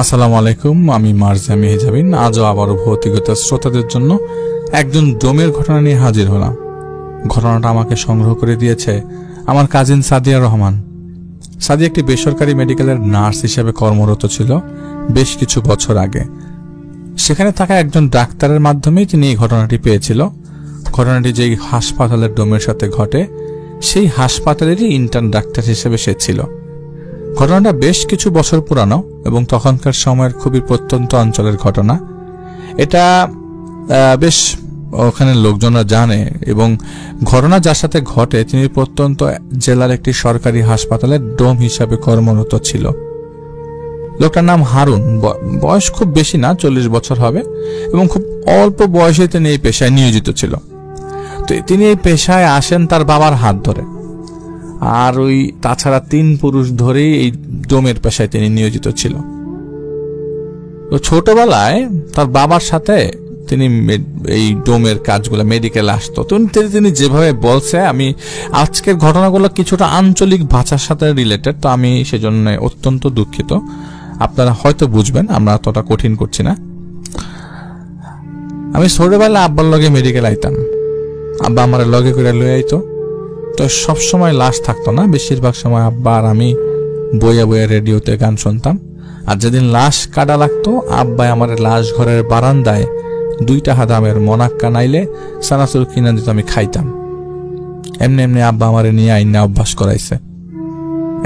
আসসালামু আলাইকুম, আমি মারজা মেহজাবিন। আজও আবারও ভৌতিকতার শ্রোতাদের জন্য একজন ডোমের ঘটনা নিয়ে হাজির হলাম। ঘটনাটা আমাকে সংগ্রহ করে দিয়েছে আমার কাজিন সাদিয়া রহমান। সাদিয়া একটি বেসরকারি মেডিকেলের নার্স হিসেবে কর্মরত ছিল বেশ কিছু বছর আগে। সেখানে থাকা একজন ডাক্তারের মাধ্যমেই তিনি এই ঘটনাটি পেয়েছিল। ঘটনাটি যেই হাসপাতালের ডোমের সাথে ঘটে, সেই হাসপাতালেরই ইন্টার্ন ডাক্তার হিসেবে সে ছিল। ঘটনাটা বেশ কিছু বছর পুরানো এবং তখনকার সময়ের খুবই প্রত্যন্ত অঞ্চলের ঘটনা। এটা বেশ ওখানে লোকজনরা জানে এবং ঘটনা যার সাথে ঘটে তিনি প্রত্যন্ত জেলার একটি সরকারি হাসপাতালের ডোম হিসাবে কর্মরত ছিল। লোকটার নাম হারুন। বয়স খুব বেশি না, 40 বছর হবে এবং খুব অল্প বয়সে তিনি এই পেশায় নিয়োজিত ছিল। তো তিনি এই পেশায় আসেন তার বাবার হাত ধরে, আর ওই তাছাড়া 3 পুরুষ ধরেই এই ডোমের পেশায় তিনি নিয়োজিত ছিল। তো ছোটবেলায় তার বাবার সাথে তিনি এই ডোমের কাজগুলো মেডিকেল আসতো। তো তিনি যেভাবে বলছে, আমি আজকের ঘটনাগুলো কিছুটা আঞ্চলিক ভাষার সাথে রিলেটেড, তো আমি সেজন্য অত্যন্ত দুঃখিত। আপনারা হয়তো বুঝবেন, আমরা অতটা কঠিন করছি না। আমি ছোটবেলায় আব্বার লগে মেডিকেল আইতাম। আব্বা আমার লগে করে লয়ে আইতো। তো সবসময় লাশ থাকতো না, বেশিরভাগ সময় আব্বা আর আমি বইয়া বইয়া রেডিওতে গান শুনতাম। আর যেদিন লাশ কাটা লাগতো, আব্বাই আমার লাশ ঘরের বারান্দায় 2 টাকা দামের মনাক্কা নাইলে সানাসুর কিনা দিত, আমি খাইতাম। এমনি এমনি আব্বা আমার নিয়ে আইনা অভ্যাস করাইছে।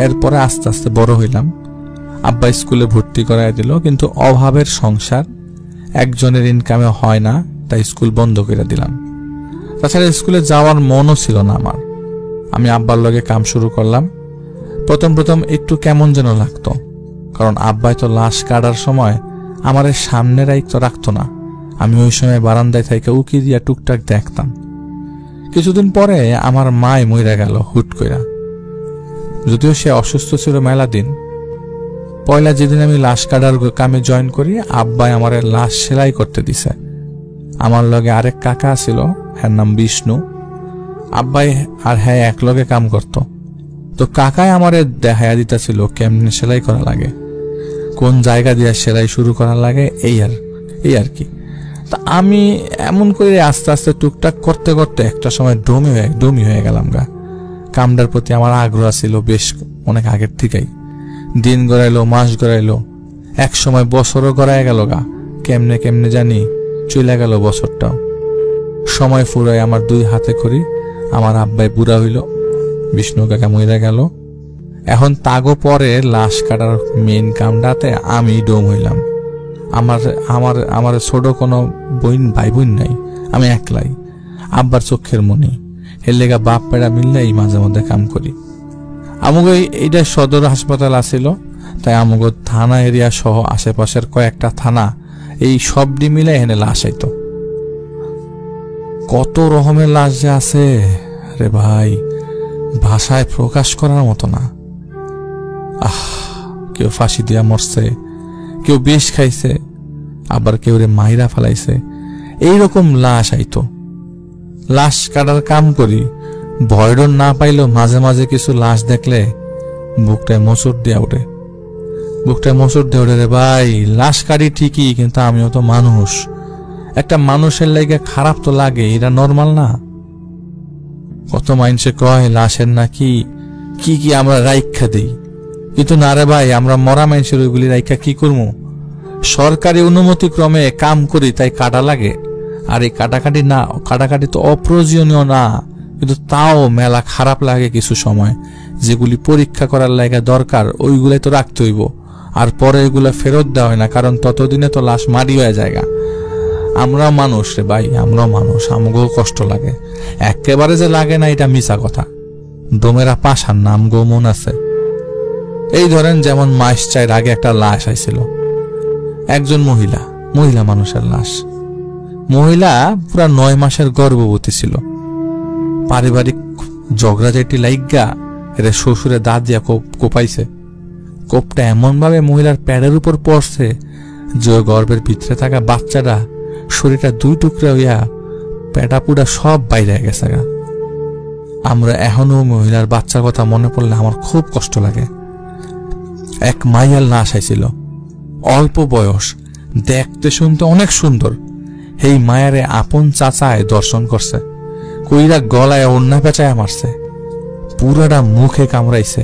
এরপরে আস্তে আস্তে বড় হইলাম। আব্বা স্কুলে ভর্তি করাই দিল, কিন্তু অভাবের সংসার, একজনের ইনকামে হয় না, তাই স্কুল বন্ধ করে দিলাম। তাছাড়া স্কুলে যাওয়ার মনও ছিল না আমার। আমি আব্বার লগে কাম শুরু করলাম। প্রথম একটু কেমন যেন লাগতো, কারণ আব্বাই তো লাশ কাটার সময় আমার সামনে রাখতো না। আমি ওই সময় বারান্দায় থেকে উকি দিয়া টুকটাক দেখতাম। কিছুদিন পরে আমার মায় মইরা গেল হুট কইরা। যদিও সে অসুস্থ ছিল মেলা দিন। পয়লা যেদিন আমি লাশ কাটার কামে জয়েন করি, আব্বাই আমার লাশ সেলাই করতে দিছে। আমার লগে আরেক কাকা ছিল, হ্যার নাম বিষ্ণু। আব্বাই আর হ্যাঁ এক লগে কাম করত। তো কাকাই আমারে দেখাইয়া দিতেছিল কেমনে সেলাই করা লাগে, কোন জায়গা দিয়ে সেলাই শুরু করা লাগে, এই আর কি। তা আমি এমন করে আস্তে আস্তে টুকটাক করতে করতে একটা সময় ডমি হয়ে গেলাম গা। কামটার প্রতি আমার আগ্রহ ছিল বেশ অনেক আগের থেকেই। দিন গড়াইলো, মাস গড়াইলো, এক সময় বছরও গড়ায় গেল গা। কেমনে জানি চলে গেল বছরটাও। সময় ফুরাই আমার 2 হাতে করি। আমার আব্বাই বুড়া হইল, বিষ্ণু কাকা মইরা গেল। এখন তাগো পরে লাশ কাটার মেইন কামটাতে আমি ডোম হইলাম। আমার ছোট কোনো ভাই বোন নাই, আমি একলাই। আব্বার চোখের মনি, এর লেগা বাপ পেড়া মিললেই মাঝে মধ্যে কাম করি। আমাকে এইটা সদর হাসপাতাল আসিল, তাই আমাকে থানা এরিয়া সহ আশেপাশের কয়েকটা থানা, এই সবটি মিলে এনে লাশ আইতো। কত রকমের লাশ যে আছে রে ভাই, ভাষায় প্রকাশ করার মতো না। কেউ ফাঁসি দিয়া মরছে, কেউ বিষ খাইছে, আবার কেউ রে মাইরা ফেলাইছে। এইরকম লাশ আইতো। লাশ কাটার কাম করি, ভয় ডর না পাইলেও মাঝে মাঝে কিছু লাশ দেখলে বুকটায় মোচড় দিয়ে ওঠে রে ভাই। লাশ কাটি ঠিকই, কিন্তু আমিও তো মানুষ। একটা মানুষের লাইগে খারাপ তো লাগে, এটা নর্মাল না? কত মানুষে কয় লাশের নাকি কি আমরা রাইখা দিই, কিন্তু না রে ভাই, আমরা মরা মানুষের ওইগুলি রাইখা কি করবো? সরকারি অনুমতি ক্রমে কাম করি, তাই কাটা লাগে। আর এই কাটাকাটি তো অপ্রয়োজনীয় না, কিন্তু তাও মেলা খারাপ লাগে কিছু সময়। যেগুলি পরীক্ষা করার লাগে দরকার, ওইগুলাই তো রাখতে হইব। আর পরে এগুলা ফেরত দেওয়া হয় না, কারণ ততদিনে তো লাশ মারি হয়ে যায়। আমরা মানুষ রে ভাই, আমরাও মানুষ, আমগো কষ্ট লাগে। একেবারে যে লাগে না এটা মিছা কথা। ডোমেরা পাশার নাম গো মন আছে। এই ধরেন, যেমন মাস 4 আগে একটা লাশ আইছিল, একজন মহিলা মানুষের লাশ। মহিলা পুরা 9 মাসের গর্ভবতী ছিল। পারিবারিক ঝগড়া যেটি লাইগা এর শ্বশুরে দাঁত দিয়া কোপাইছে। কোপটা এমন ভাবে মহিলার প্যাডের উপর পড়ছে যে গর্ভের ভিতরে থাকা বাচ্চাটা শরীরটা 2 টুকরা হইয়া পেটা পুডা সব বাইরে গেছে গা। আমরা এখনো মহিলার বাচ্চার কথা মনে পড়লে আমার খুব কষ্ট লাগে। এক মাইয়ার লাশ আইছিল, অল্প বয়স, দেখতে শুনতে অনেক সুন্দর। এই মায়ারে আপন চাচায় দর্শন করছে, কইরা গলায় ওড়না পেঁচায় মারছে, পুরাটা মুখে কামড়াইছে,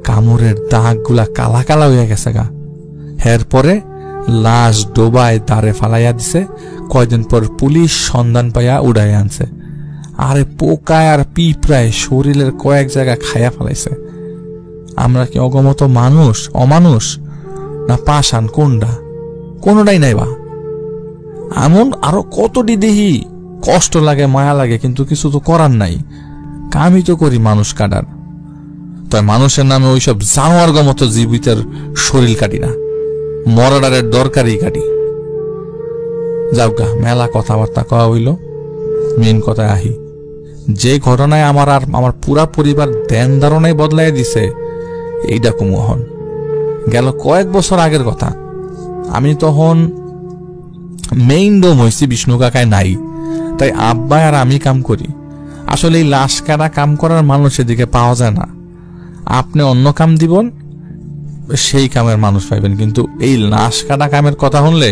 কামড়ের দাগ গুলা কালা কালা হইয়া গেছে গা। এরপরে লাশ ডোবায় দাঁড়ে ফালাইয়া দিছে। কয়দিন পর পুলিশ সন্ধান পাইয়া উড়াই আনছে। আরে পোকায় আর পিঁপড়ায় শরীরের কয়েক জায়গা খাইয়া ফেলাইছে। আমরা কি অগমত মানুষ, অমানুষ, না পাষাণ? কোনটা? কোনটাই নাই বা। এমন আরো কতটি দেহি, কষ্ট লাগে, মায়া লাগে, কিন্তু কিছু তো করার নাই। কামই তো করি মানুষ কাটার, তাই মানুষের নামে ওইসব জানোয়ার মতো জীবিতের শরীর কাটি না, মরাডারের দরকারই কাটি। যাওগা, মেলা কথাবার্তা কওয়া হইল, মেন কথায় আহি। যে ঘটনায় আমার আর আমার পুরা পরিবার ধ্যান ধারণায় বদলাই দিছে, এইটা কুমোহন গেল কয়েক বছর আগের কথা। আমি তখন মেইন ডোম হয়েছি, বিষ্ণু কাকায় নাই, তাই আব্বা আর আমি কাম করি। আসলে এই লাশ কাটা কাম করার মানুষের দিকে পাওয়া যায় না। আপনি অন্য কাম দিবেন, সেই কামের মানুষ পাইবেন, কিন্তু এই লাশ কাটা কামের কথা শুনলে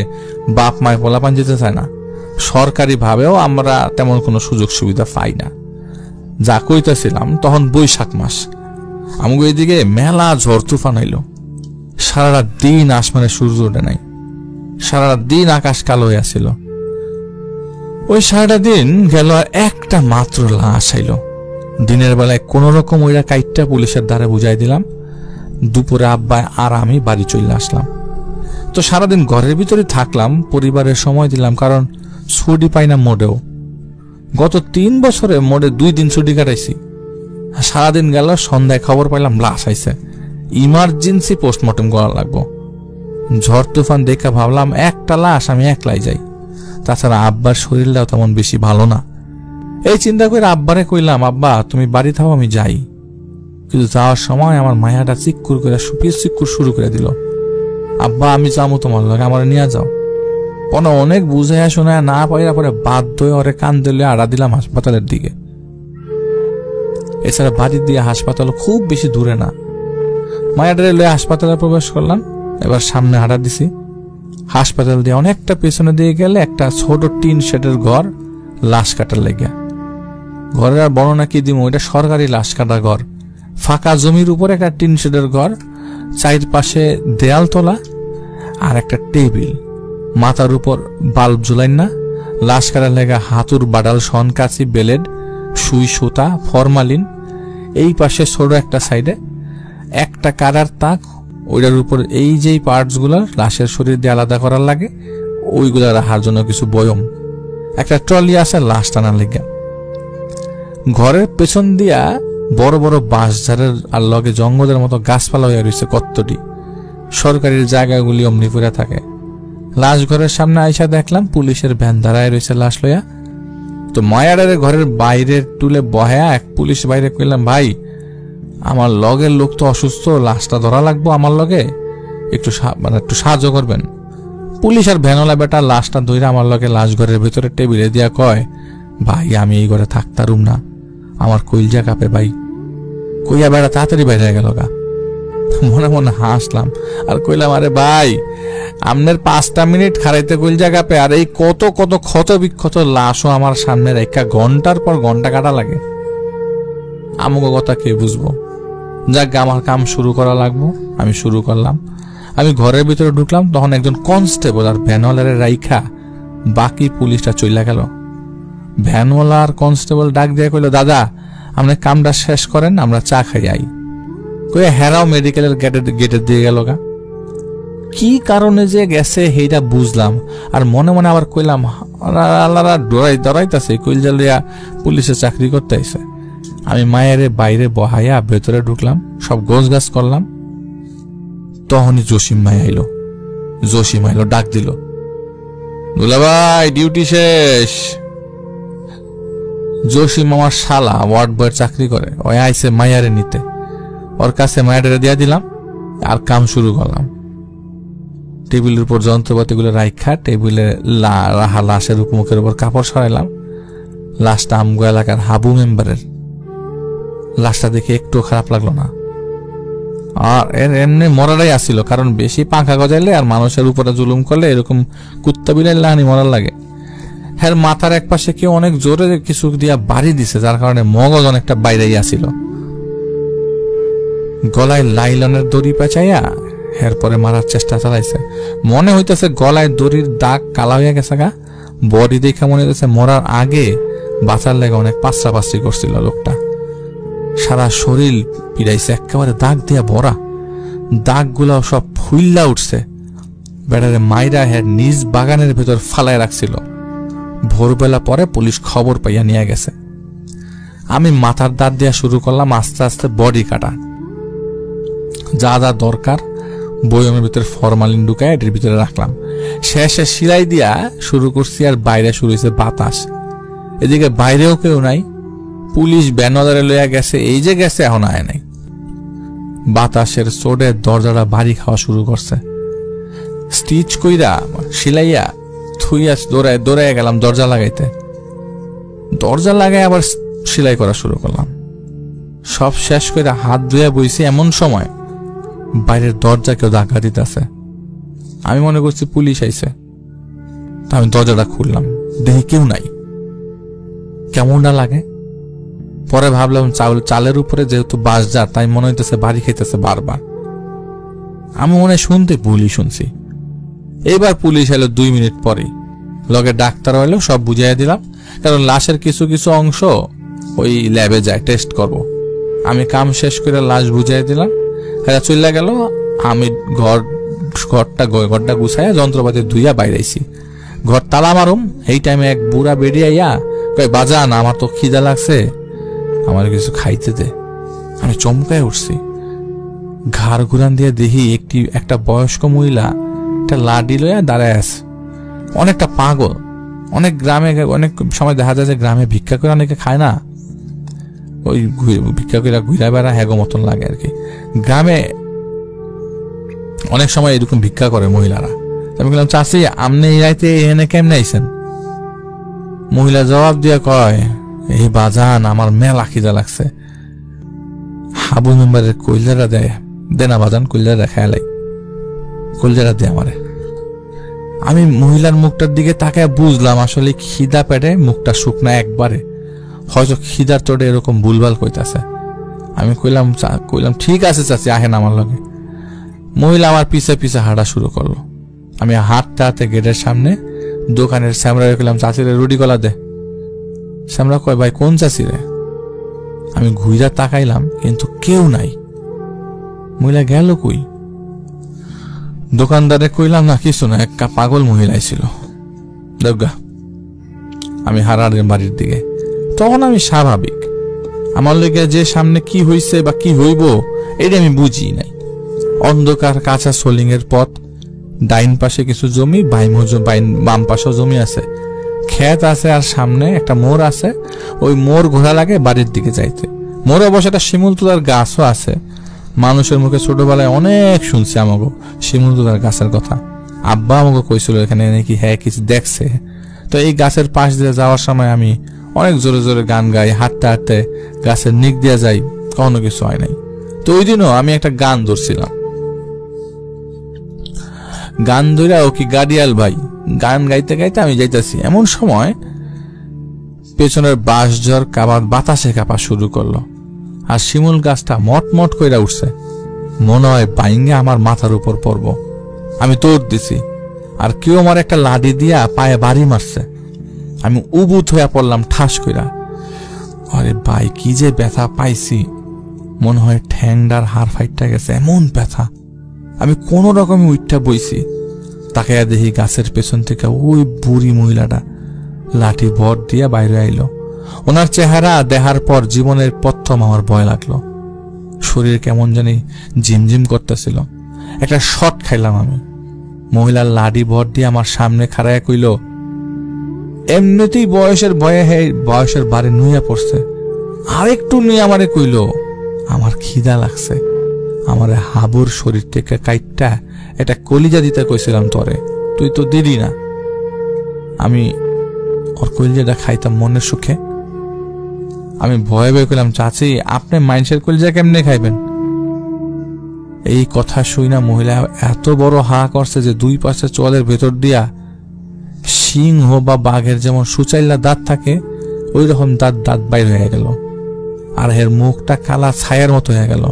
বাপ মায় পোলাপান যেতে চায় না। সরকারি ভাবেও আমরা তেমন কোনো সুযোগ সুবিধা পাই না। যা কইতেছিলাম, তখন বৈশাখ মাস, আমাকে এইদিকে মেলা ঝড় তুফান হইল। সারাটা দিন আসমানে সূর্য ওঠে নাই, সারাটা দিন আকাশ কালো হয়ে ছিল। ওই সারাটা দিন গেল, আর একটা মাত্র লাশ আইল। দিনের বেলায় কোন রকম ওইরা কাইটটা পুলিশের দ্বারে বুঝাই দিলাম। দুপুরে আব্বা আর আমি বাড়ি চলে আসলাম। তো সারাদিন ঘরের ভিতরে থাকলাম, পরিবারের সময় দিলাম, কারণ ছুটি পাই না মোডেও। গত 3 বছরে মোডে 2 দিন ছুটি কাটাইছি। সারাদিন গেল, সন্ধ্যায় খবর পাইলাম লাশ আইছে, ইমার্জেন্সি পোস্টমর্টম করা লাগবো। ঝড় তুফান দেখা ভাবলাম একটা লাশ আমি একলাই যাই, তাছাড়া আব্বার শরীরটাও তেমন বেশি ভালো না। এই চিন্তা করে আব্বারে কইলাম, আব্বা তুমি বাড়ি থাও, আমি যাই। কিন্তু যাওয়ার সময় আমার মায়াটা চিক্কুর করে সুপিয়ে চিক্কুর শুরু করে দিল। আব্বা আমি যাবো তোমার লগে, আমার নিয়ে যাও। অনেক বুঝাইয়া শোনায় না পাইরা পরে বাধ্য হয়ে ওরে কান দিলে আড়া দিলাম হাসপাতালের দিকে। এছাড়া বাড়ি দিয়ে হাসপাতাল খুব বেশি দূরে না। মায়াডারে লয়ে হাসপাতালে প্রবেশ করলাম। এবার সামনে হাঁটা দিছি। হাসপাতাল দিয়ে অনেকটা পেছনে দিয়ে গেলে একটা ছোট টিন শেডের ঘর, লাশ কাটার লেগে। ঘরের আর বর্ণনা কি দিব, ওইটা সরকারি লাশ কাটার ঘর। ফাঁকা জমির উপর একটা টিন শেডের ঘর, চারপাশে দেয়াল তোলা, আর একটা টেবিল, মাথার উপর বাল্ব ঝুলাইন না, লাশ কাটার লেগা হাতুর বাডাল, শন কাচি, বেলেড, সুই, সুতা, ফরমালিন। এই পাশে ছোট একটা সাইডে একটা কাটার তাক, ওইটার উপর এই যেই পার্টস গুলা লাশের শরীর দিয়ে আলাদা করার লাগে, ওইগুলা রাখার জন্য কিছু বয়ম, একটা ট্রলি আছে লাশ টানার লেগে। ঘরের পেছন দিয়া বড় বড় বাঁশ ঝাড়ের আর লগে জঙ্গলের মতো গাছপালা হয়ে রয়েছে কতটি। সরকারি জায়গাগুলি অমনি পড়ে থাকে। লাশ ঘরের সামনে আইসা দেখলাম পুলিশের ভ্যান দাঁড়ায় রয়েছে লাশ লইয়া। তো মায়াডারের ঘরের বাইরের টুলে বহায়া এক পুলিশ বাইরে কইলাম, ভাই আমার লগের লোক তো অসুস্থ, লাশটা ধরা লাগবো, আমার লগে একটু সাহায্য করবেন। পুলিশ আর ভ্যানওয়ালা বেটা লাশটা ধইরা আমার লগে লাশ ঘরের ভিতরে টেবিলে দিয়া কয়, ভাই আমি এই ঘরে থাকতারুম না, আমার কইলজা কাঁপে ভাই। কইয়া বেড়া তাড়াতাড়ি বাইরে গেল গা। মনে মনে হাসলাম আর কইলাম, আরে ভাই আমনের 5টা মিনিট খারাইতে কইলজা কাঁপে, আর এই কত কত ক্ষত বিক্ষত লাশও আমার সামনে রেখা ঘন্টার পর ঘন্টা কাটা লাগে। আমগো কথা কে বুঝবো? যাক, আমার কাম শুরু করা লাগবো। আমি শুরু করলাম। আমি ঘরের ভিতরে ঢুকলাম, তখন একজন কনস্টেবল আর ভ্যানওয়ালারে রাইখা বাকি পুলিশটা চইলা গেল। ভ্যানওয়ালা আর কনস্টেবল ডাক দিয়ে কইল, দাদা আপনি কামটা শেষ করেন, আমরা চা খাই আই। কইয়া হেরাও মেডিকেলের গেটে দিয়ে গেল গা। কি কারণে যে গেছে সেইটা বুঝলাম, আর মনে মনে আবার কইলাম, আল্লাহরা ডরাইতাছে, কইলজা লইয়া পুলিশে চাকরি করতে আইছে। আমি মায়ের বাইরে বহাইয়া ভেতরে ঢুকলাম, সব গোছ গাছ করলাম। তখনই জসিম ভাই আইলো। জসিম আইলো, ডাক দিল, দুলাভাই ডিউটি শেষ। জসিম আমার শালা, ওয়ার্ড বয়ের চাকরি করে। ওই আইসে মায়ারে নিতে, ওর কাছে মায়ারে দিয়া দিলাম আর কাম শুরু করলাম। টেবিলের উপর যন্ত্রপাতি গুলো রাইখা টেবিলে রাহা লাশের মুখের উপর কাপড় সরাইলাম। লাশটা আমগো এলাকার হাবু মেম্বারের। লাশটা দেখে একটু খারাপ লাগলো না। আর এর এমনি মরাটাই আসছিল, কারণ বেশি পাখা গজাইলে আর মানুষের উপরে জুলুম করলে এরকম কুত্তা বিলাই লাহানি মরার লাগে। হ্যাঁ, মাথার এক পাশে কেউ অনেক জোরে কিছু দিয়া বাড়ি দিছে, যার কারণে মগজ অনেকটা বাইরেই আসিল। গলায় লাইলনের দড়ি পেঁচাইয়া এরপরে মারার চেষ্টা চালাইছে। মনে হইতেছে গলায় দড়ির দাগ কালা হইয়া গেছে গা। বডি দেখে মনে হইতেছে মরার আগে বাঁচার লেগে অনেক পাঁচড়াপাঁচড়ি করছিল লোকটা। সারা শরীর পিড়াইছে, একেবারে দাগ দিয়া ভরা। দাগগুলো সব ফুইল্লা উঠছে। বেড়ারে মাইরা হের নিজ বাগানের ভেতর ফালায় রাখছিল। ভোরবেলা পরে পুলিশ খবর পাইয়া নিয়ে গেছে। আমি মাথার দাঁত দিয়া শুরু করলাম আস্তে আস্তে বডি কাটা। যা যা দরকার বয়মের ভিতরে ফরমালিন ঢুকায় এটির ভিতরে রাখলাম। শেষে সিলাই দিয়া শুরু করছি, আর বাইরে শুরু হয়েছে বাতাস। এদিকে বাইরেও কেউ নাই। পুলিশ ব্যানদারে লইয়া গেছে, এই যে গেছে এখন আয় নাই। বাতাসের চোটে দরজাটা বাড়ি খাওয়া শুরু করছে। স্টিচ কইরা সিলাইয়া থুইয়া দৌড়াইয়া গেলাম দরজা লাগাইতে। দরজা লাগাই আবার সেলাই করা শুরু করলাম। সব শেষ করে হাত ধুয়ে বইছি, এমন সময় বাইরের দরজা কেউ ধাক্কা দিতেছে। আমি মনে করছি পুলিশ আইছে। আমি দরজাটা খুললাম, দেখি কেউ নাই। কেমন না লাগে। পরে ভাবলাম চালের উপরে যেহেতু বাস যা, তাই মনে হইতেছে বাড়ি খাইতেছে বারবার। আমি মনে শুনতে ভুলই শুনছি। এবার পুলিশ এলো 2 মিনিট পরে। লগে ডাক্তার হইলো, সব বুঝাইয়া দিলাম, কারণ লাশের কিছু কিছু অংশ ওই ল্যাবে যায় টেস্ট করব। আমি কাম শেষ করে লাশ বুঝাই দিলাম। হ্যাঁ, চলে গেল। আমি ঘরটা গুছাইয়া যন্ত্রপাতি ধুইয়া বাইরেছি। ঘর তালা মারুম, এই টাইমে এক বুড়া বেরিয়ে আইয়া কয়, বাজান আমার তো খিদা লাগছে, আমার কিছু খাইতে দে। আমি চমকায় উঠছি। ঘাড় ঘুরান দিয়ে দেখি একটা বয়স্ক মহিলা একটা লাডি লইয়া দাঁড়ায় আছে। অনেকটা পাগল। অনেক গ্রামে অনেক সময় দেখা যায় যে গ্রামে ভিক্ষা করে অনেকে খায় না, ওই ভিক্ষা করে ঘুরা বেড়া হ্যাগো মতন লাগে আর কি। গ্রামে অনেক সময় এরকম ভিক্ষা করে মহিলারা। আমি বললাম, চাষি আপনি এই রাইতে এনে কেমনে আইছেন? মহিলা জবাব দিয়া কয়, এই বাজান আমার মেলা খিদা লাগছে, হাবু মেম্বারের কইলারা দে না বাজান, কইলারা খেয়ালাই, কইলারা দে আমারে। আমি মহিলার মুখটার দিকে তাকায় বুঝলাম আসলে খিদা পেটে মুখটা শুকনা একবারে, হয়তো খিদার চোটে এরকম ভুলভাল কইতাছে। আমি কইলাম ঠিক আছে চাচি, আহেন আমার লগে। মহিলা আমার পিছে পিছে হাঁটা শুরু করলো। আমি হাঁটতে হাঁটতে গেটের সামনে দোকানের শ্যামরা কইলাম, চাচিরে রুটি কলা দে। শ্যামরা কয়, ভাই কোন চাচি রে? আমি ঘুইরা তাকাইলাম, কিন্তু কেউ নাই। মহিলা গেল কই? দোকানদারে কইলাম, না কিছু না, একটা পাগল মহিলাই ছিল। দজ্ঞা। আমি হারার বাড়ির দিকে। তখন আমি স্বাভাবিক, আমার লেগে যে সামনে কি হইছে বা কি হইব এটা আমি বুঝি নাই। অন্ধকার কাঁচা সোলিং এর পথ, ডাইন পাশে কিছু জমি, বাম পাশেও জমি আছে, ক্ষেত আছে, আর সামনে একটা মোড় আছে। ওই মোড় ঘোরা লাগে বাড়ির দিকে যাইতে। মোড়ে অবশ্য একটা শিমুল তুলার গাছও আছে। মানুষের মুখে ছোটবেলায় অনেক শুনছি আমাকে শিমুল তুলার গাছের কথা। আব্বা আমাকে কইছিল এখানে নাকি হ্যাঁ কিছু দেখছে। তো এই গাছের পাশ দিয়ে যাওয়ার সময় আমি অনেক জোরে জোরে গান গাই, হাঁটতে হাঁটতে গাছের নিক দিয়ে যাই, কখনো কিছু হয় নাই। তো ওই দিনও আমি একটা গান ধরছিলাম। গান ধরে ও কি গাড়িয়াল ভাই গান গাইতে গাইতে আমি যাইতেছি, এমন সময় পেছনের বাঁশঝড় বাতাসে কাঁপা শুরু করলো, আর শিমুল গাছটা মটমট কইরা উঠছে। মনে হয় বাইঙ্গে আমার মাথার উপর পড়ব। আমি দৌড় দিছি, আর কেউ আমার একটা লাঠি দিয়া পায়ে বাড়ি মারছে। আমি উবুত হইয়া পড়লাম ঠাস কইরা। আরে ভাই কি যে ব্যথা পাইছি, মনে হয় ঠ্যাংডার হাড় ফাইটটা গেছে, এমন ব্যথা। আমি কোন রকমে উঠটা বইছি, তাকাইয়া দেখি গাছের পেছন থেকে ওই বুড়ি মহিলাটা লাঠি ভর দিয়া বাইরে আইলো। ওনার চেহারা দেখার পর জীবনের প্রথম আমার ভয় লাগলো। শরীর কেমন জানি ঝিমঝিম করতেছিল। একটা শট খাইলাম আমি। মহিলার লাঠি ভর দিয়ে আমার সামনে খাড়াইয়া কইল, এমনিতেই বয়সের ভয়ে বয়সের বারে নুইয়া পড়ছে, আর একটু নিয়ে আমারে কইল, আমার খিদা লাগছে, আমারে হাবুর শরীর থেকে কাইটটা এটা কলিজা দিতে কইছিলাম তরে, তুই তো দিলি না। আমি ওর কলিজাটা খাইতাম মনের সুখে। আমি ভয়ে ভয়ে কইলাম, চাচি আপনি মাইনসের কলিজা কেমনে খাইবেন? এই কথা শুই না মহিলা এত বড় হা করছে যে দুই পাশে চোয়ালের ভেতর দিয়া সিংহ বা বাঘের যেমন সুচাইলা দাঁত থাকে ওই রকম দাঁত বাইর হয়ে গেল। আর এর মুখটা কালা ছায়ার মতো হয়ে গেল,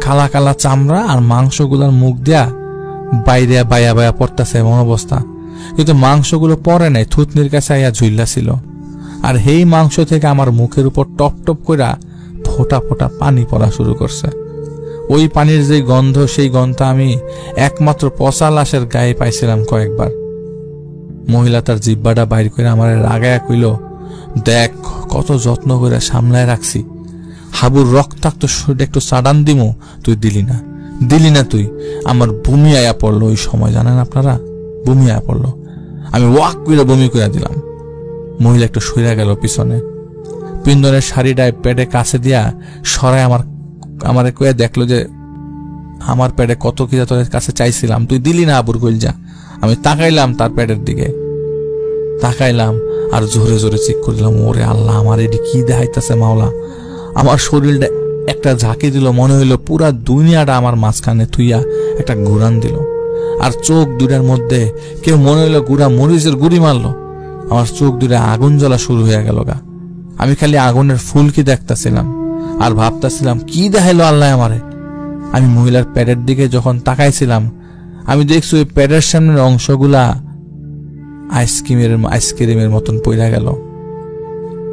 কালা কালা চামড়া আর মাংসগুলার মুখ দিয়া বাইরে বায়া বায়া পড়তেছে এমন অবস্থা। কিন্তু মাংসগুলো পরে নাই, থুতনির কাছে আইয়া ঝুল্লা ছিল। আর এই মাংস থেকে আমার মুখের উপর টপ টপ করে ফোটা ফোটা পানি পড়া শুরু করছে। ওই পানির যে গন্ধ, সেই গন্ধ আমি একমাত্র পচা লাশের গায়ে পাইছিলাম কয়েকবার। মহিলা তার জিব্বাটা বাইর করে আমার রাগায়া কইল, দেখ কত যত্ন করে সামলায় রাখছি, হাবুর রক্তাক্ত শরীরে একটু সাডান দিমু, তুই দিলি না তুই। আমার বমি আয়া পড়লো ওই সময়, জানেন আপনারা, বমি আয়া পড়লো। আমি ওয়াক করে বমি করে দিলাম। মহিলা একটু সইরা গেল পিছনে, পিন্দনের শাড়িটায় পেটে কাছে দিয়া সরাই আমার কয়ে দেখলো যে আমার পেটে কত কি তোর কাছে চাইছিলাম, তুই দিলি না আবুর কইলজা। আমি তাকাইলাম তার পেটের দিকে, তাকাইলাম আর জোরে জোরে চিক করে দিলাম, ওরে আল্লাহ, আমার এটি কি দেখাইতেছে মাওলা। আমার শরীরটা একটা ঝাঁকি দিল, মনে হইলো পুরা দুনিয়াটা আমার মাঝখানে থুইয়া একটা ঘুরান দিল। আর চোখ দুটার মধ্যে কেউ মনে হইলো মরিচের গুড়ি মারলো। আমার চোখ দুটা আগুন জ্বলা শুরু হয়ে গেল গা। আমি খালি আগুনের ফুলকি দেখতেছিলাম আর ভাবতেছিলাম কি দেখাইলো আল্লাহ আমারে। আমি মহিলার পেটের দিকে যখন তাকাইছিলাম, আমি দেখছি ওই পেটের সামনের অংশগুলা আইসক্রিমের মতন পইরা গেল।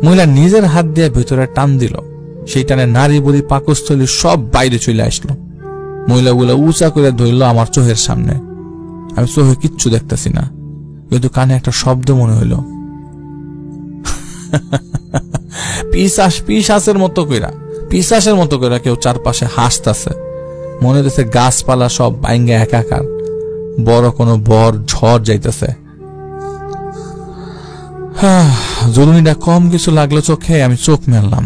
মহিলা নিজের হাত দিয়ে ভেতরে টান দিল, সেই টানে নারী বুড়ি পাকস্থলী সব বাইরে চলে আসলো। মহিলাগুলা উঁচা করে ধরল আমার চোখের সামনে। আমি চোখে কিচ্ছু দেখতেছি না, কিন্তু কানে একটা শব্দ মনে হইল, পিশাচের মতো কইরা কেউ চারপাশে হাসতেছে। মনে হচ্ছে গাছপালা সব ভাঙ্গে একাকার, বড় কোনো ঝড় যাইতেছে। জরুরিটা কম কিছু লাগলো চোখে। আমি চোখ মেললাম,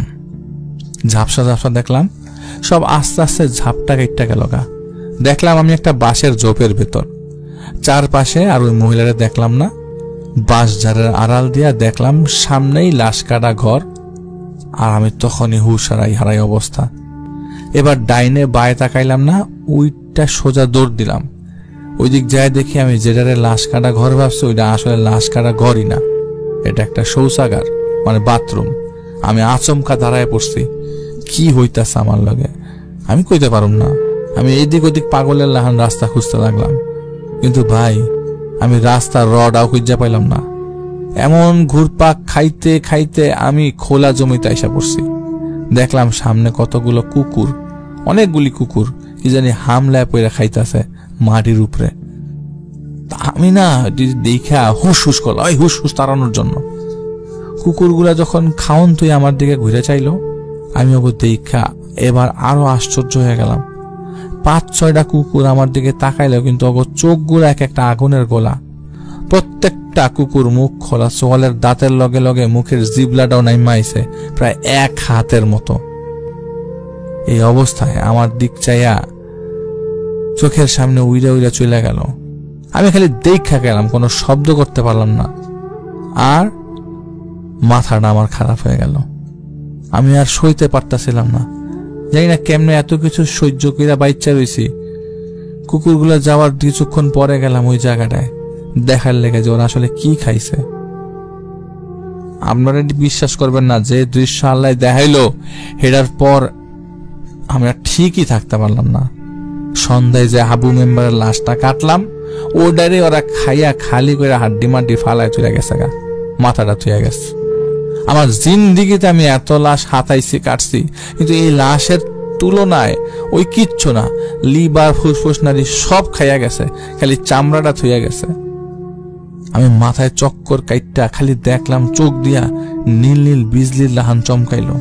ঝাপসা দেখলাম, সব আস্তে আস্তে ঝাপটা কেটে গেল গা। দেখলাম আমি একটা বাঁশের ঝোপের ভেতর, চারপাশে আর ওই মহিলারে দেখলাম না। বাঁশ ঝাড়ের আড়াল দিয়া দেখলাম সামনেই লাশ কাটা ঘর। আর আমি তখনই হুশ হারাই অবস্থা। এবার ডাইনে বায়ে তাকাইলাম না, ওইটা সোজা দৌড় দিলাম। ওই দিক যায় দেখি আমি যেটারে লাশ কাটা ঘর ভাবছি, ওইটা আসলে লাশ কাটা ঘরই না, এটা একটা শৌচাগার, মানে বাথরুম। আমি আচমকা দাঁড়ায় পড়ছি, কি হইতাছে আমার লগে আমি কইতে পারুম না। আমি এদিক ওদিক পাগলের লাহান রাস্তা খুঁজতে লাগলাম, কিন্তু ভাই আমি রাস্তার রডাও খুঁজা পাইলাম না। এমন ঘুরপাক খাইতে খাইতে আমি খোলা জমিতে আইসা পড়ছি। দেখলাম সামনে কতগুলো কুকুর, অনেকগুলি কুকুর কি জানি হামলায় পইরা খাইতেছে মাটির উপরে। আমি না দেখা হুস করলাম, ওই হুস তাড়ানোর জন্য। কুকুরগুলা যখন খাওন তুই আমার দিকে ঘুরে চাইলো, আমি ওগো দেখা এবার আরো আশ্চর্য হয়ে গেলাম। 5-6টা কুকুর আমার দিকে তাকাইলো, কিন্তু ওগো চোখগুলো এক একটা আগুনের গোলা। প্রত্যেকটা কুকুর মুখ খোলা, চোয়ালের দাঁতের লগে লগে মুখের জিবলাটাও নাইমাইছে প্রায় 1 হাতের মতো। এই অবস্থায় আমার দিক চাইয়া চোখের সামনে উইরা চলে গেল। আমি খালি দেখা গেলাম, কোনো শব্দ করতে পারলাম না। আর মাথাটা আমার খারাপ হয়ে গেল, আমি আর সইতে পারতাছিলাম না। জানি না কেমনে এত কিছু সহ্য কইরা বাচ্চা রয়েছি। কুকুরগুলা যাওয়ার কিছুক্ষণ পরে গেলাম ওই জায়গাটায় দেখার লেগে যে ওরা আসলে কি খাইছে। আপনারা বিশ্বাস করবেন না, যে দৃশ্য আল্লাহ দেখাইলো হেডার পর আমরা ঠিকই থাকতে পারলাম না। সন্ধ্যায় যে হাবু মেম্বারের লাশটা কাটলাম, ওটারে ওরা খাইয়া খালি করে হাড্ডি মাড্ডি ফালায় চলে গেছে গা, মাথাটা থুয়ে গেছে। আমার জিন্দিগিতে আমি এত লাশ হাতাইছি কাটছি, কিন্তু এই লাশের তুলনায় ওই কিচ্ছু না। লিভার ফুসফুস নারী সব খাইয়া গেছে, খালি চামড়াটা থুয়ে গেছে। আমি মাথায় চক্কর কাইটটা খালি দেখলাম চোখ দিয়া নীল নীল বিজলির লাহান চমকাইলো।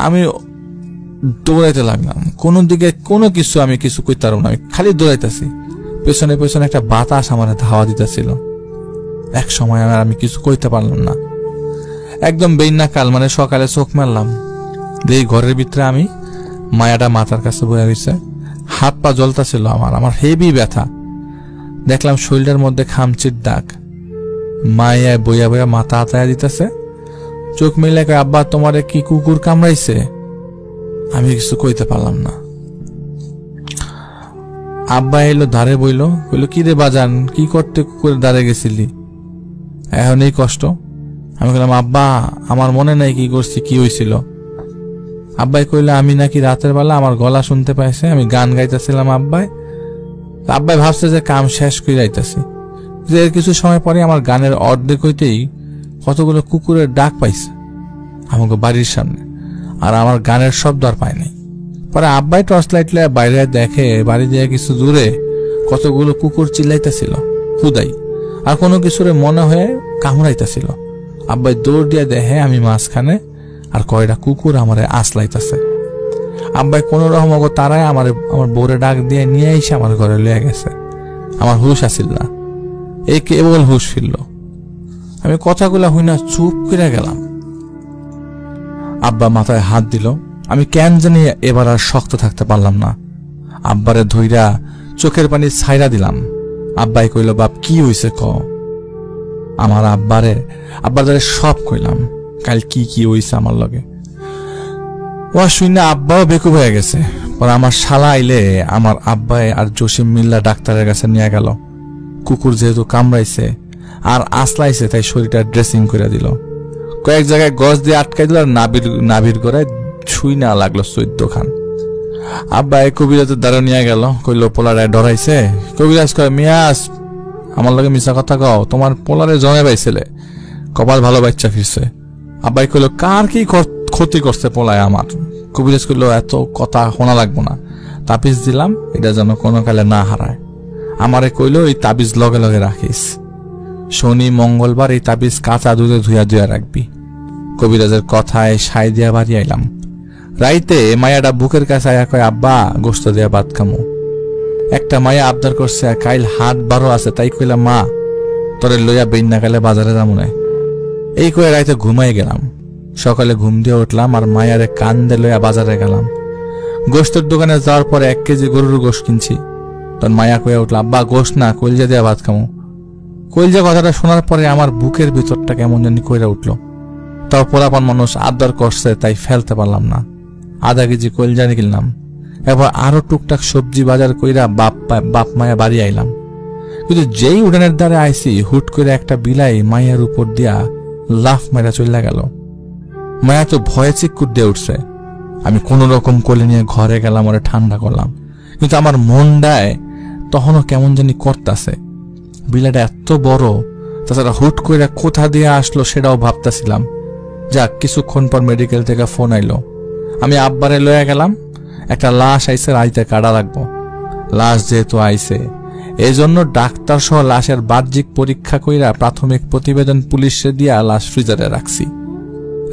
আমি দৌড়াইতে লাগলাম, কোনো দিকে কোনো কিছু আমি কিছু কইতে পারব না, আমি খালি দৌড়াইতেছি। পেছনে পেছনে একটা বাতাস আমার ধাওয়া দিতেছিল। এক সময় আমি কিছু কইতে পারলাম না। একদম বেইনাকাল, মানে সকালে চোখ মারলাম, এই ঘরের ভিতরে আমি মায়াটা মাথার কাছে বয়ে রয়েছে, হাত পা জ্বলতেছিল আমার হেভি ব্যথা। দেখলাম শরীরের মধ্যে খামচির দাগ। মায়ায় বইয়া বইয়া মাথা আতায়া দিতেছে। চোখ মিলে কয়, আব্বা তোমারে কি কুকুর কামড়াইছে? আমি কিছু কইতে পারলাম না। আব্বা এলো ধারে বইল, কইল কি রে বাজান, কি করতে কুকুরের ধারে গেছিলি? এখন এই কষ্ট। আমি বললাম আব্বা আমার মনে নাই কি করছি, কি হয়েছিল। আব্বাই কইলো আমি নাকি রাতের বেলা আমার গলা শুনতে পাইছে, আমি গান গাইতেছিলাম। আব্বাই ভাবছে যে কাম শেষ করে যাইতেছি, যে কিছু সময় পরে আমার গানের অর্ধেক হইতেই কতগুলো কুকুরের ডাক পাইছে আমাকে বাড়ির সামনে, আর আমার গানের শব্দ আর পায় নাই। পরে আব্বাই টর্চ লাইট লয়ে বাইরে দেখে বাড়ি দিয়ে কিছু দূরে কতগুলো কুকুর চিল্লাইতেছিল হুদাই, আর কোনো কিছুরে মনে হয়ে কামড়াইতেছিল। আব্বাই দৌড় দিয়ে দেখে আমি মাঝখানে, আর কয়টা কুকুর আমারে আসলাইতেছে। আব্বাই কোন রকম তারাই আমার বউরে ডাক দিয়ে নিয়ে এসে আমার ঘরে লয়ে গেছে। আমার হুশ আসিল না, এই কেবল হুশ ফিরল। আমি কথাগুলা হই না চুপ করে গেলাম। আব্বা মাথায় হাত দিল। আমি কেন জানি এবার আর শক্ত থাকতে পারলাম না। আব্বারে ধইরা চোখের পানি ছাইরা দিলাম। আব্বাই কইল বাপ কি হইছে ক। আমার আব্বার দ্বারা সব কইলাম, কাল কি কি হইছে আমার লগে। ও শুনে আব্বাও বেকুব হয়ে গেছে। পরে আমার শালা আইলে আমার আব্বাই আর জসিম মিল্লা ডাক্তারের কাছে নিয়ে গেল। কুকুর যেহেতু কামড়াইছে আর আসলাইছে, তাই শরীরটা ড্রেসিং করে দিল। কয়েক জায়গায় গজ দিয়ে আটকাই দিল, আর নাভির গোড়ায় ছুঁই না লাগলো 14 খান। আব্বাই কবিরাজের দ্বারা নিয়ে গেল, কইল পোলারায় ডরাইছে। কবিরাজ কয় মিয়াস আমার লগে মিশা কথা কও, তোমার পোলারে জমে পাইছিলে, কপাল ভালো বাচ্চা ফিরছে। আব্বাই কইল কার কি ক্ষতি করছে পোলায় আমার। কবিরাজ কইল এত কথা শোনা লাগবো না, তাবিজ দিলাম, এটা যেন কোনো কালে না হারায়। আমারে কইল এই তাবিজ লগে লগে রাখিস, শনি মঙ্গলবার এই তাবিজ কাঁচা দুধে ধুয়া রাখবি। কবিরাজের কথায় সাই দিয়া বাড়ি আইলাম। রাইতে মায়াটা বুকের কাছে আয়া কয় আব্বা গোস্ত দিয়া ভাত খামু। একটা মায়া আবদার করছে, কাইল হাট 12 আছে, তাই কইলাম মা তোরে লইয়া বেইনা কালে বাজারে যামু না। এই কয়ে রাইতে ঘুমাই গেলাম। সকালে ঘুম দিয়ে উঠলাম আর মায়ারে কান্দে লইয়া বাজারে গেলাম। গোস্তের দোকানে যাওয়ার পরে 1 কেজি গরুর গোস্ত কিনছি। তখন মায়া কয়ে উঠল আব্বা গোস্ত না, কলজা দিয়া ভাত খামু। কলজা কথাটা শোনার পরে আমার বুকের ভিতরটা কেমন জানি কইরা উঠলো। তাও পোলাপান মানুষ আবদার করছে, তাই ফেলতে পারলাম না। আধা কেজি কলজা কিনলাম। এবার আরো টুকটাক সবজি বাজার কইরা বাপ মায়া বাড়ি আইলাম। কিন্তু যেই উড়ানের দ্বারে আইছি, হুট করে একটা বিলাই মায়ের উপর দিয়া লাফ মেরা চলে গেল। মায়া তো ভয়ে চিক্কুর দিয়ে উঠছে। আমি কোন রকম কোলে নিয়ে ঘরে গেলাম, ওরে ঠান্ডা করলাম। কিন্তু আমার মনটায় তখনও কেমন জানি করতেছে। বিলাটা এত বড়, তাছাড়া হুট করে কোথা দিয়ে আসলো সেটাও ভাবতেছিলাম। যাক, কিছুক্ষণ পর মেডিকেল থেকে ফোন আইলো। আমি আব্বারে লয়ে গেলাম। একটা লাশ আইছে, রাইতে কাটা লাগবো। লাশ যেহেতু আইছে, এই জন্য ডাক্তার সহ লাশের বাহ্যিক পরীক্ষা কইরা প্রাথমিক প্রতিবেদন পুলিশে দিয়া লাশ ফ্রিজারে রাখছি।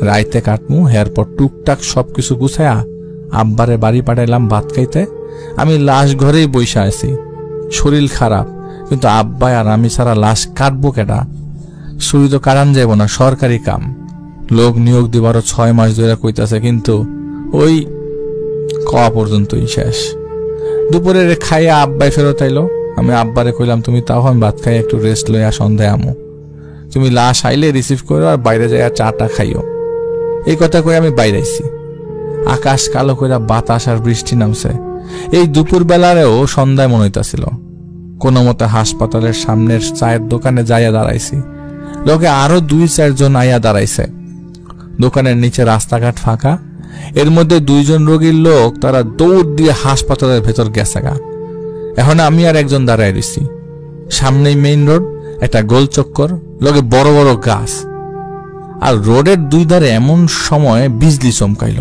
রাইতে কাটমু, এরপর টুকটাক সবকিছু গুছায়া আব্বারে বাড়ি পাঠাইলাম ভাত খাইতে। আমি লাশ ঘরেই বইসা আছি। শরীর খারাপ, কিন্তু আব্বাই আর আমি ছাড়া লাশ কাটবো কেডা? শুরু তো কাটান যাব না, সরকারি কাম। লোক নিয়োগ দিবারও 6 মাস ধরে কইতাছে, কিন্তু ওই কওয়া পর্যন্তই শেষ। দুপুরে খাইয়া আব্বাই ফেরত আইলো। আমি আব্বারে কইলাম তুমি তাও আমি ভাত খাই একটু রেস্ট লইয়া সন্ধ্যায় আমো, তুমি লাশ আইলে রিসিভ করো আর বাইরে যাইয়া চাটা খাইও। এই কথা কই আমি বাইরে আইছি। আকাশ কালো কইরা বাতাস আর বৃষ্টি নামছে। এই দুপুর বেলারেও সন্ধ্যায় মনে হইতাছিল। কোনো মতে হাসপাতালের সামনের চায়ের দোকানে যাইয়া দাঁড়াইছি। লোকে আরো 2-4 জন আইয়া দাঁড়াইছে। দোকানের নিচে রাস্তাঘাট ফাঁকা। এর মধ্যে 2 জন রোগীর লোক, তারা দৌড় দিয়ে হাসপাতালের ভেতর গেছে গা। এখন আমি আর একজন দাঁড়ায় রইছি। সামনেই মেইন রোড, একটা গোল চক্কর, লোকে বড় বড় গাছ। আর রোডের 2 ধারে এমন সময় বিজলি চমকাইল।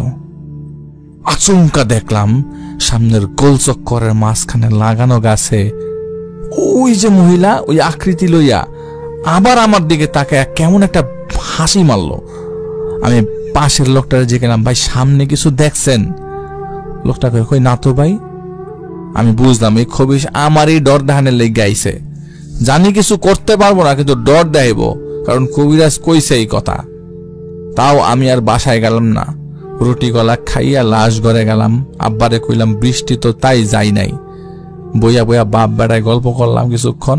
আচমকা দেখলাম সামনের গোল চক্করের মাঝখানে লাগানো গাছে ওই যে মহিলা, ওই আকৃতি লইয়া আবার আমার দিকে তাকায় কেমন একটা হাসি মারল। আমি পাশের লোকটারে জিজ্ঞাসা, ভাই সামনে কিছু দেখছেন? লোকটা কই না তো ভাই। আমি বুঝলাম এই খবিশ আমারই ডর দেখানোর লেগে আইছে। জানি কিছু করতে পারবো না, কিন্তু ডর দেখাইব, কারণ কবিরাজ কইছে এই কথা। তাও আমি আর বাসায় গেলাম না। রুটি গলা খাইয়া লাশ ঘরে গেলাম। আব্বারে কইলাম বৃষ্টি তো তাই যাই নাই। বইয়া বইয়া বাপ বেড়ায় গল্প করলাম কিছুক্ষণ।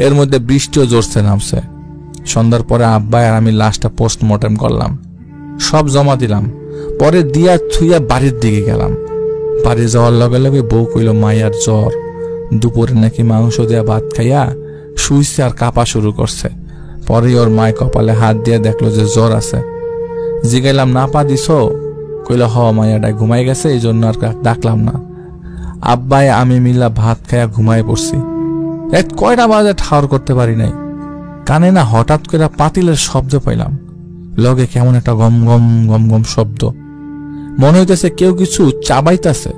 এর মধ্যে বৃষ্টিও জোরছে নামছে। সন্ধ্যার পরে আব্বা আর আমি লাশটা পোস্টমর্টেম করলাম, সব জমা দিলাম। পরে দিয়া থুইয়া বাড়ির দিকে গেলাম। বাড়ি যাওয়ার লগে লগে বউ কইল মাইয়ার জ্বর, দুপুরে নাকি মাংস দেয়া ভাত খাইয়া শুইছে আর কাঁপা শুরু করছে। পরে ওর মায় কপালে হাত দিয়ে দেখলো যে জ্বর আছে। জিগাইলাম না পা দিছ? কইল হ, মাইয়াটা ঘুমাই গেছে, এই জন্য আর ডাকলাম না। আব্বাই আমি মিল্লা ভাত খাইয়া ঘুমাই পড়ছি। রাত কয়টা বাজে ঠাওর করতে পারি নাই। কানে না হঠাৎ করে পাতিলের শব্দ পাইলাম, লগে কেমন একটা গম গম গম গম শব্দ, মনে হইতেছে কেউ কিছু চাবাইতেছে।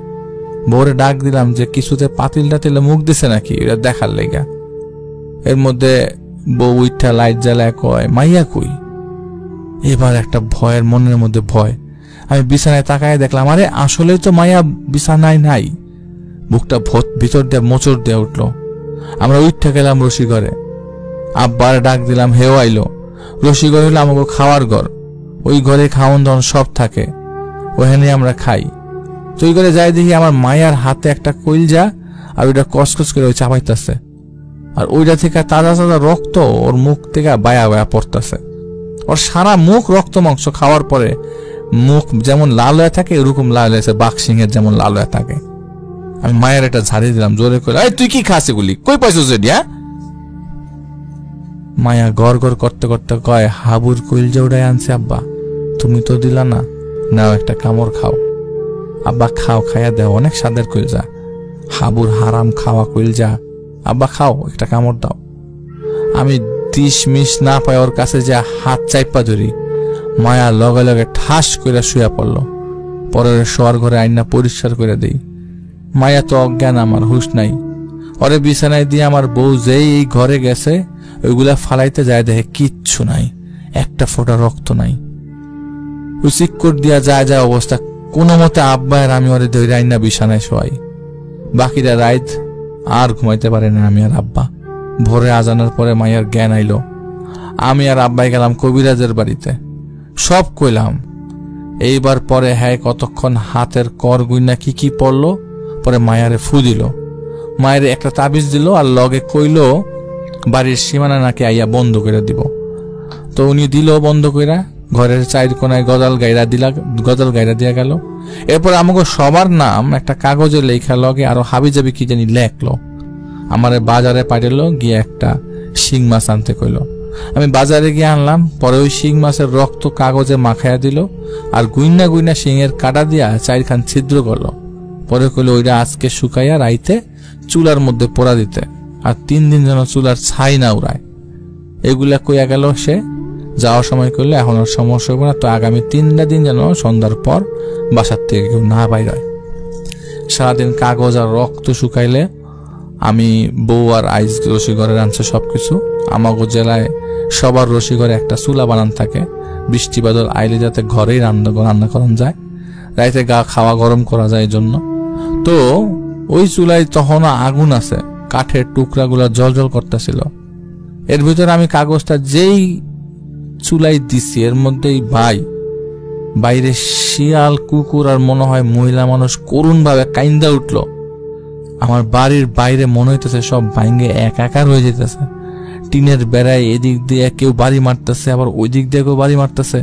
বউরে ডাক দিলাম যে কিছুতে পাতিলটা তেলে মুখ দিছে নাকি, এটা দেখার লেগা। এর মধ্যে বউ উঠা লাইট জ্বালায় কয় মাইয়া কই। এবার একটা ভয়ের, মনের মধ্যে ভয়। আমি বিছানায় তাকায় দেখলাম আরে আসলেই তো মাইয়া বিছানায় নাই। বুকটা ভিতর দিয়ে মোচড় দিয়ে উঠলো। আমরা উঠা গেলাম রসিঘরে। আব্বার ডাক দিলাম, হেও আইলো। রসিঘর হইলো আমাকে খাওয়ার ঘর, ওই ঘরে খাওয়ন দাওয়ন সব থাকে, ওখানে আমরা খাই। তো ওই ঘরে যাই দেখি আমার মায়ার হাতে একটা কইলজা, আর ওইটা কসকস করে ওই চাপাইতেছে, আর ওইটা থেকে তাজা তাজা রক্ত ওর মুখ থেকে বায়া বায়া পড়তেছে। ওর সারা মুখ রক্ত মাংস খাওয়ার পরে মুখ যেমন লাল হয়ে থাকে এরকম লাল হয়েছে, বাঘ সিংহের যেমন লাল হয়ে থাকে। আমি মায়ের এটা ঝাড়িয়ে দিলাম, জোরে করে, এই তুই কি খাস এগুলি, কই পাইছিস এটি? মায়া গড় গড় করতে করতে কয়, হাবুর কইলজা উড়াই আনছে আব্বা, তুমি তো দিলা না, নাও একটা কামড় খাও। আব্বা খাও, খাইয়া দেও, অনেক স্বাদের কইলজা, হাবুর হারাম খাওয়া কইলজা, আব্বা খাও, একটা কামড় দাও। আমি দিশ মিশ না পাই ওর কাছে যে হাত চাইপা ধরি। মায়া লগে লগে ঠাস করে শুয়া পড়লো। পরে শোয়ার ঘরে আইনা পরিষ্কার করে দেই। মায়া তো অজ্ঞান, আমার হুশ নাই। ওরে বিছানায় দিয়ে আমার বউ যেই এই ঘরে গেছে, ওইগুলা ফালাইতে যায় দেখে কিচ্ছু নাই, একটা ফোঁটা রক্ত নাই। ওই চিক্কর দিয়া যায় যায় অবস্থা। কোনো মতে আব্বায়ের আমি ওরে ধরে আইনা বিছানায় শোয়াই। বাকিরা রাত আর ঘুমাইতে পারে না আমি আর আব্বা। ভোরে আজানের পরে মায়ের জ্ঞান আইলো। আমি আর আব্বাই গেলাম কবিরাজের বাড়িতে, সব কইলাম। এইবার পরে হ্যাঁ কতক্ষণ হাতের কর গুইনা কি কি পড়লো। পরে মায়ারে ফু দিল, মায়ের একটা তাবিজ দিল, আর লগে কইল বাড়ির সীমানা নাকি আইয়া বন্ধ করে দিব। তো উনি দিল বন্ধ কইরা, ঘরের চাইর কোনায় গজাল গাইরা দিয়া গেল। এরপর আমাকে সবার নাম একটা কাগজে লেখা, লগে আরো হাবি জাবি কি জানি লেখলো। আমারে বাজারে পাঠালো, গিয়ে একটা শিং মাছ আনতে কইলো। আমি বাজারে গিয়ে আনলাম। পরে ওই শিং মাছের রক্ত কাগজে মাখাইয়া দিল, আর গুইনা গুইনা শিঙের কাটা দিয়া চারখান ছিদ্র করলো। পরে কইলো ওইটা আজকে শুকাইয়া রাইতে চুলার মধ্যে পোড়া দিতে, আর 3 দিন যেন চুলার ছাই না উড়ায়। এগুলা কইয়া গেল সে। যাওয়ার সময় কইলো এখন আর সমস্যা হবে না, তো আগামী 3টা দিন যেন সন্ধ্যার পর বাসার থেকে কেউ না বাইর হয়। সারাদিন কাগজ আর রক্ত শুকাইলে আমি বউ আর আইস রসিঘরে রাঁধছে সবকিছু। আমাগো জেলায় সবার রসিঘরে একটা চুলা বানান থাকে, বৃষ্টি বাদল আইলে যাতে ঘরেই রান্না করান যায়, রাইতে খাওয়া গরম করা যায় এই জন্য। তো ওই চুলায় তখনও আগুন আছে, কাঠের টুকরাগুলা জল জল করতেছিল। এর ভিতরে আমি কাগজটা যেই চুলাই দিছি, এর মধ্যেই বাইরে শিয়াল, কুকুর আর মনে হয় মহিলা মানুষ করুণ ভাবে কাইন্দা উঠলো। আমার বাড়ির বাইরে মনে হইতেছে সব ভাঙ্গে একাকার হয়ে যেতেছে। টিনের বেড়ায় এদিক দিয়ে কেউ বাড়ি মারতেছে, আবার ওই দিক দিয়ে কেউ বাড়ি মারতেছে।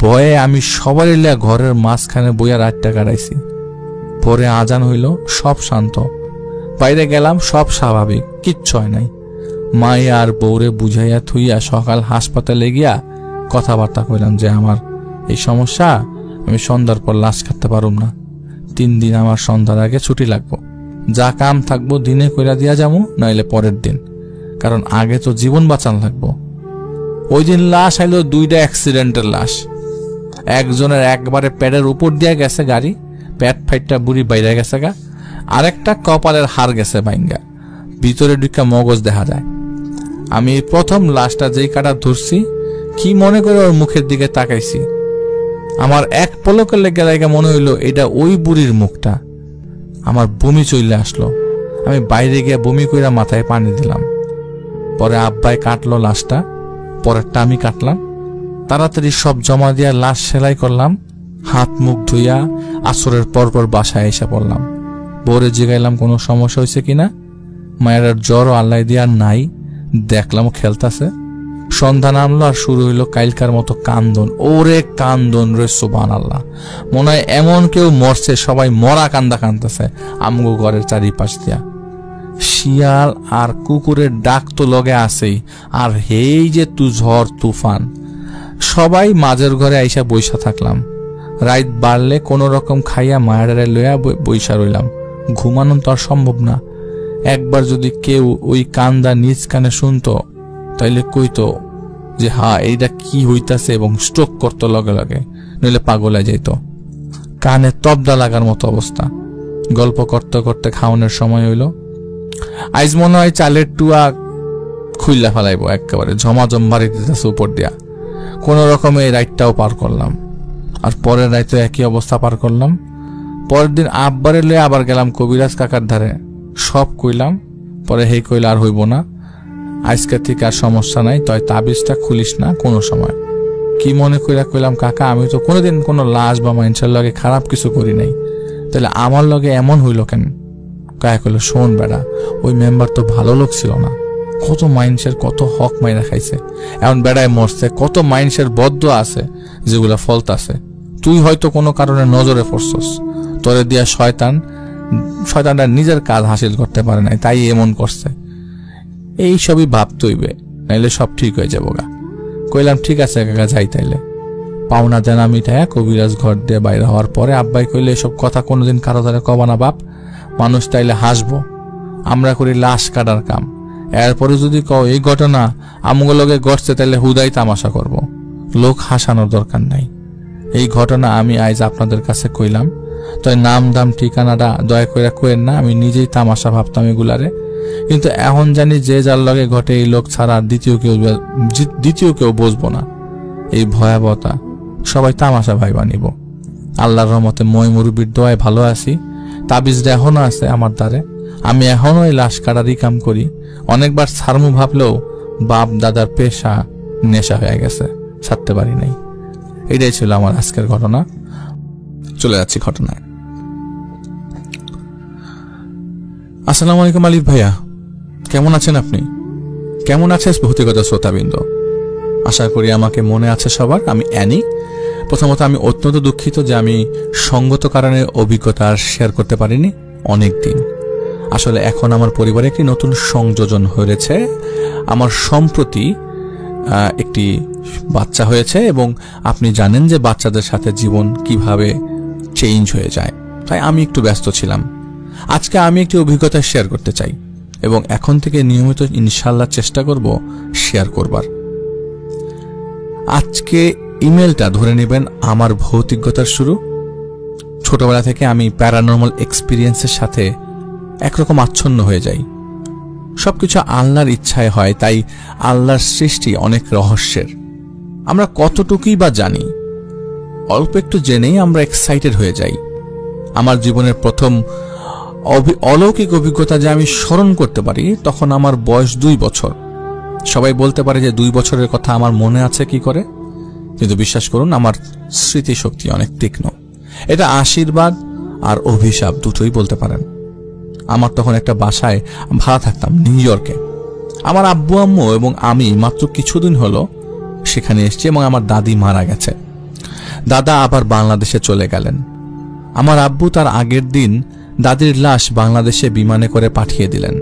ভয়ে আমি সবার এলে ঘরের মাঝখানে বইয়া রাতটা কাটাইছি। পরে আজান হইল, সব শান্ত। বাইরে গেলাম, সব স্বাভাবিক, কিচ্ছু হয় নাই। মাই আর বউরে বুঝাইয়া থুইয়া সকাল হাসপাতালে গিয়া কথাবার্তা কইলাম যে আমার এই সমস্যা, আমি সন্ধ্যার পর লাশ কাটতে পারুম না, 3 দিন আমার সন্ধ্যার আগে ছুটি লাগবো। যা কাম থাকবো দিনে কইরা দিয়া যাবো, নাইলে পরের দিন, কারণ আগে তো জীবন বাঁচান লাগবো। ওই দিন লাশ আইলো 2টা অ্যাক্সিডেন্টের লাশ। একজনের একবারে পেটের উপর দিয়া গেছে গাড়ি, পেট ফাইটটা বুড়ি বাইরে গেছে গা। আরেকটা কপালের হাড় গেছে ভাঙ্গা, ভিতরে ঢুকা মগজ দেখা যায়। আমি প্রথম লাশটা যেই কাটা ধরছি, কি মনে করে ওর মুখের দিকে তাকাইছি, আমার এক পলকের লেগে মনে হইলো এটা ওই বুড়ির মুখটা। আমার বমি চলে আসলো। আমি বাইরে গিয়ে বমি কইরা মাথায় পানি দিলাম। পরে আব্বাই কাটলো লাশটা, পরেরটা আমি কাটলাম। তাড়াতাড়ি সব জমা দিয়া লাশ সেলাই করলাম। হাত মুখ ধুইয়া আসরের পরপর বাসায় এসে পড়লাম। বউরে জিগাইলাম কোনো সমস্যা হয়েছে কিনা। মায়ের জ্বর আল্লাহ দিয়া নাই, দেখলাম খেলতাছে। সন্ধ্যা নামলো আর শুরু হইলো কাইলকার মতো কান্দন। ওরে কান্দন রে, সুবহানাল্লাহ, মনে হয় এমন কেউ মরছে, সবাই মরা কান্দা কান্দতেছে আমগো ঘরের চারিপাশ দিয়া। শিয়াল আর কুকুরের ডাক তো লগে আছেই, আর হেই যে ঝড় তুফান। সবাই মাঝের ঘরে আইসা বইসা থাকলাম। রাত বাড়লে কোন রকম খাইয়া মায়েরারে লইয়া বইসা রইলাম। ঘুমানো তো আর সম্ভব না। একবার যদি কেউ ওই কান্দা নিজ কানে শুনতো তাইলে কইতো যে এইটা কি হইতাছে, এবং স্ট্রোক করতো লগে লগে, নইলে পাগল যাইতো। কানে তবদা লাগার মতো অবস্থা। গল্প করতে করতে খাওয়ানোর সময় হইল। আইজ মনে হয় চালের টুয়া খুইলা ফেলাইব, একেবারে ঝমাঝম বাড়ি দিতেছে উপর দিয়া। কোন রকমে এই রাইটটাও পার করলাম, আর পরের রাইতে একই অবস্থা পার করলাম। পরের দিন আব্বারে লয়ে আবার গেলাম কবিরাজ কাকার ধারে, সব কইলাম। পরে হেই কইলা আর হইব না, আজকে থেকে আর সমস্যা নাই, তয় তাবিজটা খুলিস না কোনো সময়। কি মনে কইরা কইলাম, কাকা আমি তো কোনোদিন কোনো লাশ বা মানুষের লগে খারাপ কিছু করি নাই, তাহলে আমার লগে এমন হইল কেন? কাকা কইল, শোন বেড়া, ওই মেম্বার তো ভালো লোক ছিল না, কত মানুষের কত হক মাইরা খাইছে, এমন বেড়ায় মরছে, কত মানুষের বদ্ধ আছে যেগুলা ফলতাছে। তুই হয়তো কোনো কারণে নজরে পড়ছস, তোরে দিয়া শয়তানটা নিজের কাজ হাসিল করতে পারে নাই, তাই এমন করছে। এই সবই ভাবতে হইবে, নাইলে সব ঠিক হয়ে যাবো গা। কইলাম ঠিক আছে কাকা, যাই তাইলে। পাওনা দেনা মিঠাইয়া কবিরাজ ঘর দিয়ে বাইরে হওয়ার পরে আব্বাই কইলে, এসব কথা কোনোদিন কারো ধারে কবা না বাপ, মানুষ তাইলে হাসবো, আমরা করি লাশ কাটার কাম। এরপরে যদি কও এই ঘটনা আমগো লগে ঘটছে, তাইলে হুদাই তামাশা করব, লোক হাসানোর দরকার নাই। এই ঘটনা আমি আজ আপনাদের কাছে কইলাম, তাই নাম দাম ঠিকানাটা দয়া করে কইেন না, আমি নিজেই তামাশা ভাবতাম এগুলারে। কিন্তু এখন জানি যে যার লগে ঘটে এই লোক ছাড়া দ্বিতীয় কেউ বুঝবো না এই ভয়াবহতা, সবাই তামাশা ভাইবা নিব। আল্লাহর রহমতে মই মুরুবির দোয়ায় ভালো আছি, তাবিজটা এখনো আছে আমার দ্বারে, আমি এখনো এই লাশ কাটারই কাম করি। অনেকবার ছাড়মু ভাবলেও বাপ দাদার পেশা নেশা হয়ে গেছে, ছাড়তে পারি নাই। এটাই ছিল আমার আজকের ঘটনা। চলে যাচ্ছি ঘটনায়। আসসালামু আলাইকুম আলিফ ভাইয়া, কেমন আছেন আপনি? কেমন আছে ভৌতিকতা শ্রোতাবৃন্দ? আশা করি আমাকে মনে আছে সবার। আমি অ্যানি। প্রথমত আমি অত্যন্ত দুঃখিত যে আমি সঙ্গত কারণে অভিজ্ঞতা আর শেয়ার করতে পারিনি অনেক দিন। আসলে এখন আমার পরিবারে একটি নতুন সংযোজন হয়েছে। আমার সম্প্রতি একটি বাচ্চা হয়েছে, এবং আপনি জানেন যে বাচ্চাদের সাথে জীবন কিভাবে চেঞ্জ হয়ে যায়, তাই আমি একটু ব্যস্ত ছিলাম। আজকে আমি একটি অভিজ্ঞতা শেয়ার করতে চাই, এবং এখন থেকে নিয়মিত ইনশাআল্লাহ চেষ্টা করব শেয়ার করবার। আজকে ইমেলটা ধরে নেবেন আমার ভৌতিকতার শুরু। ছোটবেলা থেকে আমি প্যারানর্মাল এক্সপিরিয়েন্সের সাথে একরকম আচ্ছন্ন হয়ে যাই। সবকিছু আল্লাহর ইচ্ছায় হয়, তাই আল্লাহর সৃষ্টি অনেক রহস্যের। আমরা কতটুকুই বা জানি, অল্প একটু জেনেই আমরা এক্সাইটেড হয়ে যাই। আমার জীবনের প্রথম অলৌকিক অভিজ্ঞতা যে আমি স্মরণ করতে পারি, তখন আমার বয়স 2 বছর। সবাই বলতে পারে যে 2 বছরের কথা আমার মনে আছে কি করে, কিন্তু বিশ্বাস করুন আমার স্মৃতিশক্তি অনেক তীক্ষ্ণ। এটা আশীর্বাদ আর অভিশাপ দুটোই বলতে পারেন। আমার তখন একটা বাসায় ভাড়া থাকতাম নিউ ইয়র্কে। আমার আব্বু আম্মু এবং আমি মাত্র কিছুদিন হলো সেখানে এসেছি, এবং আমার দাদি মারা গেছে। দাদা আবার বাংলাদেশে চলে গেলেন। আমার আব্বু তার আগের দিন দাদির লাশ বাংলাদেশে বিমানে করে পাঠিয়ে দিলেন।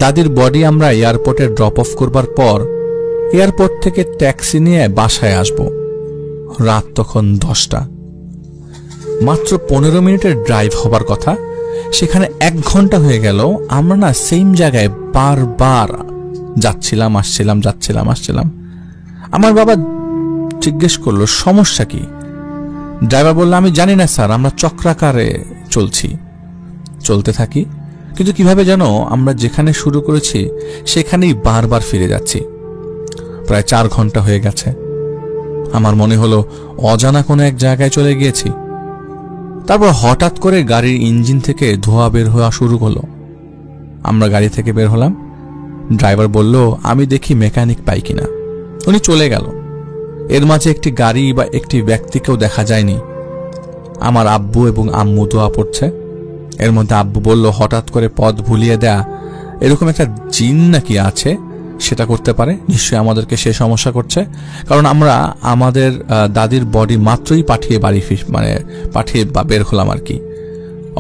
দাদির বডি আমরা এয়ারপোর্টে ড্রপ অফ করবার পর এয়ারপোর্ট থেকে ট্যাক্সি নিয়ে বাসায় আসব। রাত তখন 10টা। মাত্র 15 মিনিটের ড্রাইভ হবার কথা, সেখানে 1 ঘন্টা হয়ে গেল। আমরা না সেম জায়গায় বারবার যাচ্ছিলাম আসছিলাম। আমার বাবা জিজ্ঞেস করলো সমস্যা কি। ড্রাইভার বলল, আমি জানি না স্যার, আমরা চক্রাকারে চলতে থাকি, কিন্তু কিভাবে যেন আমরা যেখানে শুরু করেছি সেখানেই বারবার ফিরে যাচ্ছি। প্রায় 4 ঘন্টা হয়ে গেছে। আমার মনে হলো অজানা কোনো এক জায়গায় চলে গিয়েছি। তারপর হঠাৎ করে গাড়ির ইঞ্জিন থেকে ধোঁয়া বের হওয়া শুরু হলো। আমরা গাড়ি থেকে বের হলাম। ড্রাইভার বলল, আমি দেখি মেকানিক পাই কিনা। উনি চলে গেল। এর মাঝে একটি গাড়ি বা একটি ব্যক্তিকেও দেখা যায়নি। আমার আব্বু এবং আম্মু দোয়া পড়ছে। এর মধ্যে আব্বু বলল, হঠাৎ করে পথ ভুলিয়ে দেয়া এরকম একটা জিন নাকি আছে, সেটা করতে পারে, নিশ্চয়ই আমাদেরকে সে সমস্যা করছে। কারণ আমরা আমাদের দাদির বডি মাত্রই পাঠিয়ে বের হলাম আর কি।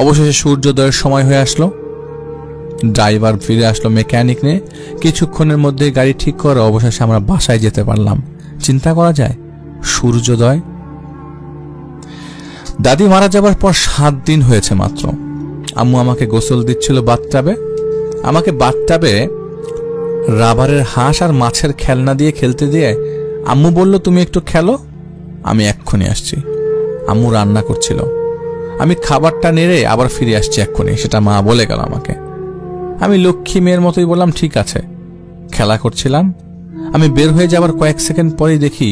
অবশেষে সূর্যোদয়ের সময় হয়ে আসলো। ড্রাইভার ফিরে আসলো মেকানিক নিয়ে, কিছুক্ষণের মধ্যে গাড়ি ঠিক করে অবশেষে আমরা বাসায় যেতে পারলাম। চিন্তা করা যায়, সূর্যোদয়। দাদি মারা যাবার পর 7 দিন হয়েছে মাত্র। আম্মু আমাকে গোসল দিচ্ছিল বাথটাবে। আমাকে বাথটাবে রাবারের হাঁস আর মাছের খেলনা দিয়ে খেলতে দিয়ে আম্মু বলল, তুমি একটু খেলো, আমি এক্ষুনি আসছি। আম্মু রান্না করছিল, আমি খাবারটা নেড়ে আবার ফিরে আসছি এক্ষুনি, সেটা মা বলে গেল আমাকে। আমি লক্ষ্মী মেয়ের মতোই বললাম ঠিক আছে। খেলা করছিলাম। আমি বের হয়ে যাবার কয়েক সেকেন্ড পরেই দেখি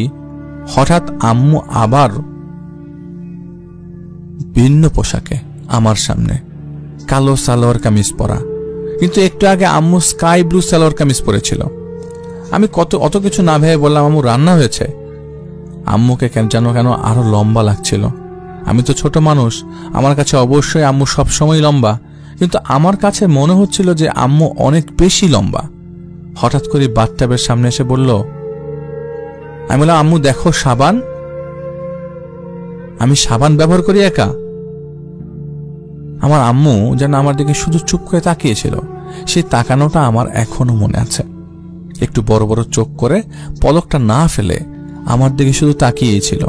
হঠাৎ আম্মু আবার ভিন্ন পোশাকে আমার সামনে, কালো সালোয়ার কামিজ পরা। কিন্তু একটু আগে আম্মু স্কাই ব্লু সালোয়ার কামিজ পরেছিল। আমি অত কিছু না ভেবে বললাম, আম্মু রান্না হয়েছে। আম্মুকে যেন আরো লম্বা লাগছিল। আমি তো ছোট মানুষ, আমার কাছে অবশ্যই আম্মু সবসময় লম্বা, কিন্তু আমার কাছে মনে হচ্ছিল যে আম্মু অনেক বেশি লম্বা। হঠাৎ করে বাথটাবের সামনে এসে বলল, আমি বললাম, আম্মু দেখো সাবান। আমি সাবান ব্যবহার করি একা? আমার আম্মু যেন আমার দিকে শুধু চুপ করে তাকিয়েছিল। সেই তাকানোটা আমার এখনো মনে আছে। একটু বড় বড় চোখ করে পলকটা না ফেলে আমার দিকে শুধু তাকিয়েছিল,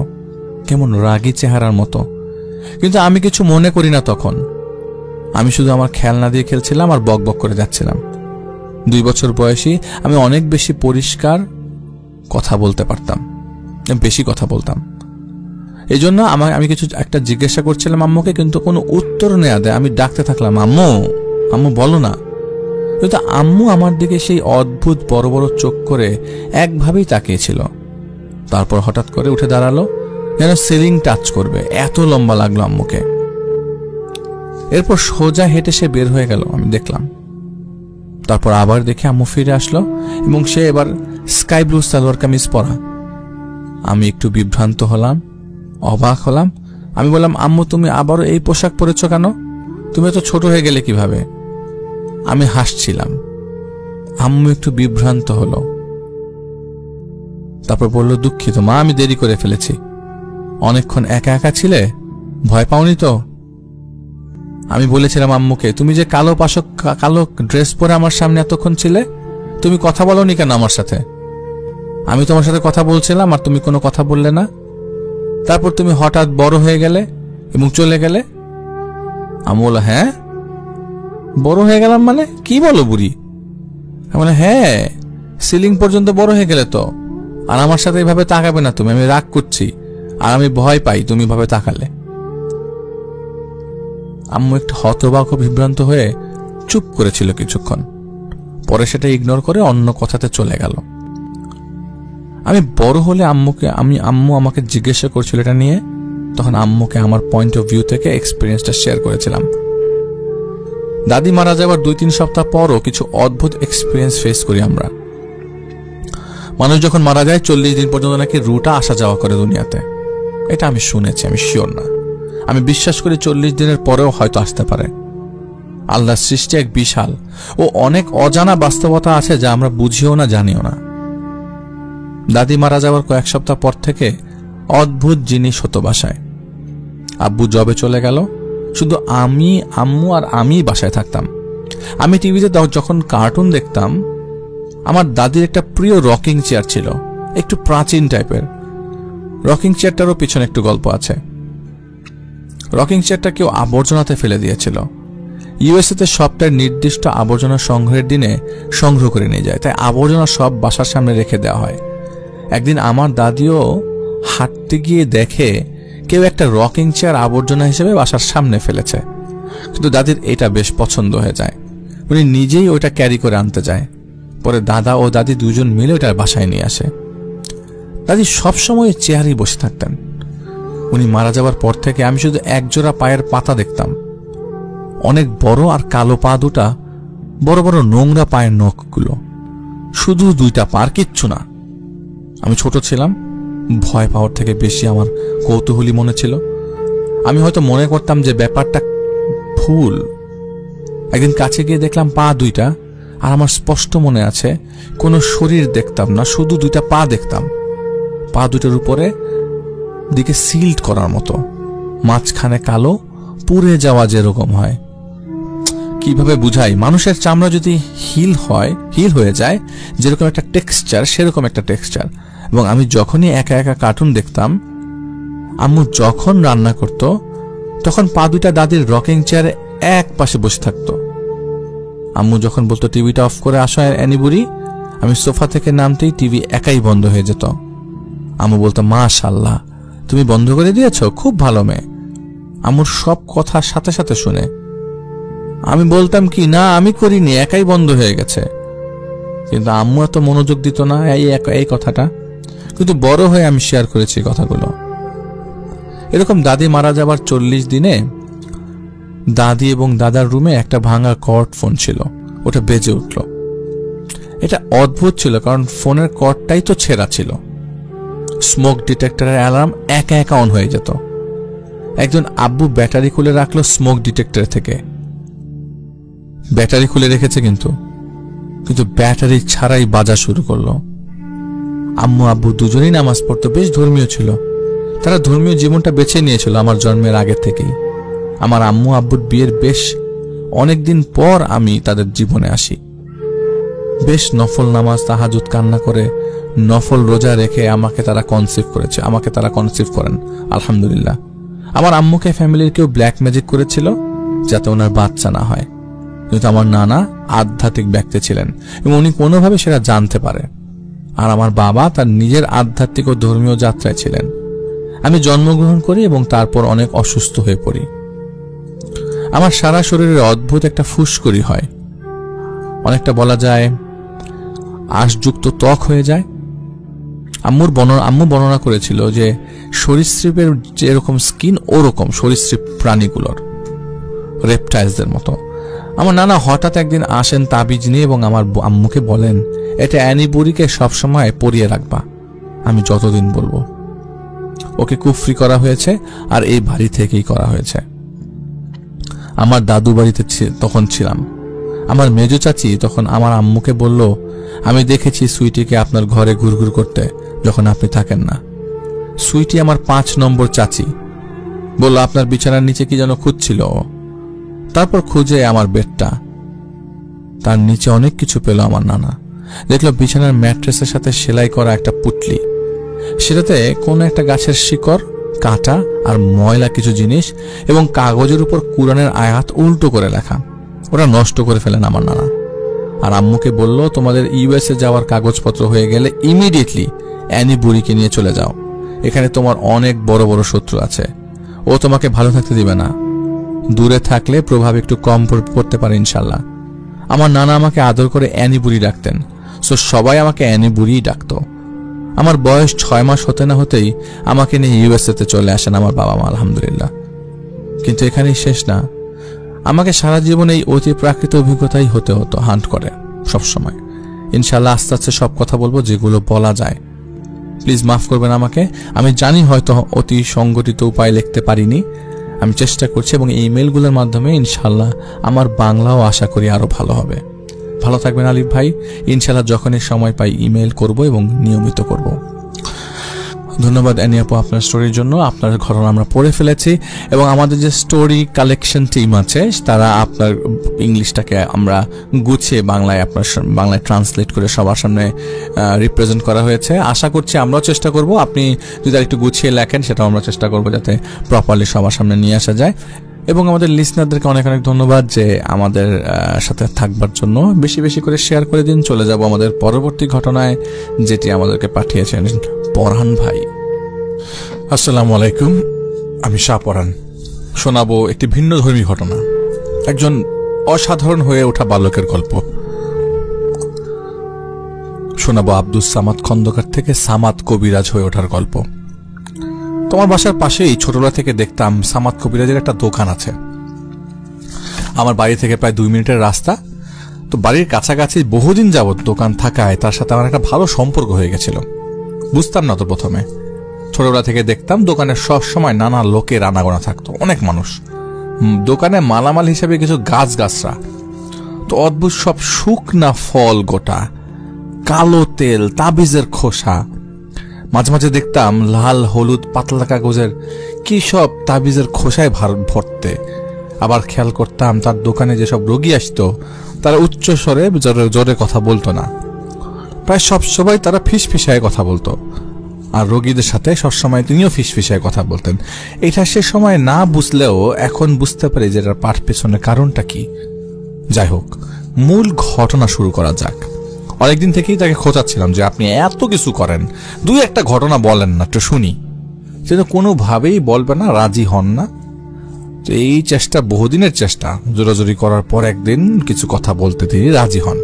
কেমন রাগী চেহারার মতো। কিন্তু আমি কিছু মনে করি না তখন। আমি শুধু আমার খেলনা দিয়ে খেলছিলাম আর বক বক করে যাচ্ছিলাম। 2 বছর বয়সী আমি অনেক বেশি পরিষ্কার কথা বলতে পারতাম, বেশি কথা বলতাম। এই জন্য আমি কিছু একটা জিজ্ঞাসা করছিলাম আম্মুকে, কিন্তু কোনো উত্তর নেয়া দেয়। আমি ডাকতে থাকলাম, আম্মু আম্মু বলো না। কিন্তু আম্মু আমার দিকে সেই অদ্ভুত বড় বড় চোখ করে একভাবেই তাকিয়েছিল। তারপর হঠাৎ করে উঠে দাঁড়ালো, যেন সিলিং টাচ করবে, এত লম্বা লাগলো আম্মুকে। এরপর সোজা হেঁটে সে বের হয়ে গেল, আমি দেখলাম। তারপর আবার দেখে আম্মু ফিরে আসলো এবং সে এবার স্কাই ব্লু সালোয়ার কামিজ পরা। আমি একটু বিভ্রান্ত হলাম, অবাক হলাম। আমি বললাম, আম্মু তুমি আবারও এই পোশাক পরেছ কেন? তুমি এত ছোট হয়ে গেলে কিভাবে? আমি হাসছিলাম। আম্মু একটু বিভ্রান্ত হলো, তারপর বলল, দুঃখিত মা, আমি দেরি করে ফেলেছি। অনেকক্ষণ একা একা ছিলে, ভয় পাওনি তো? আমি বলেছিলাম আম্মুকে, তুমি যে কালো ড্রেস পরে আমার সামনে এতক্ষণ ছিলে, তুমি কথা বলোনি কেন আমার সাথে? আমি তোমার সাথে কথা বলছিলাম আর তুমি কোনো কথা বললে না। তারপর তুমি হঠাৎ বড় হয়ে গেলে এবং চলে গেলে। আমি বললাম, হ্যাঁ বড় হয়ে গেলাম মানে কি বলো বুড়ি? আমি বললাম, হ্যাঁ সিলিং পর্যন্ত বড় হয়ে গেলে তো। আর আমার সাথে এভাবে তাকাবে না তুমি, আমি রাগ করছি আর আমি ভয় পাই তুমি ভাবে তাকালে। আম্মু একটু হতবাক ও বিভ্রান্ত হয়ে চুপ করেছিল কিছুক্ষণ, পরে সেটা ইগনোর করে অন্য কথাতে চলে গেল। আমি বড় হলে আম্মু আমাকে জিজ্ঞাসা করছিল এটা নিয়ে, তখন আম্মুকে আমার পয়েন্ট অফ ভিউ থেকে এক্সপিরিয়েন্সটা শেয়ার করেছিলাম। দাদি মারা যাওয়ার 2-3 সপ্তাহ পরও কিছু অদ্ভুত এক্সপিরিয়েন্স ফেস করি আমরা। মানুষ যখন মারা যায় 40 দিন পর্যন্ত নাকি রুটা আসা যাওয়া করে দুনিয়াতে। এটা আমি শুনেছি, আমি শিওর না। আমি বিশ্বাস করি 40 দিনের পরেও হয়তো আসতে পারে। আল্লাহর সৃষ্টি এক বিশাল ও অনেক অজানা বাস্তবতা আছে যা আমরা বুঝিও না, জানিও না। দাদি মারা যাওয়ার কয়েক সপ্তাহ পর থেকে অদ্ভুত জিনিস হতো বাসায়। আব্বু জবে চলে গেল, শুধু আমি, আম্মু আর আমি বাসায় থাকতাম। আমি টিভিতে যখন কার্টুন দেখতাম, আমার দাদির একটা প্রিয় রকিং চেয়ার ছিল, একটু প্রাচীন টাইপের। রকিং চেয়ারটারও পিছনে একটু গল্প আছে। রকিং চেয়ারটা কেউ আবর্জনাতে ফেলে দিয়েছিল। ইউএসএতে সপ্তাহের নির্দিষ্ট আবর্জনা সংগ্রহের দিনে সংগ্রহ করে নিয়ে যায়, তাই আবর্জনা সব বাসার সামনে রেখে দেওয়া হয়। একদিন আমার দাদিও হাঁটতে গিয়ে দেখে কেউ একটা রকিং চেয়ার আবর্জনা হিসেবে বাসার সামনে ফেলেছে। কিন্তু দাদির এটা বেশ পছন্দ হয়ে যায়, উনি নিজেই ওইটা ক্যারি করে আনতে যায়। পরে দাদা ও দাদি দুজন মিলে ওটা বাসায় নিয়ে আসে। দাদি সবসময় চেয়ারেই বসে থাকতেন। উনি মারা যাওয়ার পর থেকে আমি শুধু একজোড়া পায়ের পাতা দেখতাম, অনেক বড় আর কালো পা দুটা, বড় বড় নোংরা পায়ের নখগুলো, শুধু 2টা পা, কিচ্ছু না। আমি ছোট ছিলাম, ভয় পাওয়ার থেকে বেশি আমার কৌতূহলী মনে ছিল। আমি হয়তো মনে করতাম যে ব্যাপারটা ভুল। একদিন কাছে গিয়ে দেখলাম পা 2টা, আর আমার স্পষ্ট মনে আছে কোনো শরীর দেখতাম না, শুধু 2টা পা দেখতাম। পা 2টার উপরে দিকে সিল্ড করার মতো, মাঝখানে কালো, পুড়ে যাওয়া যেরকম হয়। কিভাবে বুঝাই, মানুষের চামড়া যদি হিল হয়ে যায় যেরকম একটা টেক্সচার, সেরকম একটা টেক্সচার। এবং আমি যখনই একা একা কার্টুন দেখতাম, আম্মু যখন রান্না করত তখন পা দুইটা দাদির রকিং চেয়ারে এক পাশে বসে থাকতো। আম্মু যখন বলতো টিভিটা অফ করে আসো অ্যানি বুড়ি, আমি সোফা থেকে নামতেই টিভি একাই বন্ধ হয়ে যেত। আম্মু বলতো মাশাআল্লাহ, তুমি বন্ধ করে দিয়েছ, খুব ভালো মেয়ে। আম্মুর সব কথা সাথে সাথে শুনে আমি বলতাম কি, না আমি করিনি, একাই বন্ধ হয়ে গেছে। কিন্তু আম্মু এত মনোযোগ দিত না এই কথাটা। কিন্তু বড় হয়ে আমি শেয়ার করেছি কথাগুলো। এরকম দাদি মারা যাবার 40 দিনে দাদি এবং দাদার রুমে একটা ভাঙা কর্ড ফোন ছিল, ওটা বেজে উঠল। এটা অদ্ভুত ছিল, কারণ ফোনের কর্ডটাই তো ছেঁড়া ছিল। স্মোক ডিটেক্টরের অ্যালার্ম একা একা অন হয়ে যেত। একজন আব্বু ব্যাটারি খুলে রাখলো স্মোক ডিটেক্টর থেকে। ব্যাটারি খুলে রেখেছে কিন্তু ব্যাটারি ছাড়াই বাজা শুরু করলো। আম্মু আব্বু দুজনেই নামাজ পড়তো, বেশ ধর্মীয় ছিল। তারা ধর্মীয় জীবনটা বেছে নিয়েছিল আমার জন্মের আগে থেকেই। আমার আম্মু আব্বুর বিয়ের বেশ অনেকদিন পর আমি তাদের জীবনে আসি। বেশ নফল নামাজ, তাহাজ্জুদ কান্না করে, নফল রোজা রেখে আমাকে তারা কনসিভ করেন, আলহামদুলিল্লাহ। আমার আম্মুকে ফ্যামিলির কেউ ব্ল্যাক ম্যাজিক করেছিল যাতে ওনার বাচ্চা না হয়, কিন্তু আমার নানা আধ্যাত্মিক ব্যক্তি ছিলেন এবং উনি কোনোভাবে সেটা জানতে পারে। আর আমার বাবা তার নিজের আধ্যাত্মিক ও ধর্মীয় যাত্রায় ছিলেন। আমি জন্মগ্রহণ করি এবং তারপর অনেক অসুস্থ হয়ে পড়ি। আমার সারা শরীরে অদ্ভুত একটা ফুসকুড়ি হয়, অনেকটা বলা যায় আঁশযুক্ত ত্বক হয়ে যায়। আম্মু বর্ণনা করেছিল যে সরীসৃপের যেরকম স্কিন ওরকম সরীসৃপ প্রাণীগুলোর, রেপটাইলসদের মতো। আমার নানা হঠাৎ একদিন আসেন তাবিজ নিয়ে এবং আমার আম্মুকে বলেন, এটা অ্যানি বুড়িকে সবসময় পরিয়ে রাখবা, আমি যতদিন বলবো। ওকে কুফরি করা হয়েছে আর এই বাড়ি থেকেই করা হয়েছে। আমার দাদু বাড়িতে তখন ছিলাম। আমার মেজো চাচি তখন আমার আম্মুকে বলল, আমি দেখেছি সুইটিকে আপনার ঘরে ঘুরঘুর করতে যখন আপনি থাকেন না। সুইটি আমার 5 নম্বর চাচি বলল, আপনার বিছানার নিচে কি যেন খুঁজছিল। তারপর খুঁজে আমার বেডটা, তার নিচে অনেক কিছু পেল আমার নানা। দেখলো বিছানার ম্যাট্রেসের সাথে সেলাই করা একটা পুটলি, সেটাতে কোন একটা গাছের শিকড়, কাঁটা আর ময়লা কিছু জিনিস এবং কাগজের উপর কুরআনের আয়াত উল্টো করে লেখা। ওরা নষ্ট করে ফেলেন আমার নানা। আর আম্মুকে বলল, তোমাদের ইউএসএ যাওয়ার কাগজপত্র হয়ে গেলে ইমিডিয়েটলি অ্যানি বুড়িকে নিয়ে চলে যাও। এখানে তোমার অনেক বড় বড় শত্রু আছে, ও তোমাকে ভালো থাকতে দিবে না। দূরে থাকলে প্রভাব একটু কম পড়তে পারে ইনশাল্লাহ। আমার নানা আমাকে আদর করে অ্যানি বুড়ি ডাকতেন, সো সবাই আমাকে অ্যানি বুড়িই ডাকতো। আমার বয়স 6 মাস হতে না হতেই আমাকে নিয়ে ইউএসএতে চলে আসেন আমার বাবা মা, আলহামদুলিল্লাহ। কিন্তু এখানেই শেষ না, আমাকে সারা জীবন এই অতি প্রাকৃত অভিজ্ঞতাই হতে হতো, হান্ট করে সবসময়। ইনশাল্লাহ আস্তে আস্তে সব কথা বলবো যেগুলো বলা যায়। প্লিজ মাফ করবেন আমাকে। আমি জানি হয়তো অতি সংগঠিত উপায় লিখতে পারিনি, আমি চেষ্টা করছি এবং এই ইমেলগুলোর মাধ্যমে ইনশাল্লাহ আমার বাংলাও আশা করি আরো ভালো হবে। ভালো থাকবেন আলিফ ভাই। ইনশাল্লাহ যখনই সময় পাই ইমেল করব এবং নিয়মিত করব। ধন্যবাদ অ্যানি আপু আপনার স্টোরির জন্য। আপনার ঘটনা আমরা পড়ে ফেলেছি এবং আমাদের যে স্টোরি কালেকশন টিম আছে তারা আপনার ইংলিশটাকে আমরা গুছিয়ে বাংলায় ট্রান্সলেট করে সবার সামনে রিপ্রেজেন্ট করা হয়েছে। আশা করছি আমরাও চেষ্টা করব, আপনি যদি একটু গুছিয়ে লেখেন সেটাও আমরা চেষ্টা করব যাতে প্রপারলি সবার সামনে নিয়ে আসা যায়। এবং আমাদের লিসনারদেরকে অনেক অনেক ধন্যবাদ যে আমাদের সাথে থাকবার জন্য। বেশি বেশি করে শেয়ার করে দিন। চলে যাব আমাদের পরবর্তী ঘটনায়, যেটি আমাদেরকে পাঠিয়েছেন পরহান ভাই। আসসালামু আলাইকুম, আমি শাহ পরহান। শোনাবো একটি ভিন্ন ধর্মী ঘটনা, একজন অসাধারণ হয়ে ওঠা বালকের গল্প। শোনাবো আব্দুস সামাদ খন্দকার থেকে সামাদ কবিরাজ হয়ে ওঠার গল্প। তোমার বাসার পাশেই ছোটবেলা থেকে দেখতাম সামাদ কবিরাজের একটা দোকান আছে। আমার বাড়ি থেকে প্রায় 2 মিনিটের রাস্তা। তো বাড়ির কাছাকাছি বহুদিন যাবৎ দোকান থাকায় তার সাথে আমার একটা ভালো সম্পর্ক হয়ে গেছিল। বুঝতাম না তো প্রথমে। ছোটবেলা থেকে দেখতাম দোকানে সব সময় নানা লোকের আনাগোনা থাকতো, অনেক মানুষ। দোকানে মালামাল হিসেবে কিছু গাছগাছরা, তো অদ্ভুত সব শুকনা ফল গোটা, কালো তেল, তাবিজের খোসা। মাঝে মাঝে দেখতাম লাল হলুদ পাতলা কাগজের কি সব তাবিজের খোসায় ভরতে। আবার খেয়াল করতাম তার দোকানে যেসব রোগী আসতো তারা উচ্চ স্বরে জোরে কথা বলতো না, প্রায় সবসময় তারা ফিসফিসায় কথা বলতো, আর রোগীদের সাথে সবসময় তিনিও ফিসফিসায় কথা বলতেন। এটা সে সময় না বুঝলেও এখন বুঝতে পারি যে এটার পাঠ পেছনের কারণটা কি। যাই হোক, মূল ঘটনা শুরু করা যাক। অনেকদিন থেকেই তাকে খোঁচাচ্ছিলাম যে আপনি এত কিছু করেন, দুই একটা ঘটনা বলেন না একটু শুনি। সে তো কোনোভাবেই বলবে না, রাজি হন না। তো এই চেষ্টা, বহুদিনের চেষ্টা, জোরাজোরি করার পর একদিন কিছু কথা বলতে তিনি রাজি হন,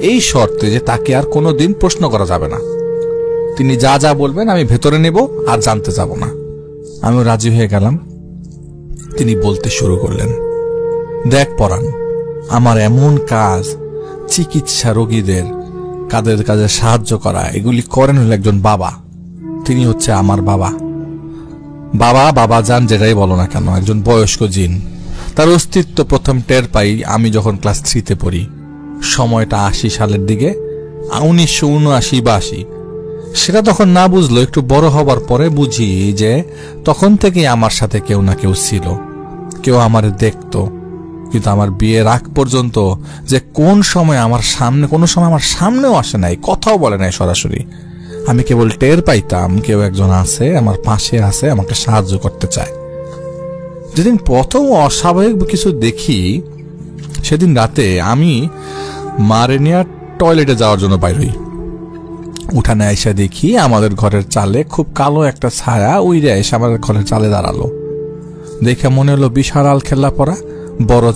এই শর্তে যে তাকে আর কোনোদিন প্রশ্ন করা যাবে না। তিনি যা যা বলবেন আমি ভেতরে নেব, আর জানতে যাব না। আমিও রাজি হয়ে গেলাম। তিনি বলতে শুরু করলেন, দেখ পরাণ, আমার এমন কাজ, চিকিৎসা, রোগীদের কাদের কাজে সাহায্য করা, এগুলি করেন হল একজন বাবা। তিনি হচ্ছে আমার বাবা। বাবা, বাবা যান, যেটাই বলো না কেন, একজন বয়স্ক জিন। তার অস্তিত্ব প্রথম টের পাই আমি যখন ক্লাস 3-তে পড়ি। সময়টা 80 সালের দিকে, 1979 বা 80। সেটা তখন না বুঝলো, একটু বড় হবার পরে বুঝি যে তখন থেকেই আমার সাথে কেউ না কেউ ছিল, কেউ আমার দেখতো। কিন্তু আমার বিয়ের আগ পর্যন্ত যে কোন সময় আমার সামনে, কোনো সময় আমার সামনেও আসে নাই, কথাও বলে নাই সরাসরি। আমি কেবল টের পাইতাম কেউ একজন আছে, আমার পাশে আছে, আমাকে সাহায্য করতে চায়। যেদিন প্রথম অস্বাভাবিক কিছু দেখি, সেদিন রাতে আমি মারে নিয়ে টয়লেটে যাওয়ার জন্য বাইর হই। উঠানে এসে দেখি আমাদের ঘরের চালে খুব কালো একটা ছায়া উইরে এসে আমাদের ঘরের চালে দাঁড়ালো। দেখে মনে হলো বিশাল খেলা পরা বড়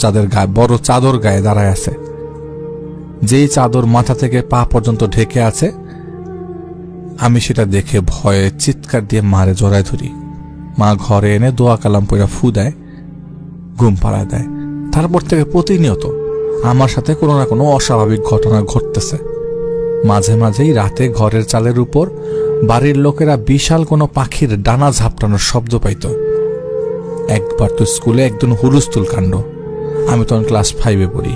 চাদর গায়ে দাঁড়ায় আছে। যেই চাদর মাথা থেকে পা পর্যন্ত ঢেকে আছে। আমি সেটা দেখে ভয়ে চিৎকার দিয়ে মারে জড়ায় ধরি। মা ঘরে এনে দোয়া কালাম পড়া ফু দেয়, ঘুম পাড়ায় দেয়। তারপর থেকে প্রতিনিয়ত আমার সাথে কোনো না কোনো অস্বাভাবিক ঘটনা ঘটতেছে। মাঝে মাঝেই রাতে ঘরের চালের উপর বাড়ির লোকেরা বিশাল কোনো পাখির ডানা ঝাপটানোর শব্দ পাইত। একবার তো স্কুলে একদম হুলস্থুল কাণ্ড। আমি তখন ক্লাস 5-এ পড়ি।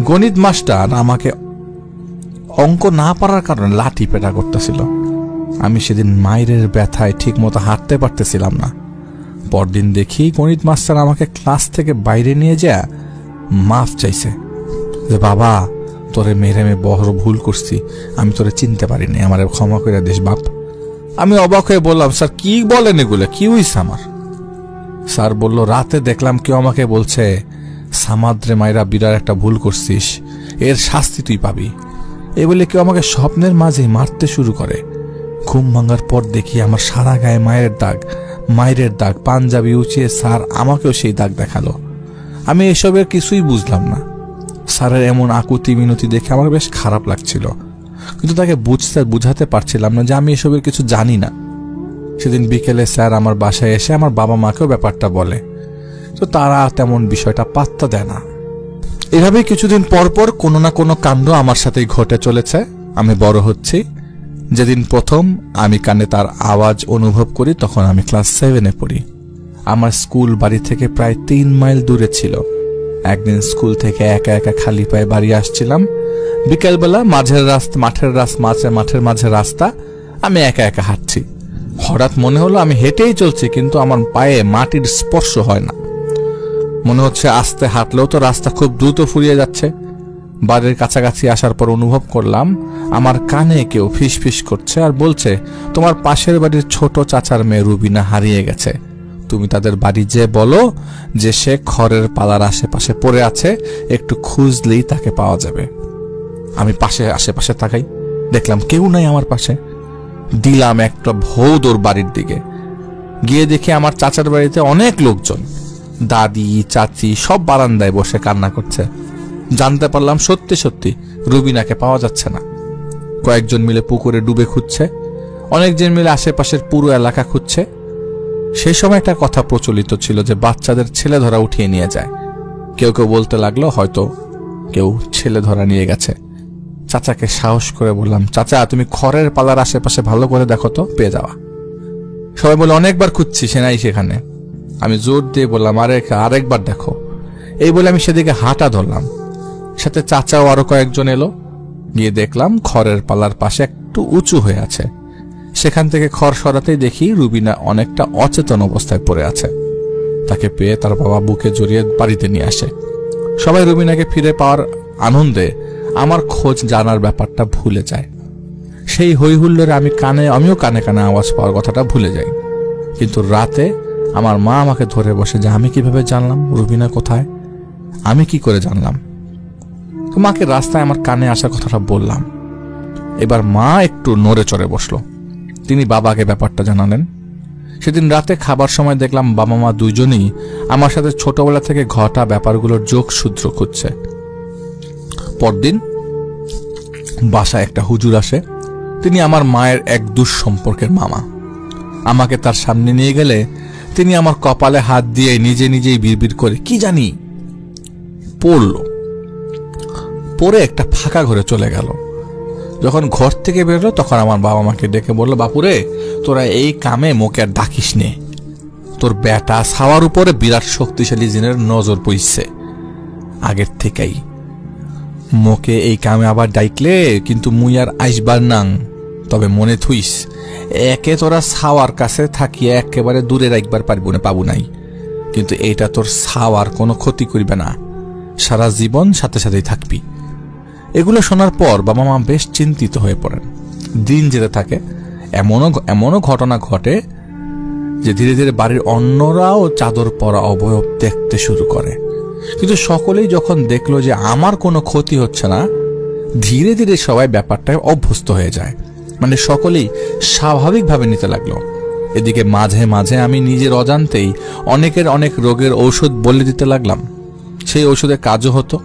গণিত মাস্টার আমাকে অঙ্ক না পারার কারণে লাঠি পেটা করতেছিল। আমি সেদিন মায়ের ব্যথায় ঠিক মতো হাঁটতে পারতেছিলাম না। পরদিন দেখি গণিত মাস্টার আমাকে ক্লাস থেকে বাইরে নিয়ে যায় মাফ চাইছে, যে বাবা তোরে মেরে বড় ভুল করছি, আমি তোরে চিনতে পারিনি, আমার ক্ষমা করে দিস বাপ। আমি অবাক হয়ে বললাম, স্যার কি বলেন এগুলো, কি হইছে আমার? স্যার বলল, রাতে দেখলাম কেউ আমাকে বলছে সামাদ্রে মায়েরা বিরাট একটা ভুল করছিস, এর শাস্তি তুই পাবি। এই বলে কেউ আমাকে স্বপ্নের মাঝে মারতে শুরু করে। ঘুম ভাঙার পর দেখি আমার সারা গায়ে মায়ের দাগ, পাঞ্জাবি উঁচিয়ে স্যার আমাকেও সেই দাগ দেখালো। আমি এসবের কিছুই বুঝলাম না। স্যারের এমন আকুতি মিনতি দেখে আমার বেশ খারাপ লাগছিল, কিন্তু তাকে বুঝাতে পারছিলাম না যে আমি এসবের কিছু জানি না। সেদিন বিকেলে স্যার আমার বাসায় এসে আমার বাবা মাকেও ব্যাপারটা বলে, তো তারা তেমন বিষয়টা পাত্তা দেয় না। এভাবেই কিছুদিন পর পর কোনো না কোনো কাণ্ড আমার সাথেই ঘটে চলেছে। আমি বড় হচ্ছি। যেদিন প্রথম আমি কানে তার আওয়াজ অনুভব করি তখন আমি ক্লাস 7-এ পড়ি। আমার স্কুল বাড়ি থেকে প্রায় 3 মাইল দূরে ছিল। একদিন স্কুল থেকে একা একা খালি পায়ে বাড়ি আসছিলাম। বিকেলবেলা মাঠের মাঝে রাস্তা, আমি একা একা হাঁটছি। হঠাৎ মনে হলো আমি হেঁটেই চলছি, কিন্তু আমার পায়ে মাটির স্পর্শ হয় না। মনে হচ্ছে আস্তে হাঁটলেও তো রাস্তা খুব দ্রুত ফুরিয়ে যাচ্ছে। বাড়ির কাছাকাছি আসার পর অনুভব করলাম আমার কানে কেউ ফিসফিস করছে আর বলছে, তোমার পাশের বাড়ির ছোট চাচার মেয়ে রুবিনা হারিয়ে গেছে, তুমি তাদের বাড়ি যেয়ে বলো যে সে খড়ের পালার আশেপাশে পড়ে আছে, একটু খুঁজলেই তাকে পাওয়া যাবে। আমি আশেপাশে তাকাই, দেখলাম কেউ নাই আমার পাশে। দিলাম একটা ভৌদর বাড়ির দিকে। গিয়ে দেখি আমার চাচার বাড়িতে অনেক লোকজন, দাদি চাচি সব বারান্দায় বসে কান্না করছে। জানতে পারলাম সত্যি সত্যি রুবিনাকে পাওয়া যাচ্ছে না। কয়েকজন মিলে পুকুরে ডুবে খুঁজছে, অনেকজন মিলে আশেপাশের পুরো এলাকা খুঁজছে। সেই সময় একটা কথা প্রচলিত ছিল যে বাচ্চাদের ছেলে ধরা উঠিয়ে নিয়ে যায়। কেউ কেউ বলতে লাগলো হয়তো কেউ ছেলে ধরা নিয়ে গেছে। চাচাকে সাহস করে বললাম, চাচা তুমি খড়ের পালার আশেপাশে ভালো করে দেখো তো, পেয়ে যাওয়া। সবাই বলে অনেকবার খুঁজছি, সে নাই সেখানে। আমি জোর দিয়ে বললাম, আরেকবার দেখো। এই বলে আমি সেদিকে হাঁটা ধরলাম। সাথে চাচাও আরো কয়েকজন এলো। গিয়ে দেখলাম খড়ের পালার পাশে একটু উঁচু হয়ে আছে। সেখান থেকে খড় সরাতেই দেখি রুবিনা অনেকটা অচেতন অবস্থায় পড়ে আছে। তাকে পেয়ে তার বাবা বুকে জড়িয়ে বাড়িতে নিয়ে আসে। সবাই রুবিনাকে ফিরে পাওয়ার আনন্দে আমার খোঁজ জানার ব্যাপারটা ভুলে যায়। সেই হইহুল্লোড়ে আমিও কানে কানে আওয়াজ পাওয়ার কথাটা ভুলে যাই। কিন্তু রাতে আমার মা আমাকে ধরে বসে যে আমি কিভাবে জানলাম রুবিনা কোথায়, আমি কি করে জানলাম। তো মাকে রাস্তায় আমার কানে আসার কথাটা বললাম। এবার মা একটু নড়ে চড়ে বসলো। তিনি বাবাকে ব্যাপারটা জানালেন। সেদিন রাতে খাবার সময় দেখলাম বাবা মা দুইজনই আমার সাথে ছোটবেলা থেকে ঘটা ব্যাপারগুলোর যোগসূত্র খুঁজছে। পরদিন বাসায় একটা হুজুর আসে। তিনি আমার মায়ের এক দুঃসম্পর্কের মামা। আমাকে তার সামনে নিয়ে গেলে তিনি আমার কপালে হাত দিয়ে নিজে নিজেই বিড়বিড় করে কি জানি পড়ে একটা ফাঁকা ঘরে চলে গেল। যখন ঘর থেকে বেরোলো তখন আমার বাবা মাকে ডেকে বলল, বাপুরে তোরা এই কামে মোকে আর ডাকিস নে, তোর বেটা ছাওয়ার উপরে বিরাট শক্তিশালী জিনের নজর পড়ছে আগের থেকেই। মোকে এই কামে আবার ডাইকলে কিন্তু মুই আর আইসবার নাং। তবে মনে থুইস, একে তোরা ছাওয়ার কাছে থাকিয়া একেবারে দূরে রাখবার পাবো নাই, কিন্তু এইটা তোর ছাওয়ার কোনো ক্ষতি করবে না, সারা জীবন সাথে সাথেই থাকবি। এগুলো শোনার পর বাবা মা বেশ চিন্তিত হয়ে পড়েন। দিন যেতে থাকে, এমনও ঘটনা ঘটে যে ধীরে ধীরে বাড়ির অন্যরাও চাদর পরা অবয়ব দেখতে শুরু করে। কিন্তু সকলেই যখন দেখলো যে আমার কোনো ক্ষতি হচ্ছে না, ধীরে ধীরে সবাই ব্যাপারটায় অভ্যস্ত হয়ে যায়, মানে সকলেই স্বাভাবিকভাবে নিতে লাগলো। এদিকে মাঝে মাঝে আমি নিজের অজান্তেই অনেকের অনেক রোগের ঔষধ বলে দিতে লাগলাম। সেই ওষুধের কাজও হতো।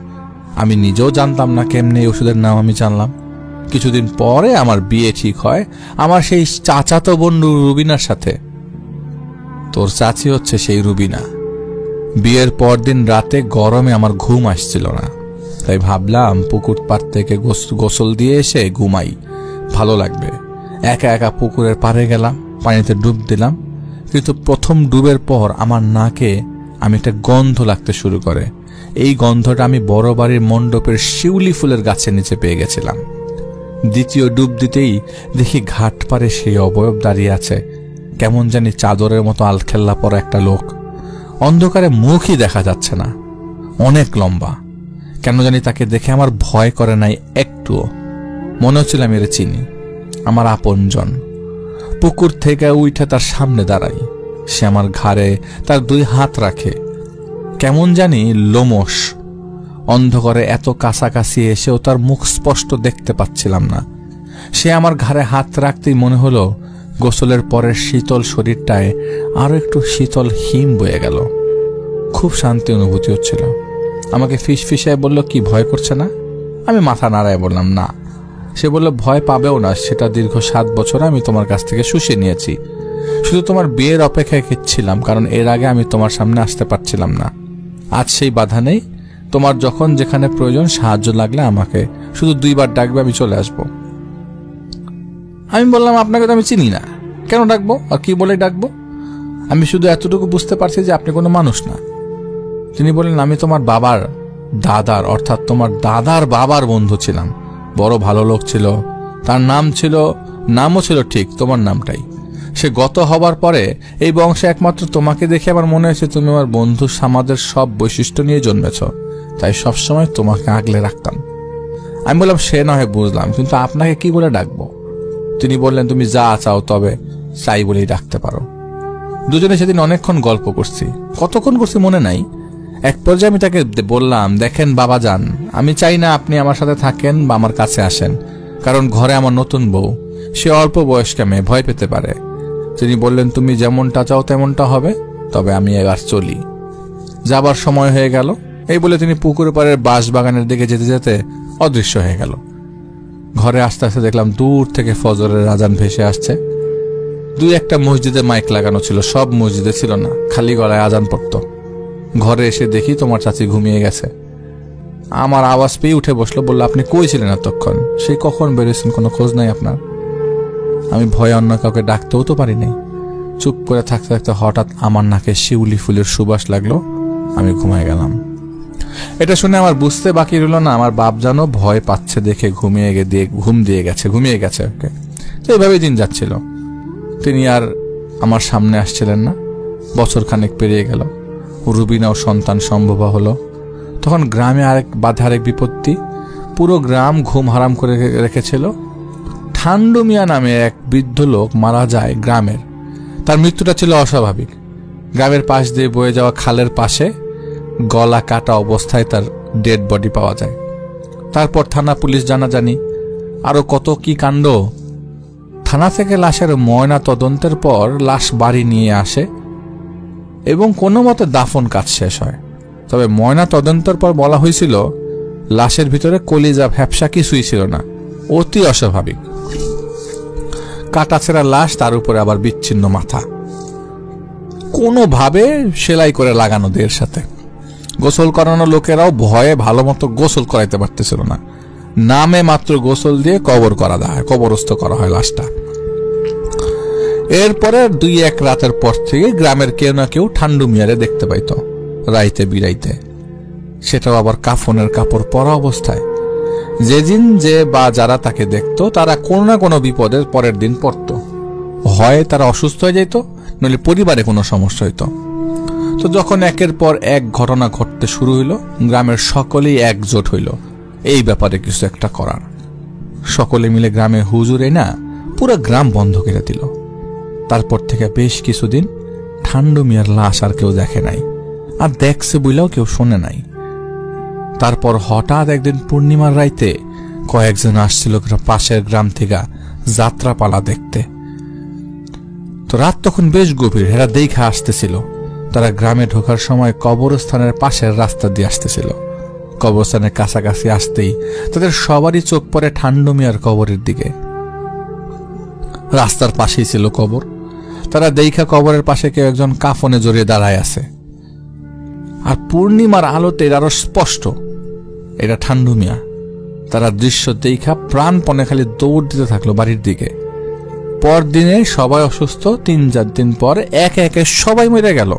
আমি নিজেও জানতাম না কেমনে এই ওষুধের নাম আমি জানলাম। কিছুদিন পরে আমার বিয়ে ঠিক হয় আমার সেই চাচাতো বোন রুবিনার সাথে। তোর চাচি হচ্ছে সেই রুবিনা। বিয়ের পর দিন রাতে গরমে আমার ঘুম আসছিল না, তাই ভাবলাম পুকুর পাড় থেকে গোসল দিয়ে এসে ঘুমাই, ভালো লাগবে। একা একা পুকুরের পাড়ে গেলাম, পানিতে ডুব দিলাম। কিন্তু প্রথম ডুবের পর আমার নাকে আমি একটা গন্ধ লাগতে শুরু করে। এই গন্ধটা আমি বড় বাড়ির মণ্ডপের শিউলি ফুলের গাছের নিচে পেয়ে গেছিলাম। দ্বিতীয় ডুব দিতেই দেখি ঘাট পারে সেই অবয়ব দাঁড়িয়ে আছে, কেমন জানি চাদরের মতো আলখেল্লা পরা একটা লোক। অন্ধকারে মুখই দেখা যাচ্ছে না, অনেক লম্বা। কেন জানি তাকে দেখে আমার ভয় করে নাই একটুও। মনে হচ্ছিল আমি এর চিনি, আমার আপনজন। পুকুর থেকে উঠে তার সামনে দাঁড়াই। সে আমার ঘাড়ে তার দুই হাত রাখে, কেমন জানি লোমশ। অন্ধকারে এত কাছাকাছি এসেও তার মুখ স্পষ্ট দেখতে পাচ্ছিলাম না। সে আমার ঘাড়ে হাত রাখতেই মনে হলো গোসলের পরের শীতল শরীরটায় আরো একটু শীতল হিম বয়ে গেল। খুব শান্তি অনুভূতি হচ্ছিল। আমাকে ফিসফিসায় বলল, কি ভয় করছে না? আমি মাথা নাড়ায় বললাম না। সে বলল, ভয় পাবেও না, সেটা দীর্ঘ 7 বছর আমি তোমার কাছ থেকে শুষে নিয়েছি। শুধু তোমার বিয়ের অপেক্ষায় ছিলাম, কারণ এর আগে আমি তোমার সামনে আসতে পারছিলাম না। আজ সেই বাধা নেই। তোমার যখন যেখানে প্রয়োজন সাহায্য লাগলে আমাকে শুধু 2 বার ডাকবে, আমি চলে আসব। আমি বললাম, আপনাকে তো আমি চিনি না, কেন ডাকবো আর কি বলে ডাকবো? আমি শুধু এতটুকু বুঝতে পারছি যে আপনি কোনো মানুষ না। তিনি বললেন, আমি তোমার বাবার দাদার, অর্থাৎ তোমার দাদার বাবার বন্ধু ছিলাম। বড় ভালো লোক ছিল। তার নামও ছিল ঠিক তোমার নামটাই। সে গত হবার পরে এই বংশে একমাত্র তোমাকে দেখে আমার মনে হয়েছে তুমি আমার বন্ধু সমাজের সব বৈশিষ্ট্য নিয়ে জন্মেছ, তাই সবসময় তোমাকে আগলে রাখতাম। আমি বললাম, সে না হয় বুঝলাম, কিন্তু আপনাকে কি বলে ডাকবো? তিনি বললেন, তুমি যা চাও তবে চাই বলেই ডাকতে পারো। দুজনে সেদিন অনেকক্ষণ গল্প করছি, কতক্ষণ করছি মনে নাই। এক পর্যায়ে আমি তাকে বললাম, দেখেন বাবা যান, আমি চাই না আপনি আমার সাথে থাকেন বা আমার কাছে আসেন, কারণ ঘরে আমার নতুন বউ, সে অল্প বয়স্কা মেয়ে, ভয় পেতে পারে। তিনি বললেন, তুমি যেমনটা চাও তেমনটা হবে, তবে আমি এবার চলি, যাবার সময় হয়ে গেল। এই বলে তিনি পুকুর পাড়ের বাঁশ বাগানের দিকে যেতে যেতে অদৃশ্য হয়ে গেল। ঘরে আসতে আসতে দেখলাম দূর থেকে ফজরের আজান ভেসে আসছে। 2-1টা মসজিদে মাইক লাগানো ছিল, সব মসজিদে ছিল না, খালি গলায় আজান পড়তো। ঘরে এসে দেখি তোমার চাচি ঘুমিয়ে গেছে। আমার আওয়াজ পেয়ে উঠে বসলো, বললো, আপনি কই ছিলেন এতক্ষণ? সেই কখন বেরোয়েছেন, কোনো খোঁজ নাই আপনার? আমি ভয়ে অন্য কাউকে ডাকতেও তো পারি নাই। চুপ করে থাকতে থাকতে হঠাৎ আমার নাকে শিউলি ফুলের সুবাস লাগলো। আমি ঘুমায় গেলাম। এটা শুনে আমার বুঝতে বাকি রইল না আমার বাপ জানো ভয় পাচ্ছে দেখে ঘুমিয়ে গেছে ওকে। তো এইভাবেই দিন যাচ্ছিল। তিনি আর আমার সামনে আসছিলেন না। বছর খানেক পেরিয়ে গেল। রুবিনা ও সন্তান সম্ভব হলো। তখন গ্রামে আরেক বিপত্তি। পুরো গ্রাম ঘুম হারাম করে রেখেছিল। ঠান্ডু মিয়া নামে এক বৃদ্ধ লোক মারা যায় গ্রামের। তার মৃত্যুটা ছিল অস্বাভাবিক। গ্রামের পাশ দিয়ে বয়ে যাওয়া খালের পাশে গলা কাটা অবস্থায় তার ডেড বডি পাওয়া যায়। তারপর থানা পুলিশ জানাজানি, আরো কত কি কাণ্ড। থানা থেকে লাশের ময়না তদন্তের পর লাশ বাড়ি নিয়ে আসে এবং কোনো মতে দাফন কাজ শেষ হয়। তবে ময়না তদন্তের পর বলা হয়েছিল লাশের ভিতরে কলিজা ভ্যাপসা কিছুই ছিল না, অতি অস্বাভাবিক। কাটাছেঁড়া লাশ, তার উপরে আবার বিচ্ছিন্ন মাথা, কোনোভাবে সেলাই করে লাগানো দেহের সাথে। গোসল করানো লোকেরাও ভয়ে ভালো মতো গোসল করাইতে পারতেছিল না। নামে মাত্র গোসল দিয়ে কবরস্থ করা হয় লাশটা। এরপরে 2-1 রাতের পর থেকে গ্রামের কেউ না কেউ ঠান্ডু মিয়ারে দেখতে পাইত রাইতে বিরাইতে, সেটাও আবার কাফনের কাপড় পরা অবস্থায়। যেদিন যে বা যারা তাকে দেখত তারা কোনো না কোনো বিপদের পরের দিন পড়ত। হয় তারা অসুস্থ হয়ে যেত, নইলে পরিবারে কোনো সমস্যা হইত। তো যখন একের পর এক ঘটনা ঘটতে শুরু হইল, গ্রামের সকলেই একজোট হইল এই ব্যাপারে কিছু একটা করার। সকলে মিলে গ্রামে হুজুর না পুরো গ্রাম বন্ধ করে দিল। তারপর থেকে বেশ কিছুদিন ঠান্ডু মিয়ার লাশ আর কেউ দেখে নাই, আর দেখছে বইলেও কেউ শোনে নাই। তারপর হঠাৎ একদিন পূর্ণিমার রাইতে কয়েকজন আসছিল পাশের গ্রাম থেকে যাত্রাপালা দেখতে। তো রাত তখন বেশ গভীর, এরা দেখা আসতেছিল। তারা গ্রামে ঢোকার সময় কবরস্থানের পাশের রাস্তা দিয়ে আসতেছিল। কবরস্থানের কাছাকাছি আসতেই তাদের সবারই চোখ পড়ে ঠান্ডু মিয়ার কবরের দিকে। রাস্তার পাশেই ছিল কবর। তারা দেখা কবরের পাশে কেউ একজন কাফনে জড়িয়ে দাঁড়ায় আছে, আর পূর্ণিমার আলোতে আরো স্পষ্ট এটা ঠান্ডু মিয়া। তারা দৃশ্য দেখা প্রাণপণে খালি দৌড় দিতে থাকলো বাড়ির দিকে। পরদিনে সবাই অসুস্থ, 3-4 দিন পর একে একে সবাই মরে গেল।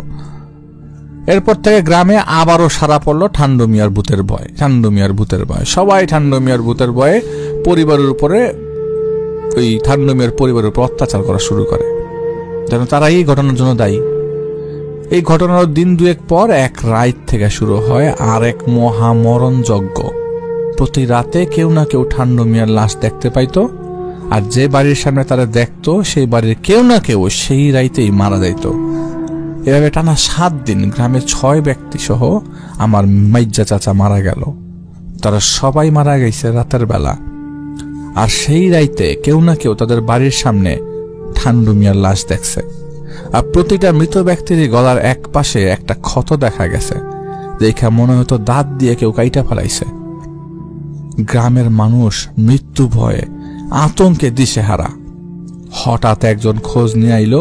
এরপর থেকে গ্রামে আবারও সারা পড়লো ঠান্ডু মিয়ার ভূতের ভয়। সবাই ঠান্ডু মিয়ার ভূতের ভয়ে পরিবারের উপরে, ওই ঠান্ডু মিয়ার পরিবারের উপর অত্যাচার করা শুরু করে, যেন তারা এই ঘটনার জন্য দায়ী। এই ঘটনার দিন 2-1 পর এক রাত থেকে শুরু হয় আর এক মহামরণ যজ্ঞ। প্রতি রাতে কেউ না কেউ ঠান্ডু মিয়ার লাশ দেখতে পাইতো, আর যে বাড়ির সামনে তারা দেখতো সেই বাড়ির কেউ না কেউ সেই রাইতেই মারা যাইত। এভাবে টানা 7 দিন গ্রামের 6 ব্যক্তি সহ আমার মাইজ্জা চাচা মারা গেল। তারা সবাই মারা গেছে রাতের বেলা, আর সেই রাইতে কেউ না কেউ তাদের বাড়ির সামনে ঠান্ডু মিয়ার লাশ দেখছে। আর প্রতিটা মৃত ব্যক্তির গলার এক পাশে একটা ক্ষত দেখা গেছে, দেখা মনে হতো দাঁত দিয়ে কেউ কাইটা ফেলাইছে। গ্রামের মানুষ মৃত্যু ভয়ে আতঙ্কে দিশেহারা। হঠাৎ একজন খোঁজ নিয়ে আইল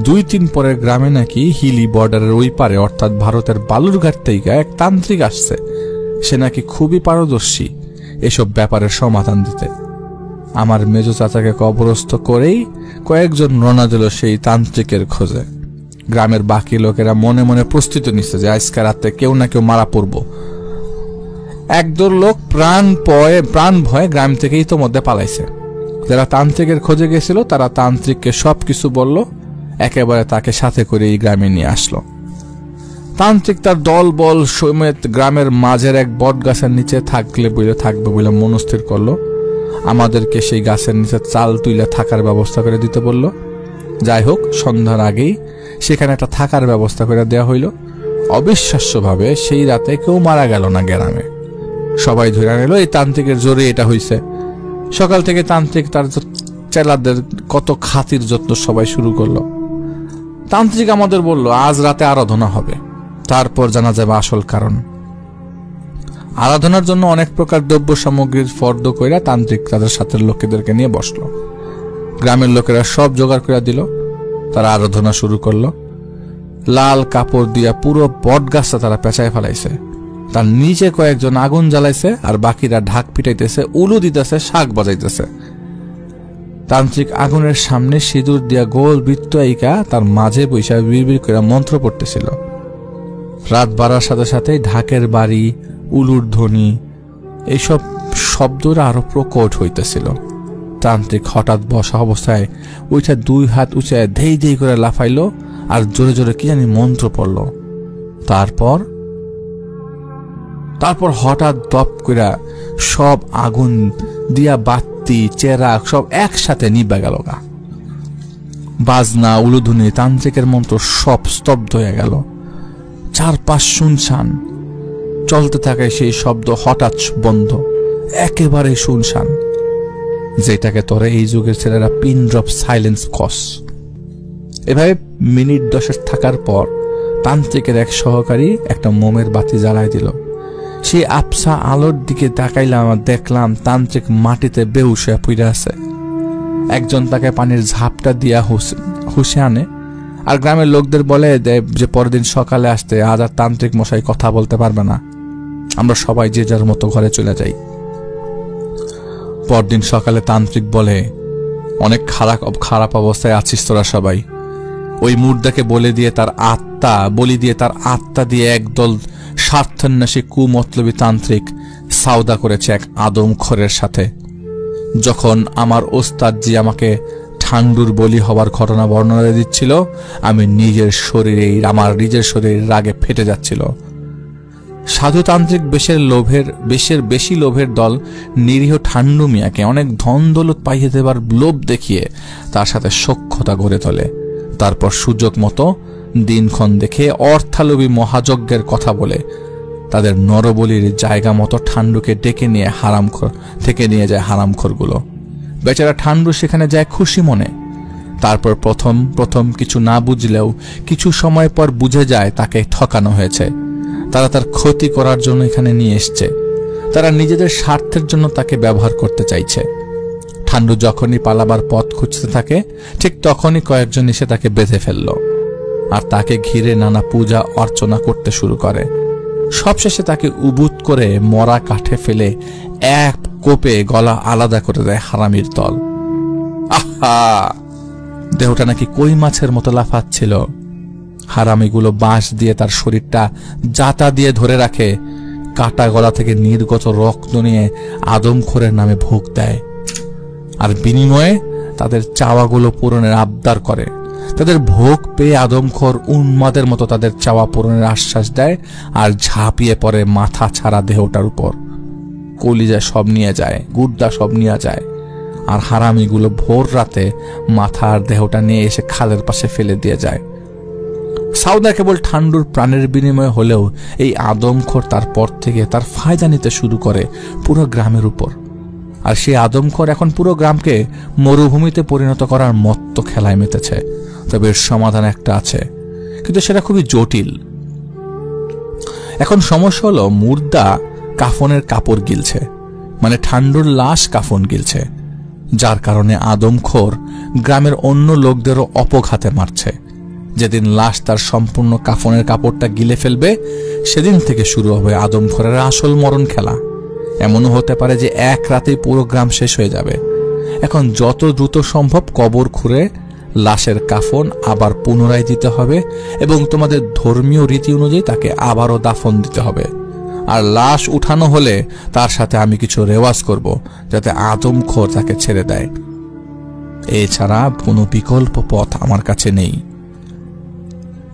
2-3 পরের গ্রামে নাকি হিলি বর্ডারের ওই পারে, অর্থাৎ ভারতের বালুরঘাট থেকে এক তান্ত্রিক আসছে। সে নাকি খুবই পারদর্শী এসব ব্যাপারের সমাধান দিতে। আমার মেজো চাচাকে কবরস্থ করেই কয়েকজন রওনা দিল সেই তান্ত্রিকের খোঁজে। গ্রামের বাকি লোকেরা মনে মনে প্রস্তুতি নিচ্ছে যে আজকে রাতে কেউ না কেউ মারা পড়ব। একদল লোক প্রাণ ভয়ে গ্রাম থেকে ইতোমধ্যে পালাইছে। যারা তান্ত্রিকের খোঁজে গেছিল তারা তান্ত্রিককে সবকিছু বলল, একেবারে তাকে সাথে করে এই গ্রামে নিয়ে আসলো। তান্ত্রিক তার দল বল সমেত গ্রামের মাঝের এক বট গাছের নিচে থাকবে বলে মনস্থির করলো। আমাদেরকে সেই গাছের নিচে চাল তুলে থাকার ব্যবস্থা করে দিতে বলল। যাই হোক, সন্ধ্যার আগেই সেখানে একটা থাকার ব্যবস্থা করে দেওয়া হইল। অবিশ্বাস্যভাবে সেই রাতে কেউ মারা গেল না গ্রামে। সবাই ধরে নিল এই তান্ত্রিকের জোরে এটা হইছে। সকাল থেকে তান্ত্রিক তার চেলাদের কত খাতির যত্ন সবাই শুরু করলো। তান্ত্রিক আমাদের বলল আজ রাতে আরাধনা হবে, তারপর জানা যাবে আসল কারণ। আরাধনার জন্য অনেক প্রকার দ্রব্য সামগ্রীর ফর্দ কইরা তান্ত্রিক তাদের সাথে লোকেদেরকে নিয়ে বসলো। গ্রামের লোকেরা সব জোগাড় করে দিল। তারা আরাধনা শুরু করলো। লাল কাপড় দিয়া পুরো বট গাছটা তারা পেঁচায় ফেলাইছে। তার নিচে কয়েকজন আগুন জ্বালাইছে, আর বাকিরা ঢাক পিটাইতেছে, উলু দিতেছে, শাক বাজাইতেছে। তান্ত্রিক আগুনের সামনে সিঁদুর দিয়া গোল বৃত্ত আইকা তার মাঝে বৈশা বিড়বিড় করে মন্ত্র পড়তেছিল। রাত বাড়ার সাথে সাথে ঢাকের বাড়ি, উলুর ধ্বনি, এইসব শব্দরা আরো প্রকট হইতেছিল। তান্ত্রিক হঠাৎ বসা অবস্থায় উঠে 2 হাত উঁচায় ধেই ধেই করে লাফাইল, আর জোরে জোরে কি জানি মন্ত্র পড়ল। তারপর হঠাৎ দপ কইরা সব আগুন দিয়া বাতি চেরাগ সব একসাথে নিভা গেল গা। বাজনা উলুধুনি তান্ত্রিকের মন্ত্র সব স্তব্ধ হয়ে গেল। চারপাশ শুনশান, চলতে থাকে সেই শব্দ হঠাৎ বন্ধ, একেবারে শুনশান, যেটাকে তোরে এই যুগের ছেলেরা পিন ড্রপ সাইলেন্স কস। এভাবে মিনিট 10 থাকার পর তান্ত্রিকের এক সহকারী একটা মোমের বাতি জ্বালায় দিল। সেই আবসা আলোর দিকে তাকাইলাম, দেখলাম তান্ত্রিক মাটিতে বেহুশ হয়ে পড়ে আছে। একজন তাকে পানির ঝাপটা দিয়া হুশে আনে, আর গ্রামের লোকদের বলে যে পরের দিন সকালে আসতে, আজ আর তান্ত্রিক মশাই কথা বলতে পারবে না, আমরা সবাই যে যার মতো ঘরে চলে যাই। পরদিন সকালে তান্ত্রিক বলে, অনেক খারাপ অবস্থায় আছিস তোরা সবাই। ওই মুর্দাকে বলি দিয়ে তার আত্মা দিয়ে একদল স্বার্থান্বেষী কুমতলবী তান্ত্রিক সাউদা করেছে এক আদমখোরের সাথে। যখন আমার ওস্তাদজি আমাকে ঠান্ডুর বলি হবার ঘটনা বর্ণনা দিচ্ছিল, আমি আমার নিজের শরীরে রাগে ফেটে যাচ্ছিল। সাধুতান্ত্রিক বেশি লোভের দল নিরীহ ঠান্ডু মিয়াকে অনেক ধন দৌলত পাইয়ে দেবার লোভ দেখিয়ে তার সাথে সখ্যতা গড়ে তোলে। তারপর সুযোগ মতো দিনক্ষণ দেখে অর্থালোভী মহাযজ্ঞের কথা বলে তাদের নরবলির জায়গা মতো ঠান্ডুকে ডেকে নিয়ে নিয়ে যায় হারামখোরগুলো। বেচারা ঠান্ডু সেখানে যায় খুশি মনে। তারপর প্রথম কিছু না বুঝলেও কিছু সময় পর বুঝে যায় তাকে ঠকানো হয়েছে। তারা তার ক্ষতি করার জন্য এখানে নিয়ে এসছে। তারা নিজেদের স্বার্থের জন্য তাকে ব্যবহার করতে চাইছে। ঠান্ডু যখনই পালাবার পথ খুঁজতে থাকে, ঠিক তখনই কয়েকজন এসে তাকে বেঁধে ফেলল, আর তাকে ঘিরে নানা পূজা অর্চনা করতে শুরু করে। সবশেষে তাকে উবুত করে মরা কাঠে ফেলে এক কোপে গলা আলাদা করে দেয় হারামির দল। আহা, দেহটা নাকি কই মাছের মতো লাফাচ্ছিল। হারামিগুলো বাঁশ দিয়ে তার শরীরটা জাতা দিয়ে ধরে রাখে, কাটা গলা থেকে নির্গত রক্ত নিয়ে আদমখোরের নামে ভোগ দেয়, আর বিনিময়ে তাদের চাওয়াগুলো পূরণের আবদার করে। তাদের ভোগ পেয়ে আদমখোর উন্মাদের মতো তাদের চাওয়া পূরণের আশ্বাস দেয়, আর ঝাঁপিয়ে পড়ে মাথা ছাড়া দেহটার উপর। কলিজা সব নিয়ে যায়, গুড্ডা সব নিয়ে যায়, আর হারামিগুলো ভোর রাতে মাথা আর দেহটা নিয়ে এসে খালের পাশে ফেলে দিয়ে যায়। সাউদা কেবল ঠান্ডুর প্রাণের বিনিময় হলেও এই আদমখোর তারপর থেকে তার ফায়দা নিতে শুরু করে পুরো গ্রামের উপর। আর সেই আদমখোর এখন পুরো গ্রামকে মরুভূমিতে পরিণত করার মত্ত খেলায় মেতেছে। তবে এর সমাধান একটা আছে, কিন্তু সেটা খুবই জটিল। এখন সমস্যা হলো, মুর্দা কাফনের কাপড় গিলছে, মানে ঠান্ডুর লাশ কাফন গিলছে, যার কারণে আদমখোর গ্রামের অন্য লোকদেরও অপঘাতে মারছে। যেদিন লাশ তার সম্পূর্ণ কাফনের কাপড়টা গিলে ফেলবে, সেদিন থেকে শুরু হবে আদমখোরের আসল মরণ খেলা। এমনও হতে পারে যে এক রাতেই পুরো গ্রাম শেষ হয়ে যাবে। এখন যত দ্রুত সম্ভব কবর খুঁড়ে লাশের কাফন আবার পুনরায় দিতে হবে, এবং তোমাদের ধর্মীয় রীতি অনুযায়ী তাকে আবারও দাফন দিতে হবে। আর লাশ উঠানো হলে তার সাথে আমি কিছু রেওয়াজ করব, যাতে আদমখোর তাকে ছেড়ে দেয়। এছাড়া কোনো বিকল্প পথ আমার কাছে নেই।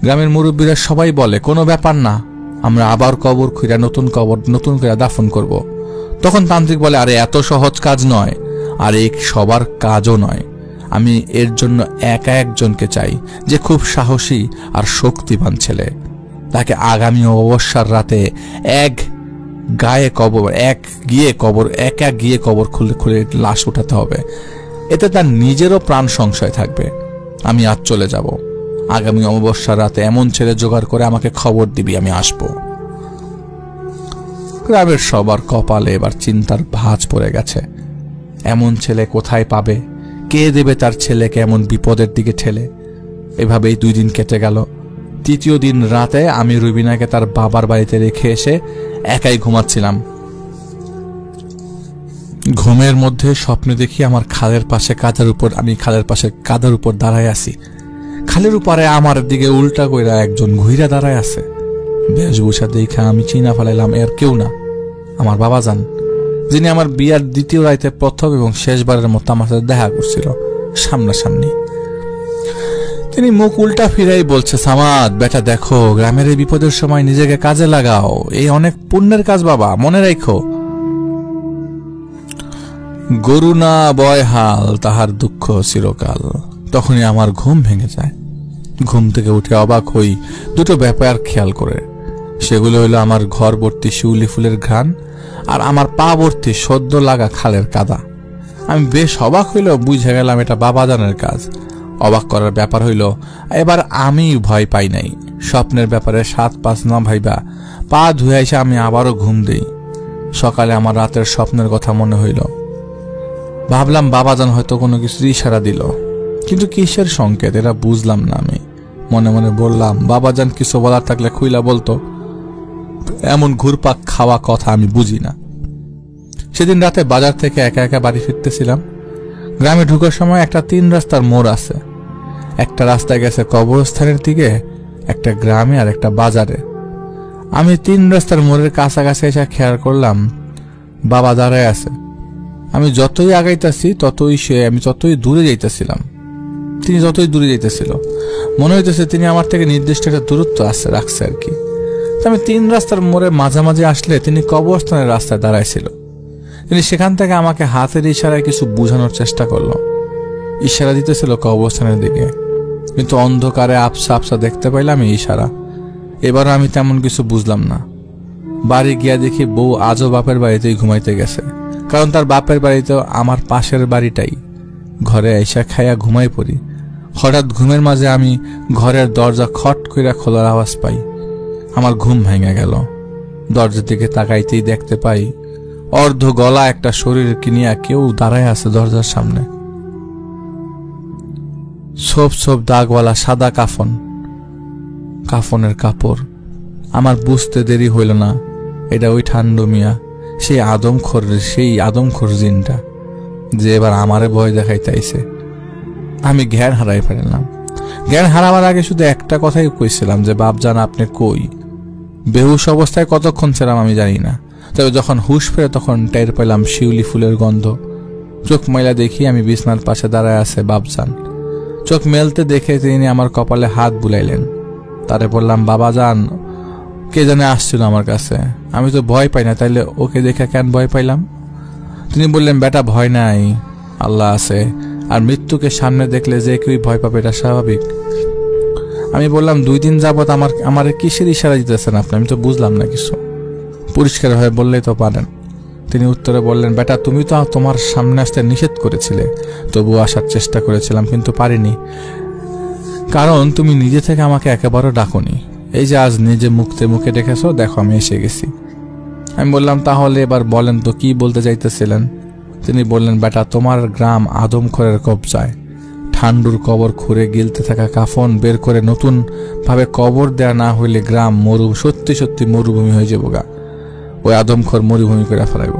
গ্রামের মুরব্বীরা সবাই বলে, কোনো ব্যাপার না, আমরা আবার কবর খুঁড়ে নতুন করে দাফন করব। তখন তান্ত্রিক বলে, আরে এত সহজ কাজ নয়, আর এই সবার কাজও নয়। আমি এর জন্য একা একজনকে চাই, যে খুব সাহসী আর শক্তিবান ছেলে। তাকে আগামী অমাবস্যার রাতে একা গিয়ে কবর খুলে লাশ উঠাতে হবে। এতে তার নিজেরও প্রাণ সংশয় থাকবে। আমি আজ চলে যাব, আগামী অমাবস্যার রাতে এমন ছেলে জোগাড় করে আমাকে খবর দিবি, আমি আসবো। গ্রামের সবার কপালে এবার চিন্তার ভাঁজ পড়ে গেছে। এমন ছেলে কোথায় পাবে? কে দেবে তার ছেলেকে এমন বিপদের দিকে ঠেলে? এভাবেই 2 দিন কেটে গেল। 3য় দিন রাতে আমি রুবিনাকে তার বাবার বাড়িতে রেখে এসে একাই ঘুমাচ্ছিলাম। ঘুমের মধ্যে স্বপ্নে দেখি আমার খালের পাশে কাদার উপর দাঁড়ায় আছি। খালের উপরে আমার দিকে উল্টা কইরা একজন ঘুইরা দাঁড়ায় আছে। বেশভূষা দেখা আমি চিনা ফেলাইলাম এর কেউ না, আমার বাবা যান, যিনি আমার বিয়ার 2য় রাতে প্রথম এবং শেষবারের মতো আমার সাথে দেখা করছিল সামনাসামনি। তিনি মুখ উল্টা ফিরাই বলছে, সামাদ বেটা দেখো, গ্রামের এই বিপদের সময় নিজেকে কাজে লাগাও, এই অনেক পুণ্যের কাজ বাবা, মনে রাখো। গরু না বয় হাল, তাহার দুঃখ চিরকাল। তখনই আমার ঘুম ভেঙে যায়। ঘুম থেকে উঠে অবাক হই দুটো ব্যাপার খেয়াল করে। সেগুলো হলো আমার ঘর ভর্তি শিউলি ফুলের ঘ্রাণ আর আমার পা ভর্তি সদ্য লাগা খালের কাদা। আমি বেশ অবাক হইল, বুঝে গেলাম এটা বাবাজানের কাজ। অবাক করার ব্যাপার হইল, এবার আমি ভয় পাই নাই। স্বপ্নের ব্যাপারে 7-5 না ভাইবা পা ধুয়ে এসে আমি আবারও ঘুম দেই। সকালে আমার রাতের স্বপ্নের কথা মনে হইল। ভাবলাম বাবাজান হয়তো কোনো কিছু ইশারা দিল, কিন্তু কিসের সংকেত এটা বুঝলাম না। আমি মনে মনে বললাম, বাবাজান কিছু বলার থাকলে খুইলা বলতো, এমন ঘুরপাক খাওয়া কথা আমি বুঝি না। সেদিন রাতে বাজার থেকে একা একা বাড়ি ফিরতেছিলাম। গ্রামে ঢুকার সময় একটা 3 রাস্তার মোড় আছে। একটা রাস্তা গেছে কবরস্থানের দিকে, একটা গ্রামে আর একটা বাজারে। আমি 3 রাস্তার মোড়ের কাছাকাছি এসে খেয়াল করলাম বাবা দাঁড়ায় আছে। আমি যতই আগাইতেছি আমি ততই দূরে যাইতেছিলাম। তিনি যতই দূরে যাইতেছিল মনে হইতেছে তিনি আমার থেকে নির্দিষ্ট একটা দূরত্ব রাখছে আর কি। আমি 3 রাস্তার মোড়ে মাঝামাঝি আসলে তিনি কবরস্থানের রাস্তায় দাঁড়াইছিল। তিনি সেখান থেকে আমাকে হাতের ইশারায় কিছু বোঝানোর চেষ্টা করলো। ইশারা দিতেছিল কবরস্থানের দিকে, কিন্তু অন্ধকারে আবসা আবসা দেখতে পাইলাম এই ইশারা। এবারও আমি তেমন কিছু বুঝলাম না। বাড়ি গিয়া দেখি বউ আজও বাপের বাড়িতেই ঘুমাইতে গেছে, কারণ তার বাপের বাড়িতেও আমার পাশের বাড়িটাই। ঘরে আইসা খাইয়া ঘুমাই পড়ি। হঠাৎ ঘুমের মাঝে আমি ঘরের দরজা খট কইরা খোলার আওয়াজ পাই। আমার ঘুম ভেঙে গেল। দরজার দিকে তাকাইতেই দেখতে পাই অর্ধ গলা একটা শরীর কিনিয়া কেউ দাঁড়ায় আছে দরজার সামনে। ছোপ ছোপ দাগওয়ালা সাদা কাফনের কাপড়। আমার বুঝতে দেরি হইল না, এটা ওই ঠান্ডু মিয়া, সেই আদমখোর জিনটা যে এবার আমারে ভয় দেখাইতে আইছে। আমি জ্ঞান হারাই ফেললাম। জ্ঞান হারাবার আগে শুধু একটা কথাই কইছিলাম যে, বাপজান আপনি কই? বেহুশ অবস্থায় কতক্ষণ ছিলাম আমি জানি না, তবে যখন হুশ ফেরে তখন টের পেলাম শিউলি ফুলের গন্ধ। চোখ মেলা দেখি আমি বিছনার পাশে দাঁড়ায় আছে বাপজান। চোখ মেলতে দেখে তিনি আমার কপালে হাত বুলাইলেন। তারে বললাম, বাবাজান কে জানে আসছিল আমার কাছে, আমি তো ভয় পাই না, তাইলে ওকে দেখে কেন ভয় পাইলাম? তিনি বললেন, বেটা ভয় নাই, আল্লাহ আছে, আর মৃত্যুকে সামনে দেখলে যে কেউই ভয় পাবে, এটা স্বাভাবিক। আমি বললাম, 2 দিন যাবত আমার কিসের ইশারা দিতেছেন আপনি? আমি তো বুঝলাম না কিছু। পরিষ্কার হয়ে বললেই তো পারেন। তিনি উত্তরে বললেন, বেটা তুমি তো তোমার সামনে আসতে নিষেধ করেছিলে, তবুও আসার চেষ্টা করেছিলাম, কিন্তু পারিনি, কারণ তুমি নিজে থেকে আমাকে একেবারে ডাকোনি। এই যে আজ নিজে মুখে ডেকেছো, দেখো আমি এসে গেছি। আমি বললাম, তাহলে এবার বলেন তো কি বলতে চাইতেছিলেন? তিনি বললেন, বেটা তোমার গ্রাম আদমখোরের কবজায়। ঠান্ডুর কবর খুঁড়ে গিলতে থাকা কাফন বের করে নতুন ভাবে কবর দেয়া না হইলে গ্রাম সত্যি সত্যি মরুভূমি হয়ে যাবো গা। ওই আদমখোর মরুভূমি করে ফেলাইব।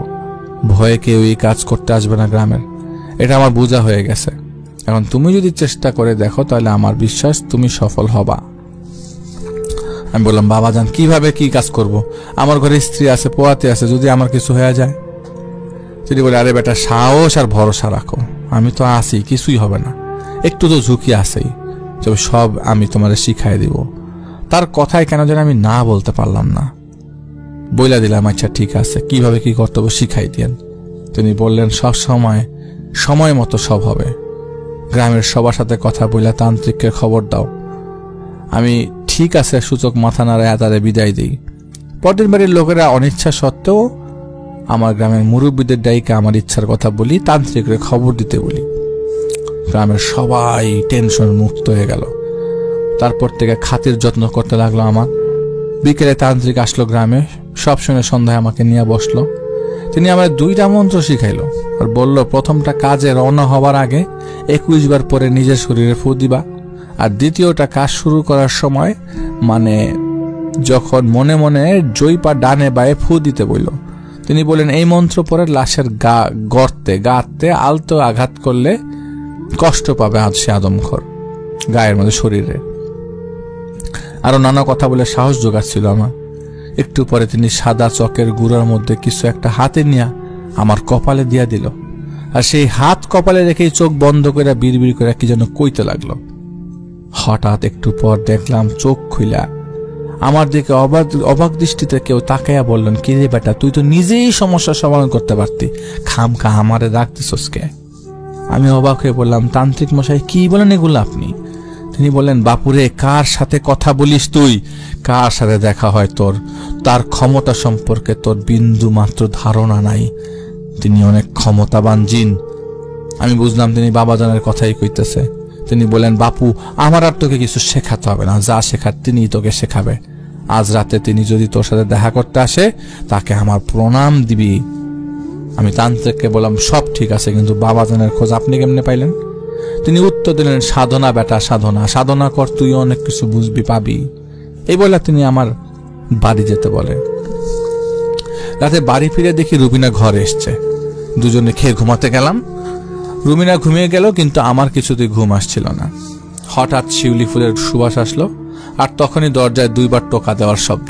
ভয়ে কেউ এই কাজ করতে আসবে না গ্রামের, এটা আমার বোঝা হয়ে গেছে। এখন তুমি যদি চেষ্টা করে দেখো তাহলে আমার বিশ্বাস তুমি সফল হবা। আমি বললাম, বাবাজান কিভাবে কি কাজ করব? আমার ঘরে স্ত্রী আছে, পোয়াতে আছে, যদি আমার কিছু হয়ে যায়? তিনি বলে, আরে বেটা সাহস আর ভরসা রাখো, আমি তো আছি, কিছুই হবে না, একটু তো ঝুঁকি আছেই, তবে সব আমি তোমার শিখাই দিব। তার কথায় কেন যেন আমি না বলতে পারলাম না। বইলা দিলাম, আচ্ছা ঠিক আছে, কিভাবে কি কর্তব্য শিখাই দিয়েন। তিনি বললেন, সব সময় মতো সব হবে। গ্রামের সবার সাথে কথা বইলা তান্ত্রিককে খবর দাও। আমি ঠিক আছে সূচক মাথা নাড়ায় তারে বিদায় দিই। পরদিন বাড়ির লোকেরা অনিচ্ছা সত্ত্বেও আমার গ্রামের মুরব্বীদের ডাইকে আমার ইচ্ছার কথা বলি, তান্ত্রিকরে খবর দিতে বলি। গ্রামের সবাই টেনশন মুক্ত হয়ে গেল। তারপর থেকে খাতির যত্ন করতে লাগলো আমার। বিকেলে তান্ত্রিক আসলো গ্রামে, সব শুনে সন্ধ্যায় আমাকে নিয়ে বসলো। তিনি আমার 2টা মন্ত্র শিখাইলো আর বলল, প্রথমটা কাজে রওনা হবার আগে 21 বার পরে নিজের শরীরে ফু দিবা, আর দ্বিতীয়টা কাজ শুরু করার সময় মানে যখন মনে মনে জয়পা ডানে বায়ে ফু দিতে বলল। তিনি বলেন, এই মন্ত্র পরে লাশের গাতে আলতো আঘাত করলে কষ্ট পাবে সে আদমখোর গায়ের মধ্যে, শরীরে। আরো নানা কথা বলে সাহস জোগাচ্ছিল আমার। একটু পরে তিনি সাদা চকের গুঁড়ার মধ্যে কিছু একটা হাতে নিয়ে আমার কপালে দিয়া দিল, আর সেই হাত কপালে রেখেই চোখ বন্ধ করে বিড়বিড় করে কি যেন কইতে লাগলো। হঠাৎ একটু পর দেখলাম চোখ খুইলা আমার দিকে অবাক দৃষ্টিতে কেউ তাকাইয়া বললেন, কি রে বেটা, তুই তো নিজেই সমস্যার সমাধান করতে পারতি, খামখা আমারে রাখতেছস কে? আমি অবাক হয়ে বললাম, তান্ত্রিক মশাই কি বলেন এগুলো আপনি? তিনি বললেন, বাপুরে, কার সাথে কথা বলিস তুই? কার সাথে দেখা হয় তোর? তার ক্ষমতা সম্পর্কে তোর বিন্দু মাত্র ধারণা নাই। তিনি অনেক ক্ষমতাবান জিন। আমি বুঝলাম তিনি বাবাজানের কথাই কইতেছে। তিনি বলেন, বাপু, আমার আর তোকে কিছু শেখাতে হবে না, যা শেখার তিনিই তোকে শেখাবে। আজ রাতে তিনি যদি তোর সাথে দেখা করতে আসে, তাকে আমার প্রণাম দিবি। আমি তান্ত্রিককে বললাম, সব ঠিক আছে, কিন্তু বাবাজানের খোঁজ আপনি কেমনে পাইলেন? তিনি উত্তর দিলেন, সাধনা বেটা, সাধনা। সাধনা কর, তুই অনেক কিছু বুঝবি, পাবি। এই বলে তিনি আমার বাড়ি যেতে বলে। রাতে বাড়ি ফিরে দেখি রুবিনা ঘরে এসছে। দুজনে খেয়ে ঘুমাতে গেলাম। রুমিনা ঘুমিয়ে গেল, কিন্তু আমার কিছুতেই ঘুম আসছিল না। হঠাৎ শিউলি ফুলের সুবাস আসলো, আর তখনই দরজায় 2 বার টোকা দেওয়ার শব্দ।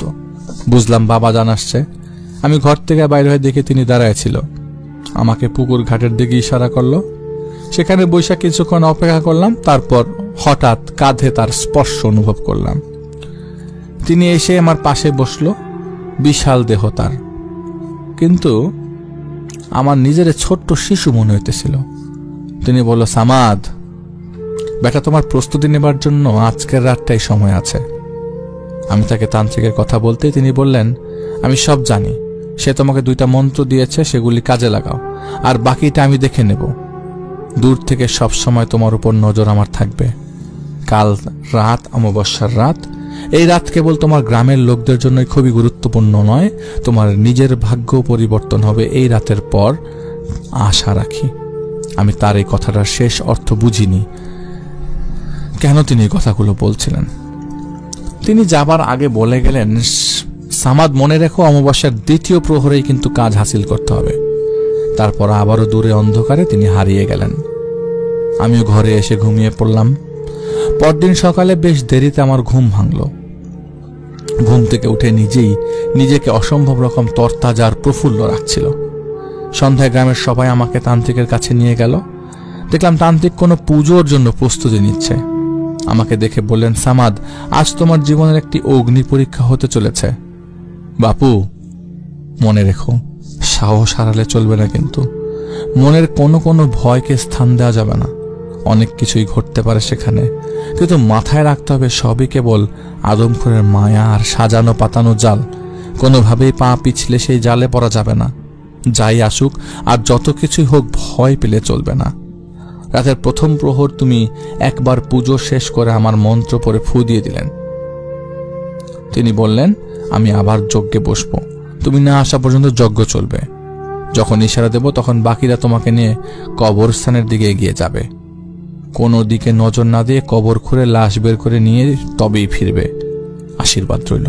বুঝলাম বাবাজান আসছে। আমি ঘর থেকে বাইরে হয়ে দেখে তিনি দাঁড়ায় ছিল। আমাকে পুকুর ঘাটের দিকে ইশারা করলো। সেখানে বৈশা কিছুক্ষণ অপেক্ষা করলাম। তারপর হঠাৎ কাঁধে তার স্পর্শ অনুভব করলাম। তিনি এসে আমার পাশে বসলো। বিশাল দেহ তার, কিন্তু আমার নিজের ছোট্ট শিশু মনে হইতেছিল। তিনি বলল, সামাদ বেটা, তোমার প্রস্তুতি নেবার জন্য আজকের রাতটাই সময় আছে। আমি তাকে তান্ত্রিকের কথা বলতেই তিনি বললেন, আমি সব জানি। সে তোমাকে 2টা মন্ত্র দিয়েছে, সেগুলি কাজে লাগাও, আর বাকিটা আমি দেখে নেব। দূর থেকে সব সময় তোমার উপর নজর আমার থাকবে। কাল রাত অমাবস্যার রাত। এই রাত কেবল তোমার গ্রামের লোকদের জন্যই খুবই গুরুত্বপূর্ণ নয়, তোমার নিজের ভাগ্য পরিবর্তন হবে এই রাতের পর, আশা রাখি। আমি তার এই কথাটার শেষ অর্থ বুঝিনি, কেন তিনি এই কথাগুলো বলছিলেন। তিনি যাবার আগে বলে গেলেন, সামাদ, মনে রেখো, অমাবস্যার 2য় প্রহরেই কিন্তু কাজ হাসিল করতে হবে। তারপর আবারও দূরে অন্ধকারে তিনি হারিয়ে গেলেন। আমিও ঘরে এসে ঘুমিয়ে পড়লাম। পরদিন সকালে বেশ দেরিতে আমার ঘুম ভাঙল। ঘুম থেকে উঠে নিজেকে অসম্ভব রকম তরতাজা আর প্রফুল্ল রাখছিল। সন্ধ্যায় গ্রামের সবাই আমাকে তান্ত্রিকের কাছে নিয়ে গেল। দেখলাম তান্ত্রিক কোনো পুজোর জন্য প্রস্তুতি নিচ্ছে। আমাকে দেখে বললেন, সামাদ, আজ তোমার জীবনের একটি অগ্নি পরীক্ষা হতে চলেছে। বাপু, মনে রেখো, সাহস হারালে চলবে না, কিন্তু মনের কোনো ভয়কে স্থান দেওয়া যাবে না। অনেক কিছুই ঘটতে পারে সেখানে, কিন্তু মাথায় রাখতে হবে সবই কেবল আদমখোরের মায়া আর সাজানো পাতানো জাল। কোনোভাবেই পা পিছলে সেই জালে পড়া যাবে না। যাই আসুক আর যত কিছুই হোক, ভয় পেলে চলবে না। রাতের প্রথম প্রহর তুমি একবার পুজো শেষ করে আমার মন্ত্র পড়ে ফু দিয়ে দিলেন। তিনি বললেন, আমি আবার যজ্ঞে বসবো, তুমি না আসা পর্যন্ত যজ্ঞ চলবে। যখন ইশারা দেব তখন বাকিরা তোমাকে নিয়ে কবরস্থানের দিকে এগিয়ে যাবে। কোনো দিকে নজর না দিয়ে কবর খুঁড়ে লাশ বের করে নিয়ে তবেই ফিরবে। আশীর্বাদ রইল।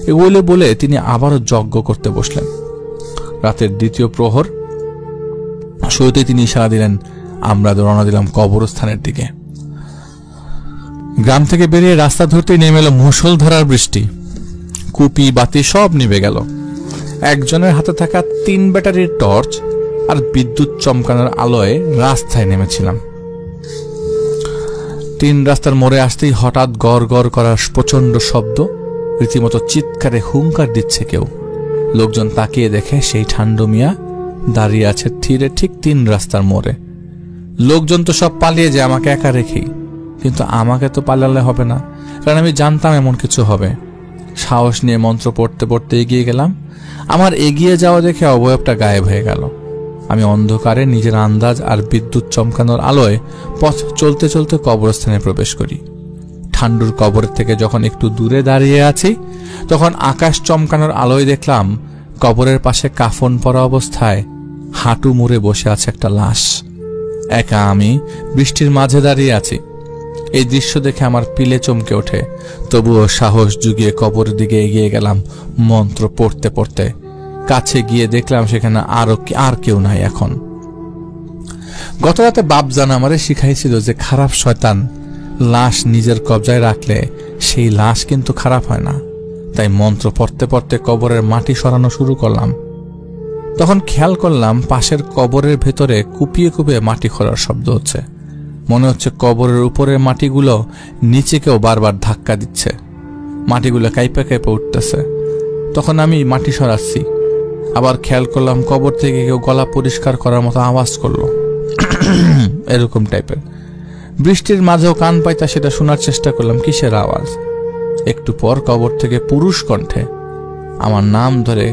এগুলো বলে তিনি আবারও যজ্ঞ করতে বসলেন। রাতের 2য় প্রহর শুরুতে তিনি ইশারা দিলেন। আমরা রওনা দিলাম কবরস্থানের দিকে। গ্রাম থেকে বেরিয়ে রাস্তা ধরতেই নেমে এলো মুষলধারার বৃষ্টি। কুপি বাতি সব নিভে গেল। একজনের হাতে থাকা 3 ব্যাটারির টর্চ আর বিদ্যুৎ চমকানোর আলোয় রাস্তায় নেমেছিলাম। 3 রাস্তার মোড়ে আসতেই হঠাৎ গড় গড় করার প্রচন্ড শব্দ। রীতিমতো চিৎকারে হুঙ্কার দিচ্ছে কেউ। লোকজন তাকিয়ে দেখে সেই ঠান্ডু মিয়া দাঁড়িয়ে আছে থিরে ঠিক 3 রাস্তার মোড়ে। লোকজন তো সব পালিয়ে যায় আমাকে একা রেখেই, কিন্তু আমাকে তো পালালে হবে না, কারণ আমি জানতাম এমন কিছু হবে। সাহস নিয়ে মন্ত্র পড়তে পড়তে এগিয়ে গেলাম। আমার এগিয়ে যাওয়া দেখে অবয়বটা গায়েব হয়ে গেল। আমি অন্ধকারে নিজের আন্দাজ আর বিদ্যুৎ চমকানোর আলোয় পথ চলতে চলতে কবরস্থানে প্রবেশ করি। ঠান্ডুর কবর থেকে যখন একটু দূরে দাঁড়িয়ে আছি, তখন আকাশ চমকানোর আলোয় দেখলাম কবরের পাশে কাফন পরা অবস্থায় হাঁটু মুড়ে বসে আছে একটা লাশ। একা আমি বৃষ্টির মাঝে দাঁড়িয়ে আছি। এই দৃশ্য দেখে আমার পিলে চমকে ওঠে। তবুও সাহস জুগিয়ে কবরের দিকে এগিয়ে গেলাম মন্ত্র পড়তে পড়তে। কাছে গিয়ে দেখলাম সেখানে আর কেউ নাই। এখন গত রাতে বাপজান আমারে শিখাইছিল যে খারাপ শয়তান লাশ নিজের কবজায় রাখলে সেই লাশ কিন্তু খারাপ হয় না। তাই মন্ত্র পড়তে পড়তে কবরের মাটি সরানো শুরু করলাম। তখন খেয়াল করলাম পাশের কবরের ভেতরে কুপিয়ে কুপিয়ে মাটি খোঁড়ার শব্দ হচ্ছে। মনে হচ্ছে কবরের উপরের মাটিগুলো নিচেকেও বারবার ধাক্কা দিচ্ছে, মাটিগুলো কাইপে কাইপে উঠতেছে। তখন আমি মাটি সরাচ্ছি, আবার খেয়াল করলাম কবর থেকে কেউ গলা পরিষ্কার করার মতো আওয়াজ করলো, এরকম টাইপের। বৃষ্টির মাঝেও কান পাইতা সেটা শোনার চেষ্টা করলাম কিসের আওয়াজ। একটু পর কবর থেকে পুরুষ কণ্ঠে আমার নাম ধরে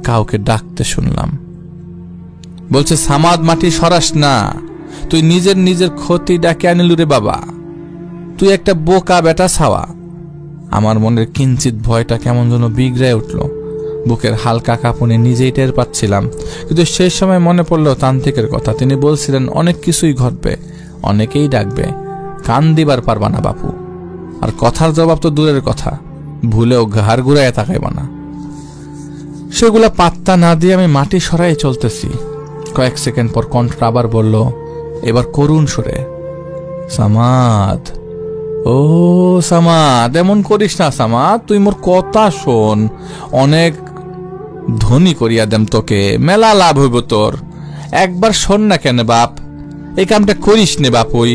কাউকে ডাকতে শুনলাম। বলছে, সামাদ, মাটি সরাস না, তুই নিজের ক্ষতি ডাকে আনিলু রে বাবা, তুই একটা বোকা বেটা ছাওয়া। আমার মনের কিঞ্চিত ভয়টা কেমন যেন বিগড়ে উঠল, বুকের হালকা কাঁপুনি নিজেই টের পাচ্ছিলাম। কিন্তু সেই সময় মনে পড়ল তান্ত্রিকের কথা। তিনি বলছিলেন অনেক কিছুই ঘটবে, অনেকেই ডাকবে, কান দিবার পারবা না বাপু। আর কথার জবাব তো দূরের কথা, ভুলেও ঘাড় ঘুরাইয়া তাকাইবা না। সেগুলা পাত্তা না দিয়ে আমি মাটি সরাই চলতেছি। কয়েক সেকেন্ড পর কণ্ঠটা আবার বলল, এবার করুণ সুরে, সামাদ, ও সামাদ, এমন করিস না সামাদ, তুই মোর কথা শোন, অনেক ধনী করিয়া দেম তোকে, মেলা লাভ হইব তোর। একবার শোন না কেন বাপ, এই কামটা করিস নে বাপ, ওই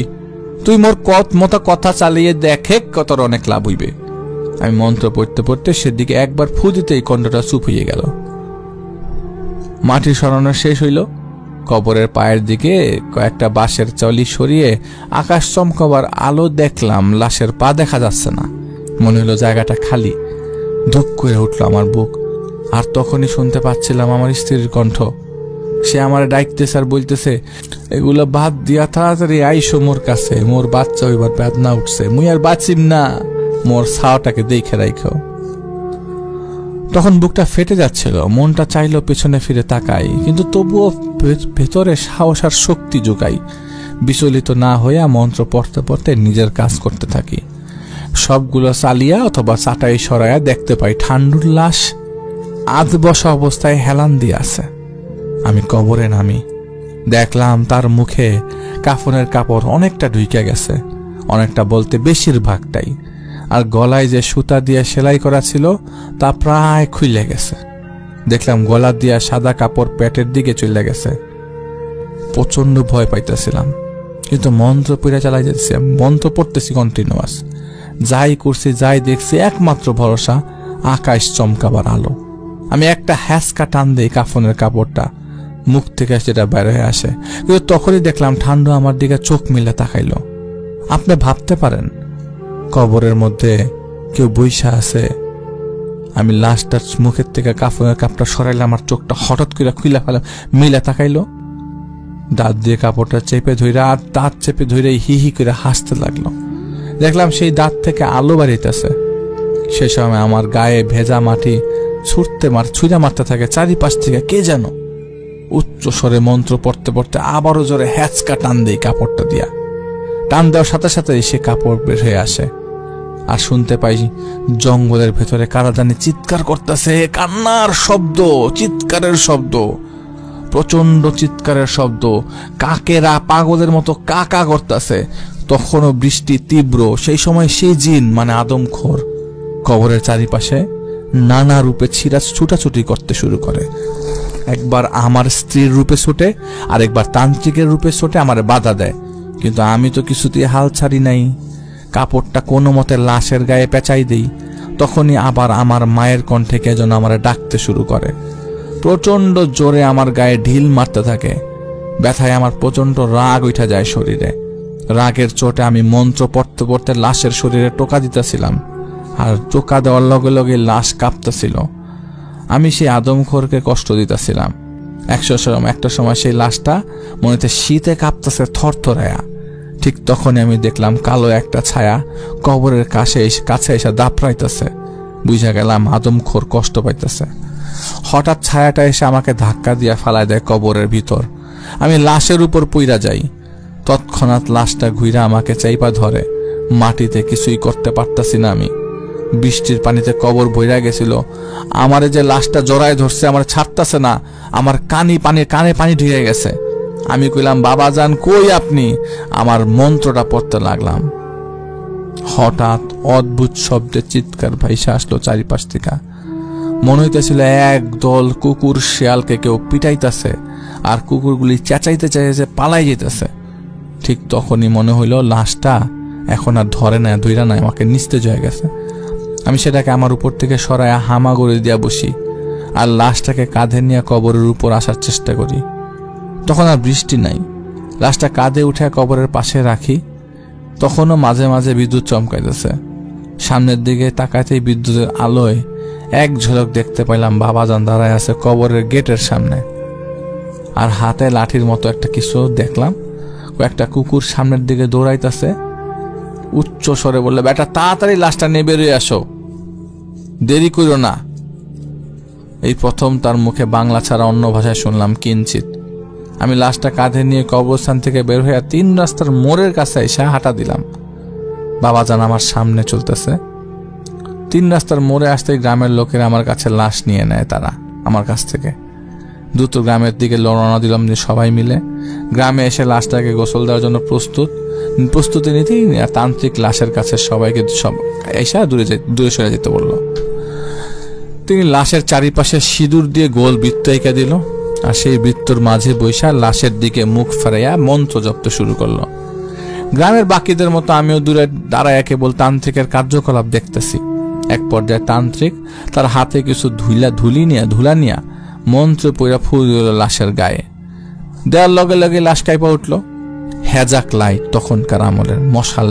তুই মোর মতো কথা চালিয়ে দেখে তোর অনেক লাভ হইবে। আমি মন্ত্র পড়তে পড়তে সেদিকে একবার ফু দিতেই কণ্ঠটা চুপ হইয়া গেল। মাটি সরানো শেষ হইল। কবরের পায়ের দিকে কয়েকটা বাঁশের চলি সরিয়ে আকাশ চমকাবার আলো দেখলাম, লাশের পা দেখা যাচ্ছে না। মনে হলো জায়গাটা খালি। ধুক করে উঠল আমার বুক। আর তখনই শুনতে পাচ্ছিলাম আমার স্ত্রীর কণ্ঠ। সে আমার ডাকতেছে আর বলতেছে, এগুলো বাদ দিয়া তাড়াতাড়ি আইসো মোর কাছে, মোর বাচ্চা হইবার বেদনা উঠছে, মুই আর বাঁচিম না, মোর ছাওটাকে দেখে রাখো। তখন বুকটা ফেটে যাচ্ছিল, মনটা চাইলো পেছনে ফিরে তাকাই, কিন্তু তবুও ভেতরে সাহস আর শক্তি জোগাই। বিচলিত না হইয়া মন্ত্র পড়তে পড়তে নিজের কাজ করতে থাকি। সবগুলো চালিয়া অথবা চাটাই সরাইয়া দেখতে পাই ঠান্ডুর লাশ আধ বসা অবস্থায় হেলান দিয়ে আছে। আমি কবরে নামি, দেখলাম তার মুখে কাফনের কাপড় অনেকটা ঢুকে গেছে, অনেকটা বলতে বেশিরভাগটাই। আর গলায় যে সুতা দিয়ে সেলাই করা ছিল তা প্রায় খুলে গেছে। দেখলাম গলা দিয়া সাদা কাপড় পেটের দিকে চলে গেছে। প্রচন্ড ভয় পাইতেছিলাম, কিন্তু মন্ত্র পড়া চালাই যাচ্ছি, মন্ত্র পড়তেছি কন্টিনিউয়াস। যাই করছি, যাই দেখছি, একমাত্র ভরসা আকাশ চমকাবার আলো। আমি একটা হ্যাঁচকা টান দিই কাফনের কাপড়টা, মুখ থেকে সেটা বের হয়ে আসে। কিন্তু তখনই দেখলাম ঠান্ডু আমার দিকে চোখ মিলে তাকাইল। আপনি ভাবতে পারেন কবরের মধ্যে কেউ বইসা আছে। আমি লাশটার মুখের থেকে কাফনের কাপড়টা সরাইলাম, আমার চোখটা হঠাৎ করে খুলে ফেলাম, মিলে তাকাইলো। দাঁত দিয়ে কাপড়টা চেপে ধরে আর দাঁত চেপে ধরে হি হি করে হাসতে লাগলো। দেখলাম সেই দাঁত থেকে আলো বাড়িতেছে। সে সময় আমার গায়ে ভেজা মাটি ছুঁড়া মারতে থাকে চারিপাশ থেকে কে যেন। উচ্চ স্বরে মন্ত্র পড়তে পড়তে আবারও জোরে হ্যাচকা টান দেই কাপড়টা দিয়া। টান দেওয়ার সাথে সাথে সে কাপড় বের হয়ে আসে। আর শুনতে পাই জঙ্গলের ভেতরে কারা জানি চিৎকার করতেছে, কান্নার শব্দ, চিৎকারের শব্দ, প্রচন্ড চিৎকারের শব্দ। কাকেরা পাগলের মতো কাকা করতেছে। তখনও বৃষ্টি তীব্র। সেই সময় সেই জিন মানে আদমখোর কবরের চারিপাশে নানা রূপে ছুটাছুটি করতে শুরু করে। একবার আমার স্ত্রীর রূপে ছুটে, আর একবার তান্ত্রিকের রূপে ছুটে আমার বাধা দেয়। কিন্তু আমি তো কিছুতেই হাল ছাড়ি নাই। কাপড়টা কোনো মতে লাশের গায়ে পেঁচাই দেই। তখনই আবার আমার মায়ের কণ্ঠে কে যেন আমার ডাকতে শুরু করে। প্রচন্ড জোরে আমার গায়ে ঢিল মারতে থাকে। ব্যথায় আমার প্রচন্ড রাগ উঠা যায় শরীরে। রাগের চোটে আমি মন্ত্র পড়তে পড়তে লাশের শরীরে টোকা দিতেছিলাম, আর টোকা দেওয়ার লগে লগে লাশ কাঁপতেছিল। আমি সেই আদমখোরকে কষ্ট দিতেছিলাম। একটা সময় সেই লাশটা মনেতে শীতে কাঁপতেছে থরথরায়া। ঠিক তখনই আমি দেখলাম কালো একটা ছায়া কবরের কাছে এসে দাপড়াইতেছে। বুঝা গেলাম আদমখোর কষ্ট পাইতেছে। হঠাৎ ছায়াটা এসে আমাকে ধাক্কা দিয়া ফালায় দেয় কবরের ভিতর। আমি লাশের উপর পইরা যাই। তৎক্ষণাৎ লাশটা ঘুইরা আমাকে চাইপা ধরে। মাটিতে কিছুই করতে পারতাছি না আমি। বৃষ্টির পানিতে কবর বইরা গেছিল। আমারে যে লাশটা জড়ায় ধরছে, আমার ছাড়তাছে না। আমার কানে পানি ঢুকে গেছে। আমি কইলাম, বাবা যান কই আপনি? আমার মন্ত্রটা পড়তে লাগলাম। হঠাৎ অদ্ভুত শব্দে চিৎকার ভাইসা আসলো চারিপাশ থেকে। মনে হইতেছিল একদল কুকুর শিয়ালকে কেউ পিটাইতেছে, আর কুকুরগুলি চেঁচাইতে পালাই যেতেছে। ঠিক তখনই মনে হইলো লাশটা এখন আর ধরে না, ধইরা না, আমাকে নিস্তেজ হয়ে গেছে। আমি সেটাকে আমার উপর থেকে সরাইয়া হামাগুড়ি দিয়া বসি আর লাশটাকে কাঁধে নিয়ে কবরের উপর আসার চেষ্টা করি। তখন আর বৃষ্টি নাই। লাশটা কাঁধে উঠে কবরের পাশে রাখি। তখনও মাঝে মাঝে বিদ্যুৎ চমকাইতেছে। সামনের দিকে তাকাইতেই বিদ্যুতের আলোয় এক ঝলক দেখতে পাইলাম বাবাজান দাঁড়ায় আছে কবরের গেটের সামনে, আর হাতে লাঠির মতো একটা কিছু দেখলাম। কয়েকটা কুকুর সামনের দিকে দৌড়াইতেছে। উচ্চ স্বরে বললে, বেটা তাড়াতাড়ি লাশটা নিয়ে বেরিয়ে আসো, দেরি করো না। এই প্রথম তার মুখে বাংলা ছাড়া অন্য ভাষায় শুনলাম কিঞ্চিত। আমি লাশটা কাঁধে নিয়ে কবরস্থান থেকে বের হয়ে 3 রাস্তার মোড়ের কাছে এসে হাঁটা দিলাম। বাবাজান আমার সামনে চলতেছে। 3 রাস্তার মোড়ে আসতে গ্রামের লোকেরা আমার কাছে লাশ নিয়ে নেয়। তারা আমার কাছ থেকে দ্রুত গ্রামের দিকে রওনা দিলাম যে সবাই মিলে। গ্রামে এসে লাশটাকে গোসল দেওয়ার জন্য প্রস্তুতি নিতেই তান্ত্রিক লাশের কাছে সবাইকে এসে দূরে সরে যেতে বলল। তিনি লাশের চারিপাশে সিঁদুর দিয়ে গোল বৃত্ত এঁকে দিল, আর সেই বৃত্তর মাঝে বৈশা লাশের দিকে মুখ ফেরাইয়া মন্ত্র জপতে শুরু করলো। গ্রামের বাকিদের মতো আমিও দূরে দাঁড়ায় কেবল তান্ত্রিকের কার্যকলাপ দেখতেছি। এক পর্যায়ে তান্ত্রিক তার হাতে কিছু ধুলা নিয়া মন্ত্র পইরা ফুল দিল লাশের গায়ে। দেওয়ার লগে লগে লাশ কাইপা উঠল। হেজাক লাইট তখনকার আমলের মশাল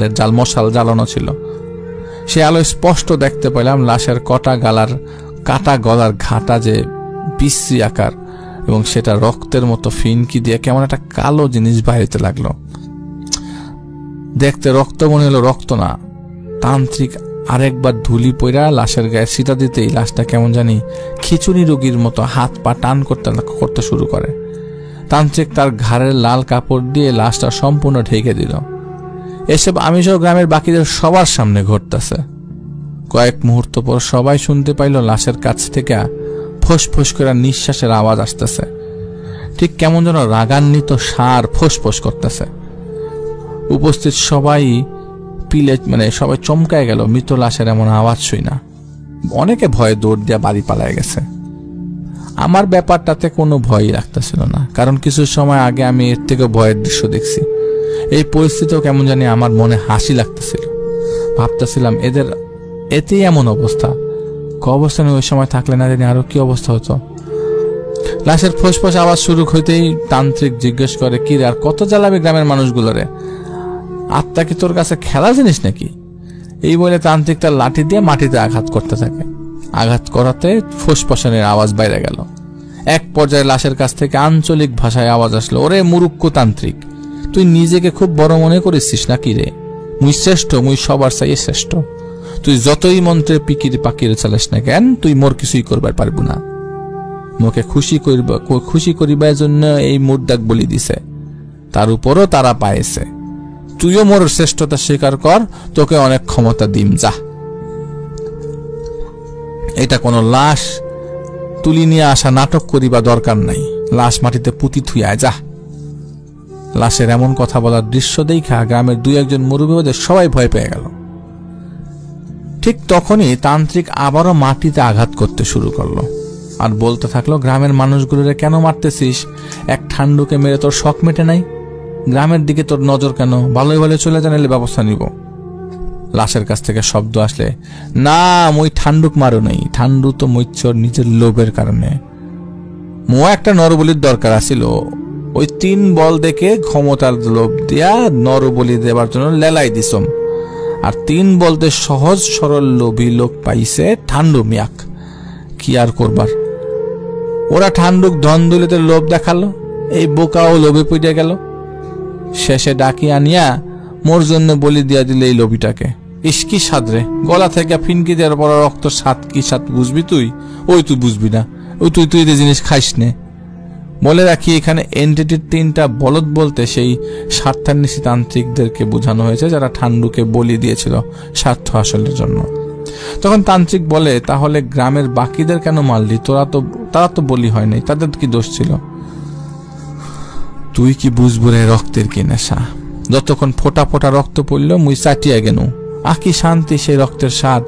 জ্বালানো ছিল। সে আলোয় স্পষ্ট দেখতে পেলাম লাশের কাটা গলার ঘাটা যে বিশ্রী আকার, এবং সেটা রক্তের মতো ফিনকি দিয়ে কেমন একটা কালো জিনিস বাইরেতে লাগলো। দেখতে রক্ত মনে হলো, রক্ত না। তান্ত্রিক আরেকবার ধুলি পইরা লাশের গায়ে ছিটা দিতেই লাশটা কেমন জানি খিচুড়ি রোগীর মতো হাত পা টান করতে শুরু করে। তান্ত্রিক তার ঘাড়ের লাল কাপড় দিয়ে লাশটা সম্পূর্ণ ঢেকে দিল। এসব আমি সব গ্রামের বাকিদের সবার সামনে ঘটতেছে। কয়েক মুহূর্ত পর সবাই শুনতে পাইল লাশের কাছ থেকে ফোঁস করে নিঃশ্বাসের আওয়াজ আসতেছে। ঠিক কেমন যেন রাগান্বিত ষাঁড় ফোঁস করতেছে। উপস্থিত সবাই সবাই চমকায় গেল মৃত লাশের এমন আওয়াজ শুই না। অনেকে ভয়ে দৌড় দিয়া বাড়ি পালায় গেছে। আমার ব্যাপারটাতে কোনো ভয়ই রাখতেছিল না, কারণ কিছু সময় আগে আমি এর থেকে ভয়ের দৃশ্য দেখছি। এই পরিস্থিতিও কেমন জানি আমার মনে হাসি লাগতেছিল। ভাবতেছিলাম এতেই এমন অবস্থা, কবরস্থানে ওই সময় থাকলে না জানি আরো কি অবস্থা হতো। লাশের ফোঁস আওয়াজ শুরু হইতেই তান্ত্রিক জিজ্ঞেস করে, কি রে আর কত জ্বালাবে গ্রামের মানুষগুলোরে? আত্মা কি তোর কাছে খেলা জিনিস নাকি? এই বলে তান্ত্রিক তার লাঠি দিয়ে মাটিতে আঘাত করতে থাকে। আঘাত করাতে ফোঁসের আওয়াজ বাইরে গেল। এক পর্যায়ে লাশের কাছ থেকে আঞ্চলিক ভাষায় আওয়াজ আসলো, ওরে মুরুক্ষ তান্ত্রিক, তুই নিজেকে খুব বড় মনে করিস নাকি রে? মুই শ্রেষ্ঠ, মুই সবার চাইয়ে শ্রেষ্ঠ। তুই যতই মন্ত্রে পাকিরে চালিস না কেন, তুই মোর কিছুই করবার পারবো না। মুখে খুশি করিবার জন্য এই মুর্দাক বলি দিছে, তার উপরও তারা পাইছে। তুইও মোর শ্রেষ্ঠতা স্বীকার কর, তোকে অনেক ক্ষমতা দিম, যা। এটা কোনো লাশ তুলি নিয়ে আসা নাটক করিবা দরকার নাই, লাশ মাটিতে পুঁতি থুইয়ায় যা। লাশের এমন কথা বলার দৃশ্য দেখা গ্রামের 2-1 মুরব্বীদের সবাই ভয় পেয়ে গেল। ঠিক তখনই তান্ত্রিক আবারও মাটিতে আঘাত করতে শুরু করলো আর বলতে থাকলো, গ্রামের মানুষগুলোরে কেন মারতেছিস? এক ঠান্ডুকে মেরে তোর শখ মেটে নাই? গ্রামের দিকে তোর নজর কেন? ভালোই ভালো চলে জানাইলে ব্যবস্থা নিব। লাশের কাছ থেকে শব্দ আসলে, না মই ঠান্ডুক মারো নাই, ঠান্ডু তো মৈচ্ছর নিজের লোভের কারণে। মো একটা নরবলির দরকার আছিল, ওই 3 বল দেখে ক্ষমতার লোভ দিয়া নরবলি দেবার জন্য লেলাই দিছম। আর 3 বলতে সহজ সরল লোভী লোক পাইছে ঠান্ডু মিয়াক। কি আর করবার, ওরা ঠান্ডুক ধন দৌলতের লোভ দেখালো, এই বোকাও লোভে পড়ে গেল। শেষে ডাকি আনিয়া মোর জন্য বলি দিয়া দিলে এই লোভীটাকে। ইস্কি সাদরে, গলা থেকে ফিনকি দেওয়ার পর রক্ত স্বাদ কি স্বাদ বুঝবি তুই? ওই তুই বুঝবি না, ওই তুই যে জিনিস খাইস নে। বলে রাখি, এখানে এন্টিটির 3টা বলদ বলতে সেই স্বার্থান্বেষী তান্ত্রিকদেরকে বোঝানো হয়েছে, যারা ঠান্ডুকে বলি দিয়েছিল স্বার্থ হাসলের জন্য। তখন তান্ত্রিক বলে, তাহলে গ্রামের বাকিদের কেন মারলি? তারা তো বলি হয় নাই, তাদের কি দোষ ছিল? তুই কি বুঝবো রে রক্তের কি নেশা? যতক্ষণ ফোটা ফোটা রক্ত পড়ল মুই চাটিয়া গেল। আকি শান্তি সেই রক্তের স্বাদ।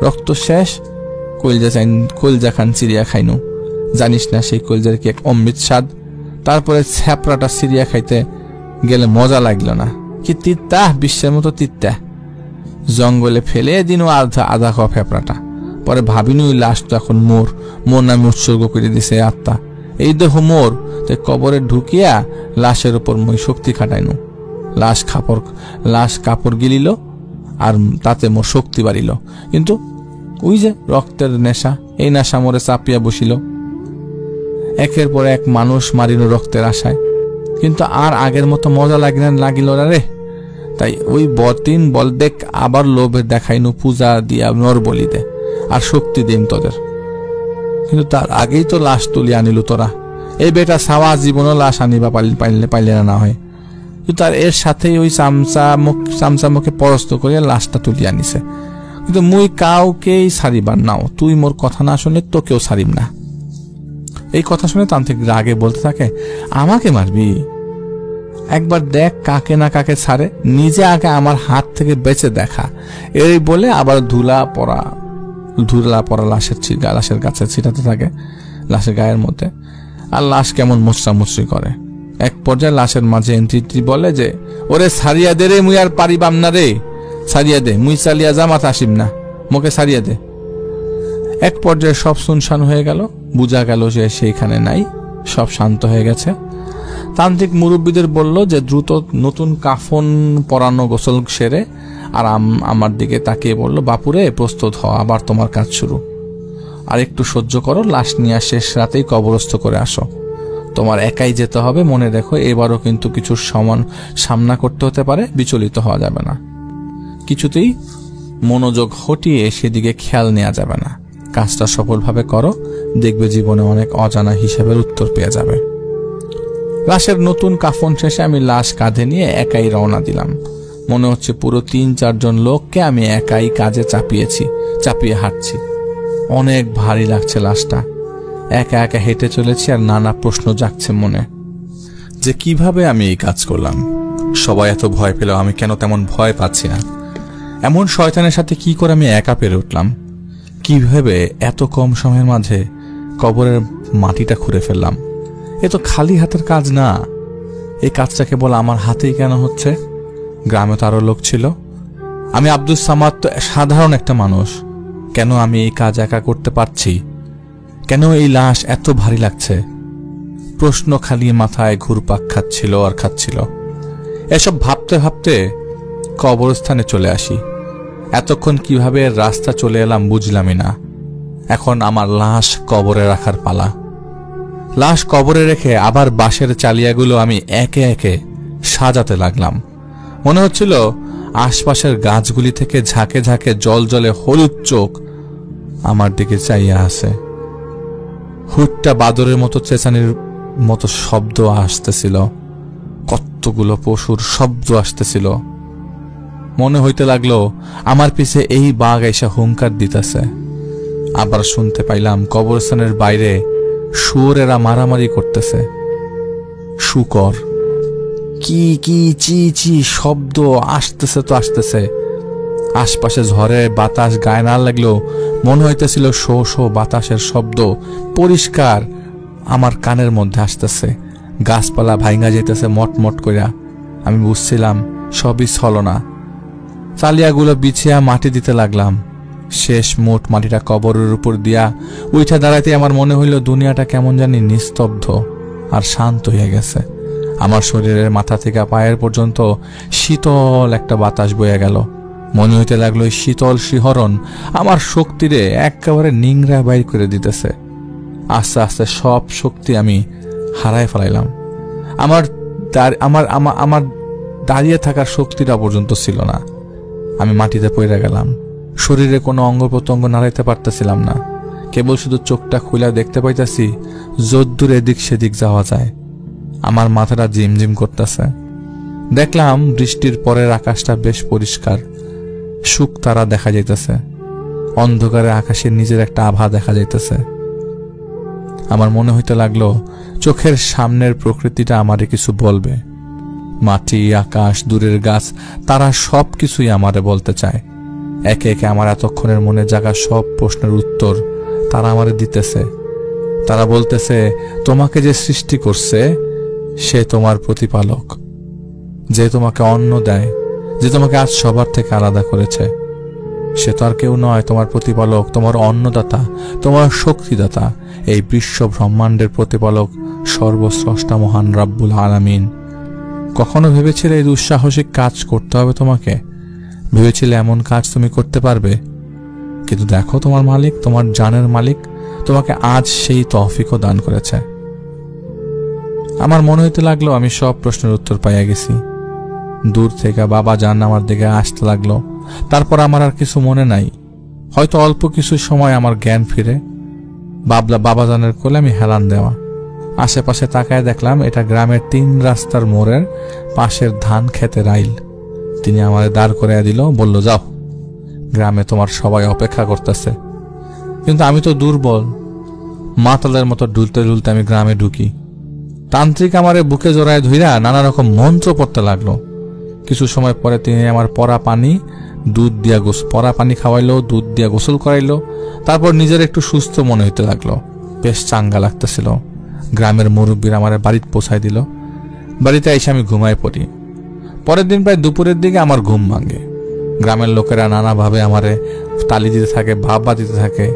রক্ত শেষ, কলজা খান চিড়িয়া খাইনু। জানিস না সেই কলজার কি এক অমৃত স্বাদ? তারপরে ছ্যাপড়াটা সিরিয়া খাইতে গেলে মজা লাগলো না, কি তিত্তা, বিশ্বের মতো তিত্তা। জঙ্গলে ফেলে দিনও আধা খাওয়া ফেপড়াটা। পরে ভাবিনি ওই লাশ তো এখন মোর নামে উৎসর্গ করে দিছে আত্মা। এই দেখো মোর, তাই কবরে ঢুকিয়া লাশের উপর মই শক্তি খাটাইনু। লাশ কাপড় গিলিল আর তাতে মোর শক্তি বাড়িল। কিন্তু ওই যে রক্তের নেশা, এই নেশা মোরে চাপিয়া বসিল। একের পর এক মানুষ মারিল রক্তের আশায়, কিন্তু আর আগের মতো মজা লাগিল না রে। তাই ওই বতিন বল দেখ আবার লোভে দেখাইনু পূজা দিয়া নর বলিতে আর শক্তি দিন তোদের। কিন্তু তার আগেই তো লাশ তুলি আনিল তোরা। এই বেটা সাওয়া জীবনও লাশ আনিবা পাইলে না হয়, কিন্তু তার এর সাথেই ওই চামচা মুখে পরস্ত করিয়া লাশটা তুলি আনিছে। কিন্তু মুই কাউকেই সারিবার নাও, তুই মোর কথা না শুনলে তোকেও সারিম না। এই কথা শুনে তান্ত্রিক রাগে বলতে থাকে, আমাকে মারবি? একবার দেখ কাকে না কাকে ছাড়ে, নিজে আগে আমার হাত থেকে বেঁচে দেখা। এই বলে আবার ধুলা পড়া লাশের কাছে ছিটাতে থাকে, লাশের গায়ের মধ্যে। আর লাশ কেমন মুচড়ামুচড়ি করে। এক পর্যায়ে লাশের মাঝে এন্ট্রি বলে যে, ওরে সারিয়া দে রে, মুই আর পারিবাম না রে, সারিয়া দে, মুই চালিয়া যা মাথা আসিম না, মোকে সারিয়া দে। এক পর্যায়ে সব শুনশান হয়ে গেল, বুঝা গেল যে সেইখানে নাই, সব শান্ত হয়ে গেছে। তান্ত্রিক মুরব্বীদের বলল যে দ্রুত নতুন কাফন পরানো গোসল সেরে, আর আমার দিকে তাকিয়ে বলল, বাপুরে প্রস্তুত হ, আবার তোমার কাজ শুরু। আর একটু সহ্য করো, লাশ নিয়ে শেষ রাতেই কবরস্থ করে আসো। তোমার একাই যেতে হবে, মনে রেখো এবারও কিন্তু কিছুর সামনা করতে হতে পারে, বিচলিত হওয়া যাবে না। কিছুতেই মনোযোগ হটিয়ে সেদিকে খেয়াল নেওয়া যাবে না। কাজটা সফলভাবে করো, দেখবে জীবনে অনেক অজানা হিসাবের উত্তর পেয়ে যাবে। লাশের নতুন কাফন শেষে আমি লাশ কাঁধে নিয়ে একাই রওনা দিলাম। মনে হচ্ছে পুরো 3-4 জন লোককে আমি একাই কাজে চাপিয়ে হাঁটছি। অনেক ভারী লাগছে লাশটা। একা একা হেঁটে চলেছি আর নানা প্রশ্ন জাগছে মনে, যে কিভাবে আমি এই কাজ করলাম। সবাই এত ভয় পেল, আমি কেন তেমন ভয় পাচ্ছি না? এমন শয়তানের সাথে কি করে আমি একা পেরে উঠলাম? কিভাবে এত কম সময়ের মাঝে কবরের মাটিটা খুঁড়ে ফেললাম? এ তো খালি হাতের কাজ না। এই কাজটা কেবল আমার হাতেই কেন হচ্ছে? গ্রামে তো আরো লোক ছিল। আমি আব্দুস সামাদ তো সাধারণ একটা মানুষ। কেন আমি এই কাজ একা করতে পারছি? কেন এই লাশ এত ভারী লাগছে? প্রশ্ন খালি মাথায় ঘুরপাক খাচ্ছিল। এসব ভাবতে ভাবতে কবরস্থানে চলে আসি। এতক্ষণ কিভাবে রাস্তা চলে এলাম বুঝলামই না। এখন আমার লাশ কবরে রাখার পালা। লাশ কবরে রেখে আবার বাঁশের চালিয়াগুলো আমি একে একে সাজাতে লাগলাম। মনে হচ্ছিল আশপাশের গাছগুলি থেকে ঝাঁকে ঝাঁকে জলে হলুদ চোখ আমার দিকে চাইয়া আছে। হুটটা বাদরের মতো চেঁচানির মতো শব্দ আসতেছিল, কতগুলো পশুর শব্দ আসতেছিল। মনে হইতে লাগলো আমার পিছে এই বাঘ এসে হুঙ্কার দিতেছে। আবার শুনতে পাইলাম কবরস্থানের বাইরে শুয়োরেরা মারামারি করতেছে। শুকর কি কি চি চি শব্দ আসতেছে। আশপাশে ঝড়ে বাতাস গায়ে না লাগলেও মনে হইতেছিল শো শো বাতাসের শব্দ পরিষ্কার আমার কানের মধ্যে আসতেছে। গাছপালা ভাঙা যেতেছে মটমট কইরা। আমি বুঝছিলাম সবই ছলনা। চালিয়াগুলো বিছিয়া মাটি দিতে লাগলাম। শেষ মোট মাটিটা কবরের উপর দিয়া উঠা দাঁড়াইতে আমার মনে হইল দুনিয়াটা কেমন জানি নিস্তব্ধ আর শান্ত হয়ে গেছে। আমার শরীরের মাথা থেকে পায়ের পর্যন্ত শীতল একটা বাতাস বয়ে গেল। মনে হইতে লাগলো শীতল শিহরণ আমার শক্তিরে একেবারে নিংড়া বাইর করে দিতেছে। আস্তে আস্তে সব শক্তি আমি হারায় ফেলাইলাম। আমার দাঁড়িয়ে থাকার শক্তিটা পর্যন্ত ছিল না। আমি মাটিতে পড়ে গেলাম। শরীরে কোনো অঙ্গ প্রত্যঙ্গ নাড়াইতে পারতেছিলাম না। কেবল শুধু চোখটা খুলে দেখতে পাইতেছি যদ্দূর এদিক সেদিক যাওয়া যায়। আমার মাথাটা ঝিমঝিম করতেছে। দেখলাম বৃষ্টির পরের আকাশটা বেশ পরিষ্কার। শুক তারা দেখা যাইতেছে। অন্ধকারে আকাশের নিজের একটা আভা দেখা যাইতেছে। আমার মনে হইতে লাগলো চোখের সামনের প্রকৃতিটা আমারে কিছু বলবে। মাটি, আকাশ, দূরের গাছ, তারা সব কিছুই আমারে বলতে চায়। একে একে আমার এতক্ষণের মনে জাগা সব প্রশ্নের উত্তর তারা আমারে দিতেছে। তারা বলতেছে, তোমাকে যে সৃষ্টি করছে সে তোমার প্রতিপালক। যে তোমাকে অন্ন দেয়, যে তোমাকে আজ সবার থেকে আলাদা করেছে, সে তো আর কেউ নয়, তোমার প্রতিপালক, তোমার অন্নদাতা, তোমার শক্তিদাতা, এই বিশ্ব ব্রহ্মাণ্ডের প্রতিপালক, সর্বস্রষ্টা মহান রাব্বুল আলামিন। কখনো ভেবেছিলে এই দুঃসাহসিক কাজ করতে হবে তোমাকে? ভেবেছিলে এমন কাজ তুমি করতে পারবে? কিন্তু দেখো, তোমার মালিক, তোমার জানের মালিক তোমাকে আজ সেই তৌফিকও দান করেছে। আমার মনে হইতে লাগলো আমি সব প্রশ্নের উত্তর পাইয়া গেছি। দূর থেকে বাবা জান আমার দিকে আসতে লাগলো। তারপর আমার আর কিছু মনে নাই। হয়তো অল্প কিছু সময় আমার জ্ঞান ফিরে। বাবা জানের কোলে আমি হেলান দেওয়া। আশেপাশে তাকায় দেখলাম এটা গ্রামের 3 রাস্তার মোড়ের পাশের ধান খেতের আইল। তিনি আমারে দাঁড় করাইয়া দিল, বলল, যাও, গ্রামে তোমার সবাই অপেক্ষা করতেছে। কিন্তু আমি তো দুর্বল, মাতালের মতো ডুলতে ডুলতে আমি গ্রামে ঢুকি। তান্ত্রিক আমারে বুকে জড়ায় ধইরা নানা রকম মন্ত্র পড়তে লাগলো। কিছু সময় পরে তিনি আমার পরা পানি খাওয়াইলো, দুধ দিয়া গোসল করাইলো। তারপর নিজের একটু সুস্থ মনে হইতে লাগলো, বেশ চাঙ্গা লাগতেছিল। গ্রামের মুরব্বীর আমারে বাড়িতে পৌঁছাই দিল। বাড়িতে এসে আমি ঘুমায় পড়ি। পরের দিন প্রায় দুপুরের দিকে আমার ঘুম ভাঙে। গ্রামের লোকেরা নানাভাবে আমারে তালি দিতে থাকে, ভাববা দিতে থাকে।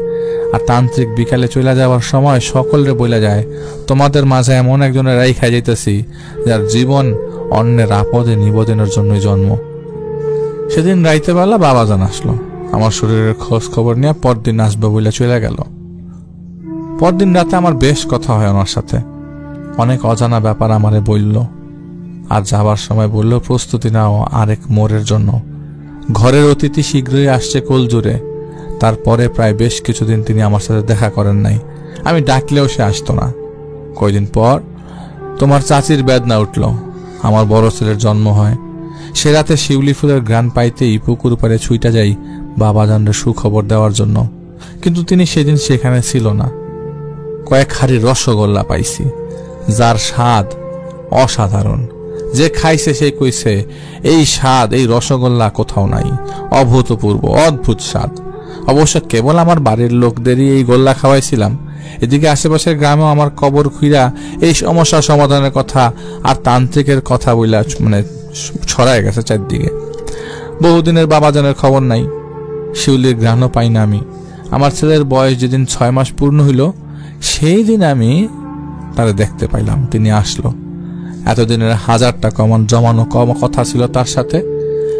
আর তান্ত্রিক বিকালে চলে যাওয়ার সময় সকলরে বলে যায়, তোমাদের মাঝে এমন একজনের রাইখা যাইতেছি যার জীবন অন্যের আপদে নিবেদনের জন্যই জন্ম। সেদিন রাইতে বেলা বাবা জান আসলো। আমার শরীরের খোঁজ খবর নিয়ে পরদিন আসবে বলে চলে গেল। পরদিন রাতে আমার বেশ কথা হয় ওনার সাথে। অনেক অজানা ব্যাপার আমারে বলল। আর যাবার সময় বলল, প্রস্তুতি নাও আরেক মোড়ের জন্য। ঘরের অতিথি শীঘ্রই আসছে কোলজুড়ে। তারপরে প্রায় বেশ কিছুদিন তিনি আমার সাথে দেখা করেন নাই। আমি ডাকলেও সে আসতো না। কয়দিন পর তোমার চাচির বেদনা উঠল। আমার বড় ছেলের জন্ম হয়। সে রাতে শিউলি ফুলের ঘ্রাণ পাইতেই পুকুর পাড়ে ছুইটা যাই বাবা জানরে সুখবর দেওয়ার জন্য। কিন্তু তিনি সেদিন সেখানে ছিল না। কয়েক হাড়ি রসগোল্লা পাইছি, যার স্বাদ অসাধারণ। যে খাইছে সে কইছে, এই স্বাদ, এই রসগোল্লা কোথাও নাই, অভূতপূর্ব, অদ্ভুত স্বাদ। অবশ্য কেবল আমার বাড়ির লোকদেরই এই গোল্লা খাওয়াইছিলাম। এদিকে আশেপাশের গ্রামেও আমার কবর খুইরা এই সমস্যা সমাধানের কথা আর তান্ত্রিকের কথা বইলা ছড়ায় গেছে চারদিকে। বহুদিনের বাবাজানের খবর নাই, শিউলির ঘ্রাণও পাই না আমি। আমার ছেলের বয়স যেদিন 6 মাস পূর্ণ হইল, সেই দিন আমি তারে দেখতে পাইলাম। তিনি আসলো। এতদিনের 1000টা জমানো কথা ছিল তার সাথে।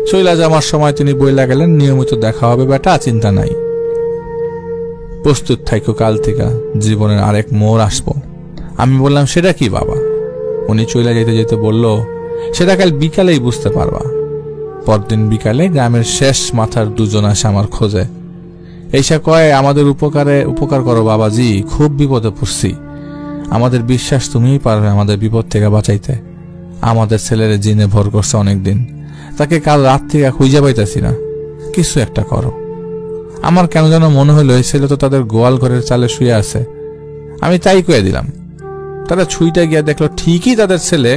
চইলা যাওয়ার সময় তিনি বইলা গেলেন, নিয়মিত দেখা হবে বেটা, চিন্তা নাই, প্রস্তুত থাইকো, কাল থেকে জীবনের আরেক মোড় আসবো। আমি বললাম, সেটা কি বাবা? উনি চইলা যেতে যেতে বলল, সেটা কাল বিকালেই বুঝতে পারবা। পরদিন বিকালে গ্রামের শেষ মাথার 2 জন আসে আমার খোঁজে। এইসা কয়, আমাদের উপকার করো বাবাজি, খুব বিপদে পড়ছি। আমাদের বিশ্বাস তুমিই পারবে আমাদের বিপদ থেকে বাঁচাইতে। আমাদের ছেলের জিনে ভর করছে অনেকদিন, তাকে কাল রাত থেকে খুঁজে পাইতেছি না, কিছু একটা করো। আমার কেন যেন মনে হলো এই ছেলে তো তাদের গোয়াল ঘরের চালে শুয়ে আছে। আমি তাই কয়ে দিলাম। তারা ছুঁইটা গিয়া দেখলো ঠিকই তাদের ছেলে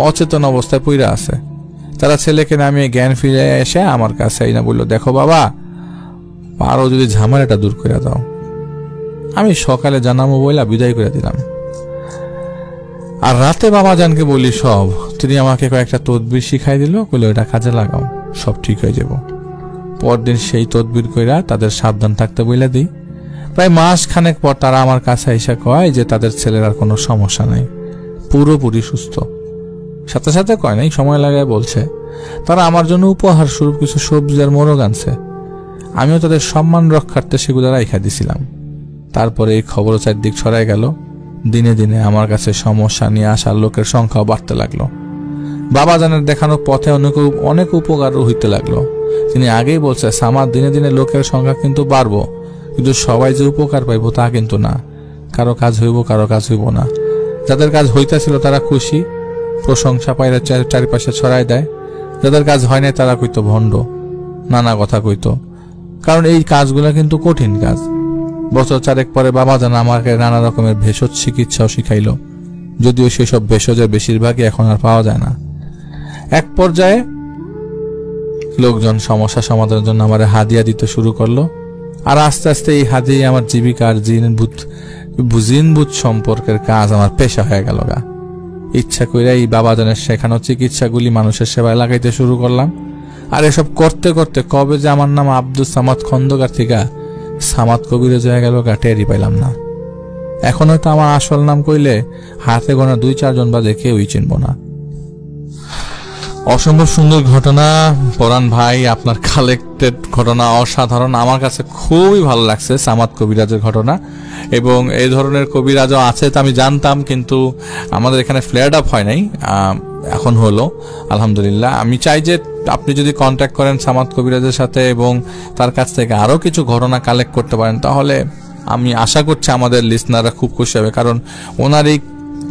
অচেতন অবস্থায় পইরা আছে। তারা ছেলেকে নামিয়ে জ্ঞান ফিরে এসে আমার কাছে আইনা বলল, দেখো বাবা, পারো যদি ঝামেলাটা দূর করে দাও। আমি সকালে জানাবো বইলা বিদায় করে দিলাম। আর রাতে বাবা জানকে বলি সব। তিনি আমাকে কয়েকটা তদবির শিখাই দিল, বলে ওটা কাজে লাগাও, সব ঠিক হয়ে যাব। পরদিন সেই তদবির কইরা তাদের সাবধান থাকতে বইলা দিই। প্রায় মাস খানেক পর তারা আমার কাছে এসে কয় যে তাদের ছেলের আর কোনো সমস্যা নাই, পুরোপুরি সুস্থ। সাথে সাথে কয় নাই, সময় লাগায় বলছে। তারা আমার জন্য উপহার স্বরূপ কিছু সবজি আর মোরগ আনছে। আমিও তাদের সম্মান রক্ষার্থে সেগুলো রাইখা দিছিলাম। তারপরে এই খবর চারদিক ছড়ায় গেল। দিনে দিনে আমার কাছে সমস্যা নিয়ে আসার লোকের সংখ্যাও বাড়তে লাগলো। বাবা জানের দেখানো পথে অনেক উপকার হইতে লাগলো। তিনি আগেই বলছে, সামার দিনে দিনে লোকের সংখ্যা কিন্তু বাড়বো, কিন্তু সবাই যে উপকার পাইব তা কিন্তু না। কারো কাজ হইব, কারো কাজ হইব না। যাদের কাজ হইতেছিল তারা খুশি, প্রশংসা পাইলে চারিপাশে ছড়াই দেয়। যাদের কাজ হয় নাই তারা কইতো ভণ্ড, নানা কথা কইতো। কারণ এই কাজগুলো কিন্তু কঠিন কাজ। বছর 4 পরে বাবা জান আমাকে নানা রকমের ভেষজ চিকিৎসাও শিখাইল, যদিও সেসব ভেষজের বেশিরভাগই এখন আর পাওয়া যায় না। এক পর্যায়ে লোকজন সমস্যা সমাধানের জন্য আমার হাদিয়া দিতে শুরু করলো। আর আস্তে আস্তে এই হাদিয়া আমার জীবিকার জিনভূত সম্পর্কের কাজ আমার পেশা হয়ে গেল গা। ইচ্ছা করে এই বাবাজানের শেখানো চিকিৎসাগুলি মানুষের সেবায় লাগাইতে শুরু করলাম। আর এসব করতে করতে কবে যে আমার নাম আব্দুল সামাদ খন্দকার থেকে সামাদ কবিরাজ হয়ে গেল টেরই পাইলাম না। এখন হয়তো আমার আসল নাম কইলে হাতে গোনা 2-4 জন বাদে কেউই চিনব না। অসম্ভব সুন্দর ঘটনা পরাণ ভাই, আপনার কালেক্টেড ঘটনা অসাধারণ। আমার কাছে খুবই ভালো লাগছে সামাদ কবিরাজের ঘটনা, এবং এই ধরনের কবিরাজও আছে তা আমি জানতাম, কিন্তু আমাদের এখানে ফ্ল্যাট আপ হয় নাই, এখন হলো আলহামদুলিল্লাহ। আমি চাই যে আপনি যদি কন্ট্যাক্ট করেন সামাদ কবিরাজের সাথে এবং তার কাছ থেকে আরো কিছু ঘটনা কালেক্ট করতে পারেন, তাহলে আমি আশা করছি আমাদের লিসনাররা খুব খুশি হবে, কারণ ওনার এই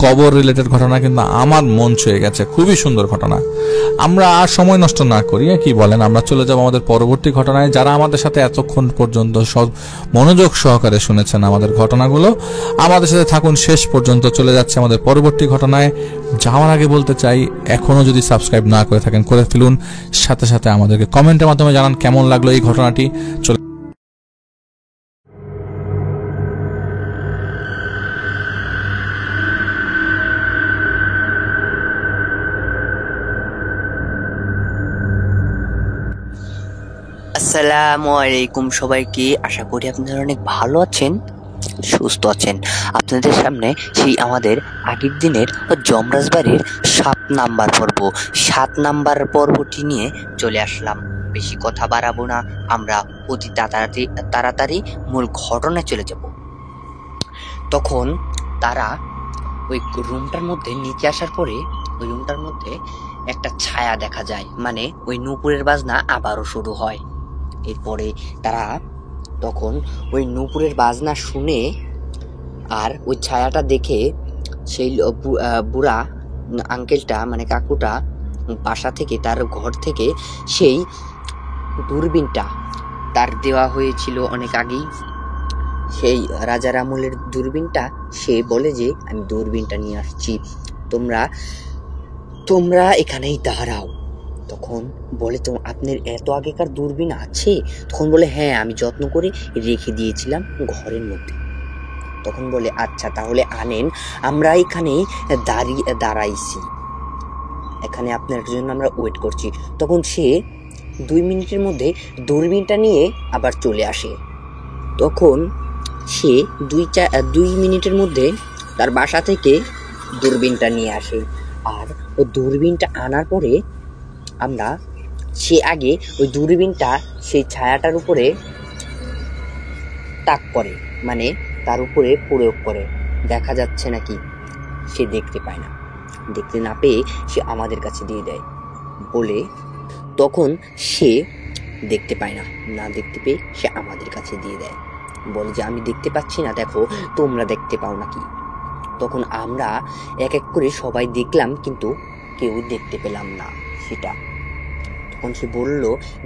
কবর রিলেটেড ঘটনা কিন্তু আমার মন ছুঁয়ে গেছে, খুবই সুন্দর ঘটনা। আমরা আর সময় নষ্ট না করি, কি বলেন, আমরা চলে যাব আমাদের পরবর্তী ঘটনায়। যারা আমাদের সাথে এতক্ষণ পর্যন্ত সব মনোযোগ সহকারে শুনেছেন আমাদের ঘটনাগুলো, আমাদের সাথে থাকুন শেষ পর্যন্ত। চলে যাচ্ছে আমাদের পরবর্তী ঘটনায়। যাওয়ার আগে বলতে চাই, এখনো যদি সাবস্ক্রাইব না করে থাকেন করে ফেলুন, সাথে সাথে আমাদেরকে কমেন্টের মাধ্যমে জানান কেমন লাগলো এই ঘটনাটি। চলে আসসালামু আলাইকুম সবাইকে, আশা করি আপনারা অনেক ভালো আছেন, সুস্থ আছেন। আপনাদের সামনে সেই আমাদের আগের দিনের যমরাজ বাড়ির 7 নাম্বার পর্ব, 7 নাম্বার পর্বটি নিয়ে চলে আসলাম। বেশি কথা বাড়াবো না, আমরা অতি তাড়াতাড়ি মূল ঘটনায় চলে যাব। তখন তারা ওই রুমটার মধ্যে নিচে আসার পরে ওই রুমটার মধ্যে একটা ছায়া দেখা যায়, মানে ওই নূপুরের বাজনা আবারও শুরু হয়। এরপরে তারা তখন ওই নূপুরের বাজনা শুনে আর ওই ছায়াটা দেখে সেই বুড়া আঙ্কেলটা মানে কাকুটা বাসা থেকে, তার ঘর থেকে সেই দূরবীনটা তার দেওয়া হয়েছিল অনেক আগেই, সেই রাজার আমলের দূরবীনটা, সে বলে যে আমি দূরবীনটা নিয়ে আসছি, তোমরা এখানেই দাঁড়াও। তখন বলে, তো আপনার এত আগেকার দূরবীন আছে? তখন বলে, হ্যাঁ, আমি যত্ন করে রেখে দিয়েছিলাম ঘরের মধ্যে। তখন বলে, আচ্ছা তাহলে আনেন, আমরা এখানেই দাঁড়াইছি, এখানে আপনার জন্য আমরা ওয়েট করছি। তখন সে 2 মিনিটের মধ্যে দূরবীনটা নিয়ে আবার চলে আসে। তখন সে 2 মিনিটের মধ্যে তার বাসা থেকে দূরবীনটা নিয়ে আসে। আর ওই দূরবীনটা আনার পরে সে আগে ওই দূরবীনটা সেই ছায়াটার উপরে তাক করে, মানে তার উপরে প্রয়োগ করে, দেখা যাচ্ছে নাকি। সে দেখতে পায় না, দেখতে না পেয়ে সে আমাদের কাছে দিয়ে দেয় বলে, তখন সে দেখতে পায় না, না দেখতে পেয়ে সে আমাদের কাছে দিয়ে দেয়, বলে যে আমি দেখতে পাচ্ছি না, দেখো তোমরা দেখতে পাও নাকি। তখন আমরা এক এক করে সবাই দেখলাম, কিন্তু কেউ দেখতে পেলাম না সেটা। তখন সে বলল,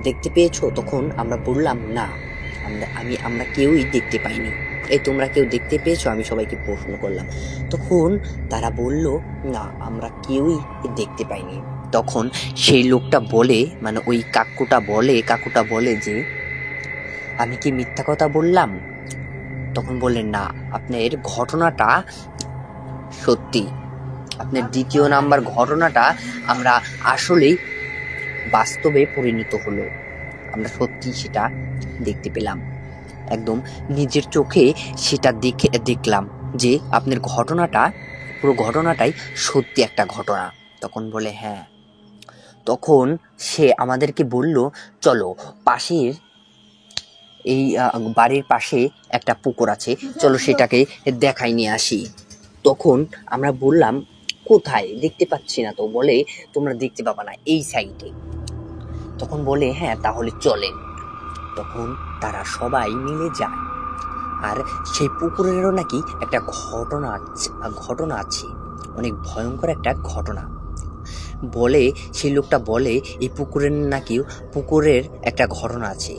দেখতে পেয়েছো? তখন আমরা বললাম, না, আমরা কেউই দেখতে পাইনি। এই তোমরা কেউ দেখতে পেয়েছো? আমি সবাইকে প্রশ্ন করলাম। তখন তারা বলল, না, আমরা কেউই দেখতে পাইনি। তখন সেই লোকটা বলে, মানে ওই কাকুটা বলে যে, আমি কি মিথ্যা কথা বললাম? তখন বললেন, না, আপনার ঘটনাটা সত্যি, আপনার 2 নাম্বার ঘটনাটা আমরা আসলেই বাস্তবে পরিণত হলো, আমরা সত্যি সেটা দেখতে পেলাম, একদম নিজের চোখে সেটা দেখলাম যে আপনার ঘটনাটা, পুরো ঘটনাটাই সত্যি একটা ঘটনা। তখন বলে, হ্যাঁ। তখন সে আমাদেরকে বলল, চলো পাশের এই বাড়ির পাশে একটা পুকুর আছে, চলো সেটাকে দেখাই নিয়ে আসি। তখন আমরা বললাম, কোথায়? দেখতে পাচ্ছি না তো। বলে, তোমরা দেখতে পাবা না, এই সাইডে। তখন বলে, হ্যাঁ তাহলে চলেন। তখন তারা সবাই মিলে যায়, আর সেই পুকুরেরও নাকি একটা ঘটনা আছে, অনেক ভয়ঙ্কর একটা ঘটনা। বলে সেই লোকটা বলে, এই পুকুরের একটা ঘটনা আছে,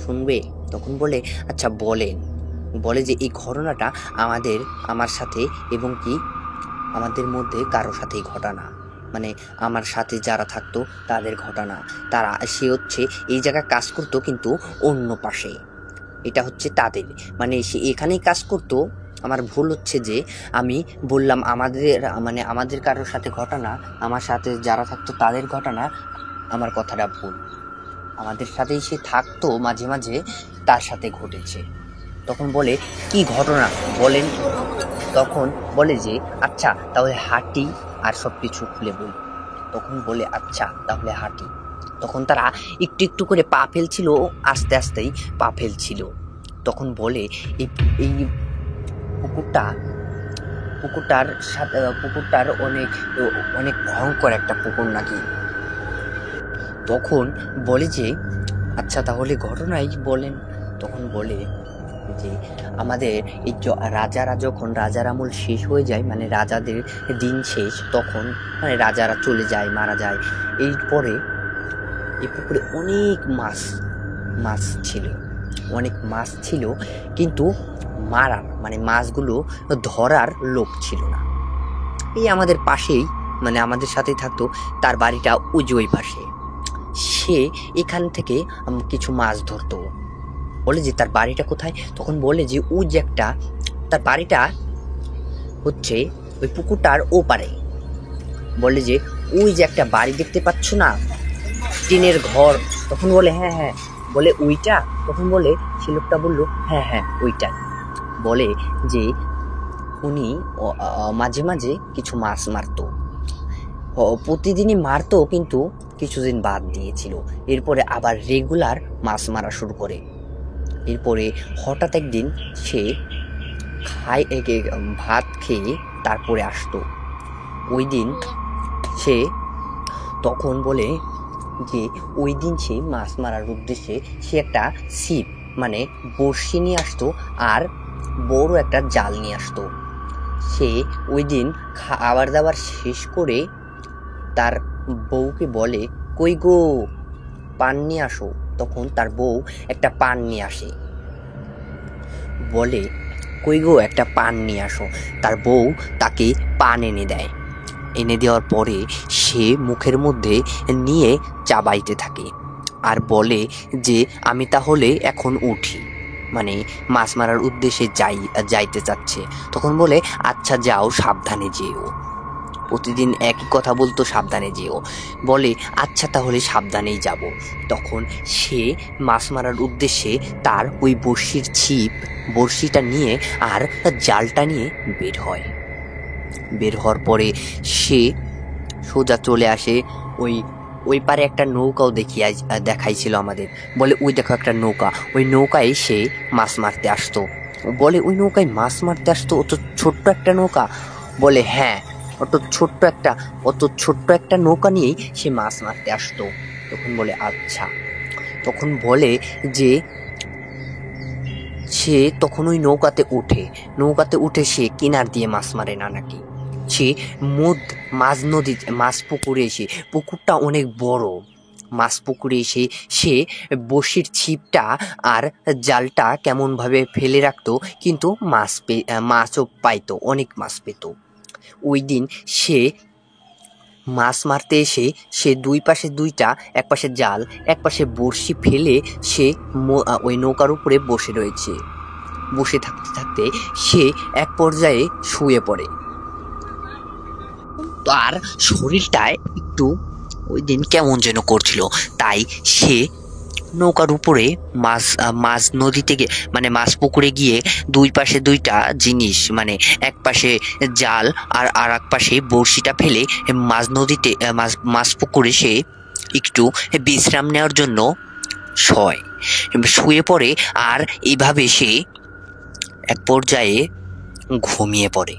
শুনবে? তখন বলে, আচ্ছা বলেন। বলে যে এই ঘটনাটা আমার সাথে এবং কি আমাদের মধ্যে কারো সাথেই ঘটনা, মানে আমার সাথে যারা থাকতো তাদের ঘটনা। সে হচ্ছে এই জায়গায় কাজ করতো, কিন্তু অন্য পাশে, এটা হচ্ছে তাদের, মানে সে এখানেই কাজ করতো আমার ভুল হচ্ছে যে আমি বললাম আমাদের কারোর সাথে ঘটনা, আমার সাথে যারা থাকতো তাদের ঘটনা, আমার কথাটা ভুল। আমাদের সাথেই সে থাকতো, মাঝে মাঝে তার সাথে ঘটেছে। তখন বলে কি ঘটনা বলেন। তখন বলে যে আচ্ছা তাহলে হাঁটি আর সব কিছু খুলে বলি। তখন বলে আচ্ছা তাহলে হাঁটি। তখন তারা একটু একটু করে পা ফেলছিল, আস্তে আস্তেই পা ফেলছিল। তখন বলে এই পুকুরটার অনেক অনেক ভয়ঙ্কর একটা পুকুর নাকি। তখন বলে যে আচ্ছা তাহলে ঘটনাই বলেন। তখন বলে যে আমাদের এই রাজারা যখন রাজার আমল শেষ হয়ে যায়, মানে রাজাদের দিন শেষ, তখন মানে রাজারা চলে যায়, মারা যায়, এরপরে এই পুকুরে অনেক মাছ ছিল, কিন্তু মারার মানে মাছগুলো ধরার লোক ছিল না। এই আমাদের পাশেই, মানে আমাদের সাথেই থাকতো, তার বাড়িটা ওই পাশে। সে এখান থেকে কিছু মাছ ধরতো। বলে যে তার বাড়িটা কোথায়। তখন বলে যে ওই যে একটা, তার বাড়িটা হচ্ছে ওই পুকুরটার ওপারে। বলে যে ওই যে একটা বাড়ি দেখতে পাচ্ছ না, টিনের ঘর। তখন বলে হ্যাঁ হ্যাঁ। বলে ওইটা। তখন বলে সে লোকটা বললো হ্যাঁ হ্যাঁ ওইটাই। বলে যে উনি মাঝে মাঝে কিছু মাছ মারতো, প্রতিদিনই মারতো, কিন্তু কিছুদিন বাদ দিয়েছিল। এরপরে আবার রেগুলার মাছ মারা শুরু করে। এরপরে হঠাৎ একদিন সে ভাত খেয়ে তারপরে আসতো। ওই দিন সে তখন বলে যে ওই দিন সে মাছ মারার উদ্দেশ্যে সে একটা ছিপ মানে বড়শি নিয়ে আসতো আর বড় একটা জাল নিয়ে আসতো। সে ওই দিন খাবার দাবার শেষ করে তার বউকে বলে কই গো পান নিয়ে আসো। তখন তার বউ একটা পান নিয়ে আসে। বলে কই গো একটা পান নিয়ে আসো। তার বউ তাকে পান এনে দেয়। এনে দেওয়ার পরে সে মুখের মধ্যে নিয়ে চাবাইতে থাকে আর বলে যে আমি তাহলে এখন উঠি, মানে মাছ মারার উদ্দেশ্যে যাইতে চাচ্ছে। তখন বলে আচ্ছা যাও, সাবধানে যেও। প্রতিদিন একই কথা বলতো, সাবধানে যেও। বলে আচ্ছা তাহলে সাবধানেই যাব। তখন সে মাছ মারার উদ্দেশ্যে তার ওই বড়শিটা নিয়ে আর জালটা নিয়ে বের হওয়ার পরে সে সোজা চলে আসে ওই পারে একটা নৌকাও দেখাইছিল আমাদের। বলে ওই দেখো একটা নৌকা, ওই নৌকায় সে মাছ মারতে আসতো। বলে ওই নৌকায় মাছ মারতে আসতো, অত ছোট্ট একটা নৌকা। বলে হ্যাঁ অত ছোট্ট একটা নৌকা নিয়েই সে মাছ মারতে আসতো। তখন বলে আচ্ছা। তখন বলে যে সে তখন ওই নৌকাতে উঠে সে কিনার দিয়ে মাছ মারে না নাকি, সে মাছ পুকুরে এসে, পুকুরটা অনেক বড়, মাছ পুকুরে এসে সে বড়শির ছিপটা আর জালটা কেমন ভাবে ফেলে রাখতো, কিন্তু মাছও পাইতো, অনেক মাছ পেত। ওই দিন সে মাছ মারতে এসে সে দুই পাশে দুইটা, এক পাশে জাল এক পাশে বড়শি ফেলে সে ওই নৌকার উপরে বসে থাকতে থাকতে সে এক পর্যায়ে শুয়ে পড়ে। তার শরীরটা একটু ওই দিন কেমন যেন করছিল, তাই সে নৌকার উপরে মাছ নদীতে গিয়ে, মানে মাছ পুকুরে গিয়ে দুই পাশে দুইটা জিনিস, মানে এক পাশে জাল আর এক পাশে বড়শিটা ফেলে মাছ পুকুরে সে একটু বিশ্রাম নেওয়ার জন্য শুয়ে পড়ে। আর এইভাবে সে এক পর্যায়ে ঘুমিয়ে পড়ে।